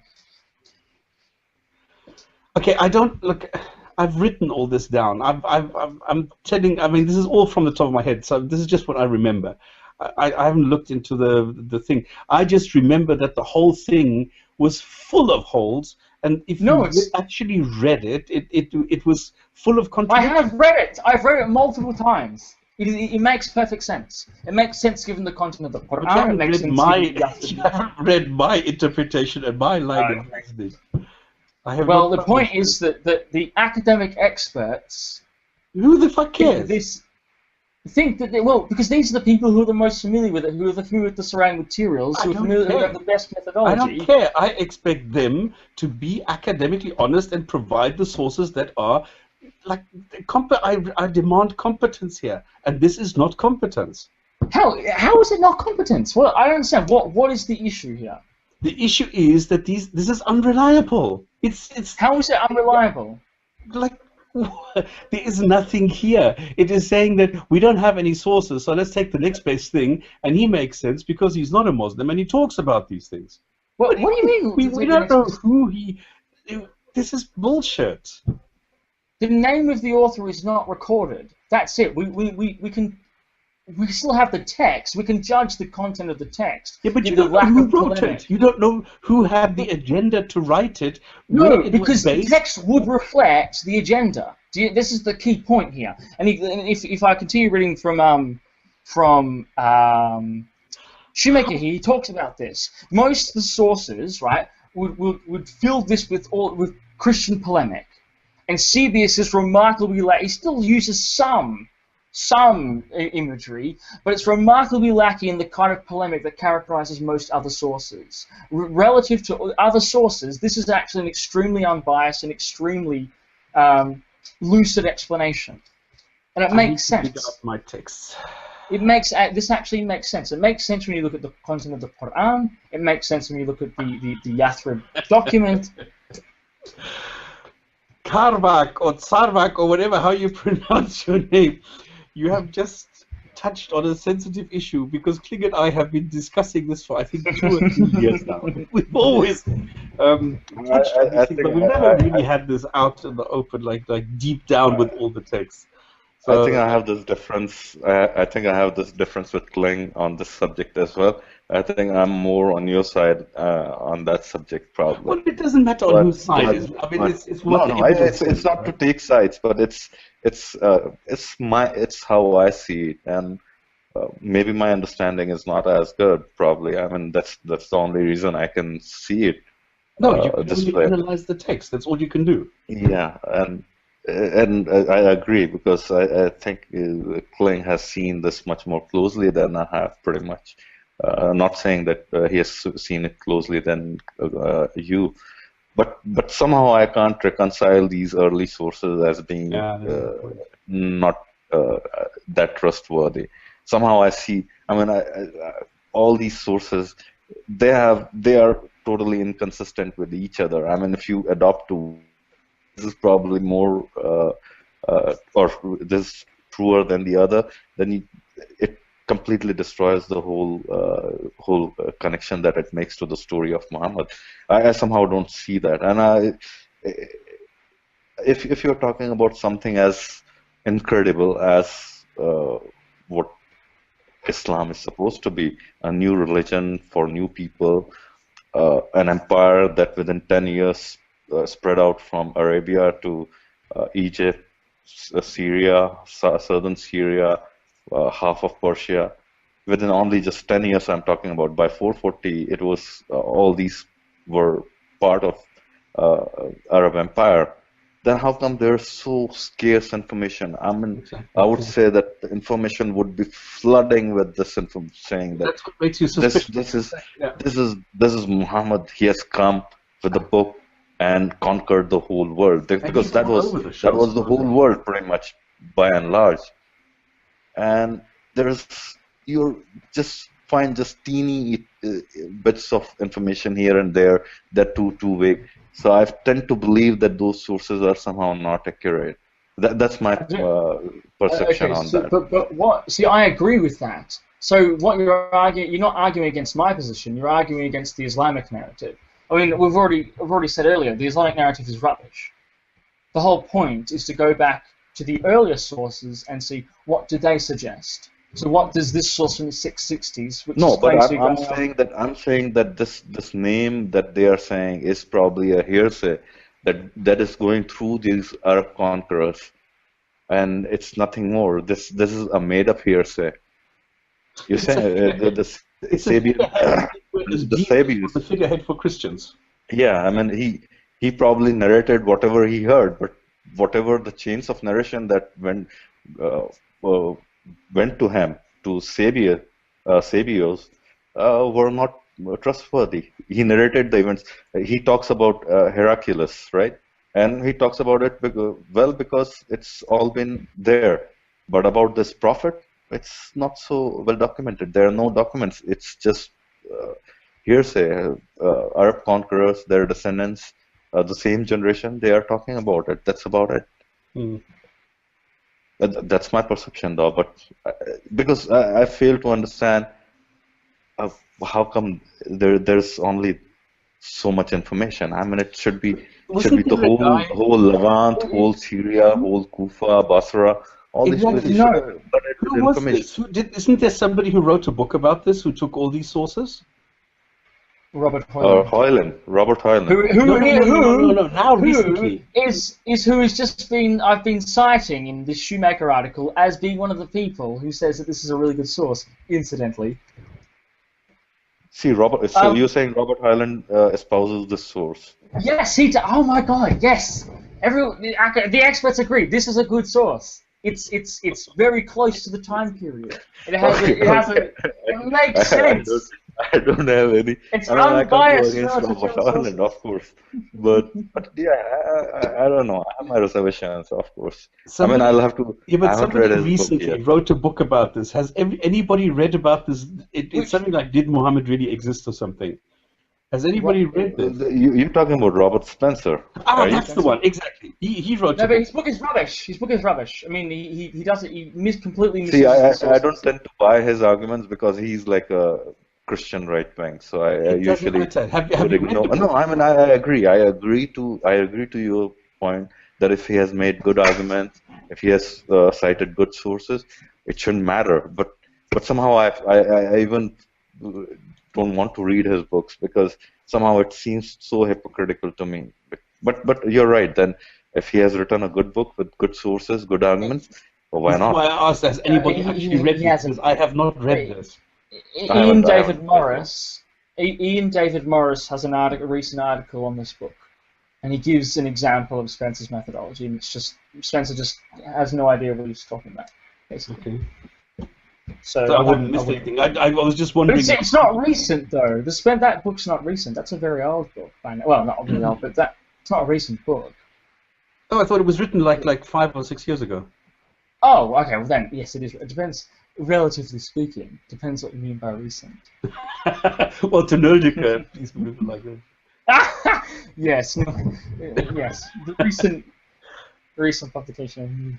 Okay, I don't look. I've written all this down. I'm telling. I mean, this is all from the top of my head. So this is just what I remember. I haven't looked into the thing. I just remember that the whole thing was full of holes, And if No, you actually read it, it was full of I contradictions. have read it. I've read it multiple times. It makes perfect sense. It makes sense given the content of the But you Quran. It haven't makes read sense my, given the you haven't read my interpretation and my line of reasoning. I have Well, not the point published is that the academic experts it. Who the fuck think cares? because these are the people who are the most familiar with it, who are familiar with the surrounding materials, I who are don't familiar, who care. have the best I methodology. don't care. I expect them to be academically honest and provide the sources that are like I demand competence here, and this is not competence. How is it not competence? Well, I don't understand. What is the issue here? The issue is that this is unreliable. It's How is it unreliable? like there is nothing here. It is saying that we don't have any sources, so let's take the next best thing, and he makes sense because he's not a Muslim and he talks about these things. What do you mean? We don't know who he. This is bullshit. The name of the author is not recorded. That's it. We still have the text. We can judge the content of the text. Yeah, but you the don't know lack who of wrote polemic. it. You don't know who had the agenda to write it. No, where it was because the based. text would reflect the agenda. This is the key point here. And if I continue reading from Shoemaker here, he talks about this. Most of the sources, right, would fill this with Christian polemic, and Sebius is remarkably he still uses some imagery, but it's remarkably lacking in the kind of polemic that characterizes most other sources. Relative to other sources, this is actually an extremely unbiased and extremely lucid explanation, and it makes sense. Dig out my text. This actually makes sense. It makes sense when you look at the content of the Quran. It makes sense when you look at the Yathrib document. Karvak or Sarvak or whatever how you pronounce your name, you have just touched on a sensitive issue because Kling and I have been discussing this for I think 2 or 3 years now. We've always touched on this thing, but we've never really had this out in the open, like deep down with all the text. So, I think I have this difference. I think I have this difference with Kling on this subject as well. I think I'm more on your side on that subject, probably. well, it doesn't matter on whose side it is. I mean, it's what the evidence it's is. not to take sides, but it's how I see it, and maybe my understanding is not as good. Probably, I mean that's the only reason I can see it. No, you can this only way. analyze the text. That's all you can do. Yeah, and I agree because I think Kling has seen this much more closely than I have, pretty much. Not saying that he has seen it closely than you, but somehow I can't reconcile these early sources as being not that trustworthy. Somehow I see. I mean, all these sources, they are totally inconsistent with each other. I mean, if you adopt to this is probably more or this is truer than the other, then it completely destroys the whole connection that it makes to the story of Muhammad. I somehow don't see that, and if you're talking about something as incredible as what Islam is supposed to be, a new religion for new people, an empire that within 10 years spread out from Arabia to Egypt, Syria, southern Syria, half of Persia. Within only just 10 years, I'm talking about, by 440, it was all these were part of Arab Empire. Then how come there's so scarce information? I mean, I would say that the information would be flooding with this information, saying that that's what makes you suspicious. this is Muhammad. He has come with the book and conquered the whole world, because that was the whole world pretty much by and large. And you just find just teeny bits of information here and there that too vague. So I tend to believe that those sources are somehow not accurate. That's my perception on that. But what? See, I agree with that. So what you're arguing, you're not arguing against my position. You're arguing against the Islamic narrative. I mean, I've already said earlier, the Islamic narrative is rubbish. The whole point is to go back to the earlier sources and see what do they suggest. So what does this source from the 660s, which No, is but basically I'm saying that this name that they are saying is probably a hearsay that is going through these Arab conquerors, and it's nothing more. This is a made up hearsay. You It's a say figurehead. the It's a Sabian, figurehead. As the Jesus was Sabians. the figurehead for Christians. Yeah, I mean he probably narrated whatever he heard, but whatever the chains of narration that uh, uh, went to him to Sabios were not trustworthy. He narrated the events. He talks about Heraclius, right? And he talks about it because it's all been there. But about this prophet, it's not so well documented. There are no documents. It's just hearsay. Arab conquerors, their descendants, the same generation, they are talking about it. That's about it. Hmm. That's my perception, though. But because I fail to understand how come there's only so much information. I mean, it should be Wasn't the there a guy? whole Levant, whole Syria, whole Kufa, Basra, all these Exactly. places No. should have flooded with Who was information. this? Isn't there somebody who wrote a book about this who took all these sources? Robert Hoyland. Robert Hoyland. No. Now Who recently. is just been I've been citing in this Shoemaker article as being one of the people who says that this is a really good source, incidentally. See, Robert. So you're saying Robert Hoyland espouses this source? Yes, oh my God, yes. The experts agree. This is a good source. It's very close to the time period. It makes sense. I don't have any. It's I can't go unbiased against relative Robert sources. Hoyland, of course. But yeah, I don't know. I have my reservations, of course. Somebody, I'll have to. Yeah, but I haven't somebody read his recently book yet. wrote a book about this. Has anybody read about this? It's something like, did Muhammad really exist or something? Has anybody read this? You're talking about Robert Spencer. Ah, that's the one, exactly. He wrote No, a but book. his book is rubbish. His book is rubbish. I mean, he does it. He completely See, misses the I don't sources. tend to buy his arguments because he's like a Christian right wing. So I It doesn't usually matter. Have would you read ignore. the book? No, I mean I agree. I agree to your point that if he has made good arguments, if he has cited good sources, it shouldn't matter. But somehow I even don't want to read his books because somehow it seems so hypocritical to me. But you're right. Then if he has written a good book with good sources, good arguments, well, why This is not? why I asked, has anybody he- actually he read this? hasn't. Because I have not read this. Ian I David haven't. Morris. Ian David Morris has a recent article on this book, and he gives an example of Spencer's methodology, and it's just Spencer just has no idea what he's talking about, basically. Okay. So So I wouldn't miss anything. I was just But wondering. it's not recent though. That book's not recent. That's a very old book. Well, not very old, but it's not a recent book. Oh, I thought it was written like 5 or 6 years ago. Oh, okay. Well then, yes, it is. It depends. Relatively speaking, depends what you mean by recent. Well, to Nöldeke, please put it like that. Yes, no, yes. The recent publication.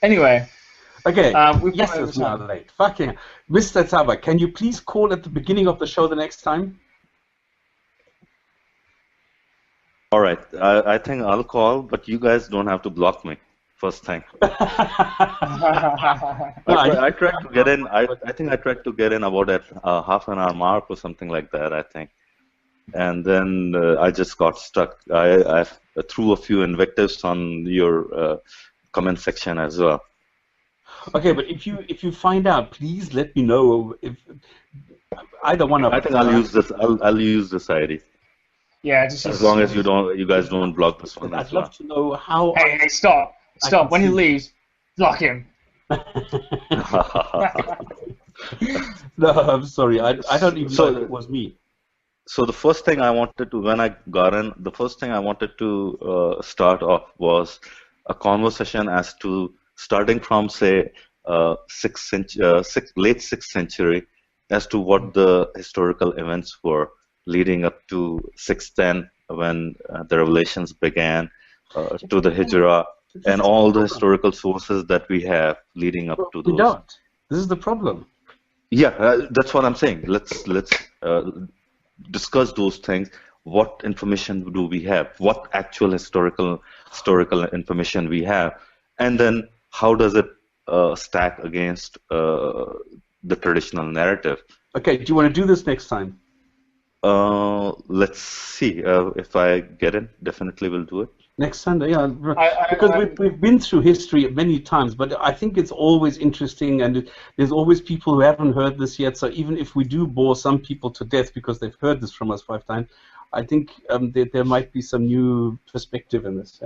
Anyway, Okay. we've Yes, gone over it's now time. late. Fucking Mr. Taba, can you please call at the beginning of the show the next time? All right, I think I'll call, but you guys don't have to block me. First thing. I tried to get in. I think I tried to get in about at half an hour mark or something like that. I think, and then I just got stuck. I threw a few invectives on your comment section as well. Okay, but if you find out, please let me know if either one of I us. think I'll use this. I'll use this ID Yeah, just as long as you guys don't block this one I'd as well. love to know how. Hey, stop! I Stop! can When he see. leaves, block him. No, I'm sorry. I don't even So- know if it was me. So the first thing I wanted to, when I got in, the first thing I wanted to start off was a conversation as to starting from say late 6th century, as to what the historical events were leading up to 610 when the revelations began, to the Hijrah, and all the historical sources that we have leading up to We those. don't. This is the problem. Yeah, that's what I'm saying. Let's discuss those things. What information do we have? What actual historical information we have? And then how does it stack against the traditional narrative. Okay, do you want to do this next time? Let's see. If I get in, definitely will do it. Next Sunday, yeah. Because we've been through history many times, but I think it's always interesting, and there's always people who haven't heard this yet. So even if we do bore some people to death because they've heard this from us 5 times, I think there might be some new perspective in this.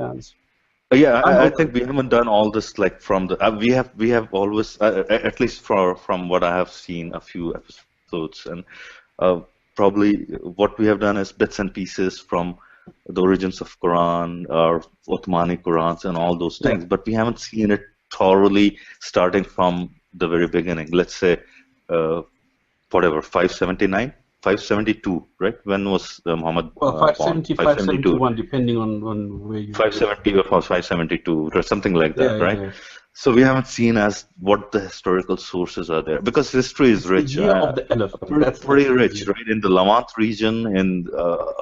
Yeah, I think we haven't done all this like from the. We have always, at least from what I have seen, a few episodes, and probably what we have done is bits and pieces from the origins of Quran or Ottomani Qurans and all those things, but we haven't seen it thoroughly starting from the very beginning. Let's say, whatever, 579, 572, right? When was Muhammad? Well, 570, 571, depending on where you. 570 or 572 or something like that, right? Yeah. So we haven't seen as what the historical sources are there, because history is rich. The year of the elephant. That's pretty rich, right? In the Levant region, in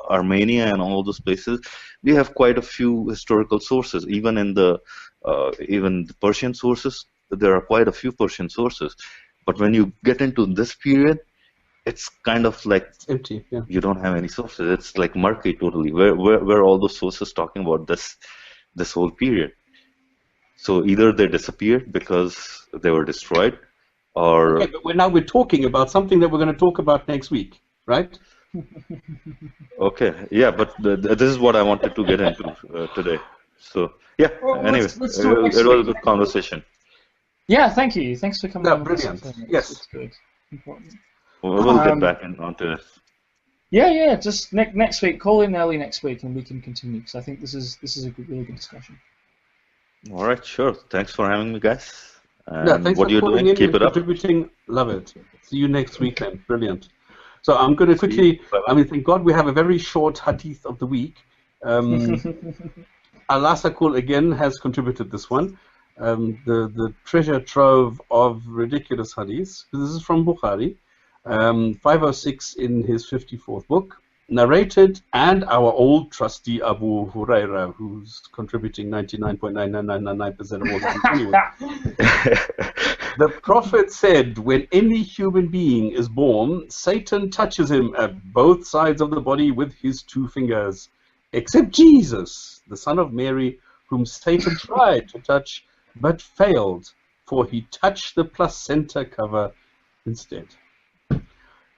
Armenia, and all those places, we have quite a few historical sources. Even in the Persian sources, there are quite a few Persian sources. But when you get into this period, it's kind of like it's empty. Yeah. You don't have any sources. It's like murky totally. Where all those sources talking about this whole period? So either they disappeared because they were destroyed, or... Okay, but now we're talking about something that we're going to talk about next week, right? Okay, yeah, but this is what I wanted to get into today. So, yeah, well, anyway, let's it was a good conversation. Yeah, thank you. Thanks for coming on. Brilliant. Yes. It's good. Important. We'll get back onto this. Yeah, just next week. Call in early next week and we can continue, because I think this is a really good discussion. All right, sure. Thanks for having me, guys. Thanks what for you're calling doing, in keep and it up. Contributing. Love it. See you next week then. Brilliant. So I'm going to quickly, thank God we have a very short hadith of the week. Al-Asakul again has contributed this one. The treasure trove of ridiculous hadiths. This is from Bukhari, 506 in his 54th book. Narrated, and our old trusty Abu Huraira, who's contributing 99.99999% of all the anyway. The Prophet said, when any human being is born, Satan touches him at both sides of the body with his 2 fingers, except Jesus, the son of Mary, whom Satan tried to touch but failed, for he touched the placenta cover instead.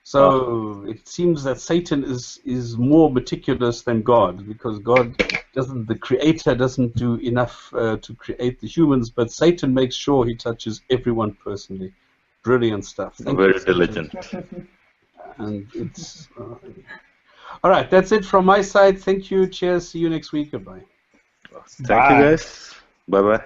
So it seems that Satan is more meticulous than God, because God doesn't, the Creator doesn't do enough to create the humans, but Satan makes sure he touches everyone personally. Brilliant stuff. Very diligent. And it's all right. That's it from my side. Thank you. Cheers. See you next week. Goodbye. Thank you, guys. Bye bye.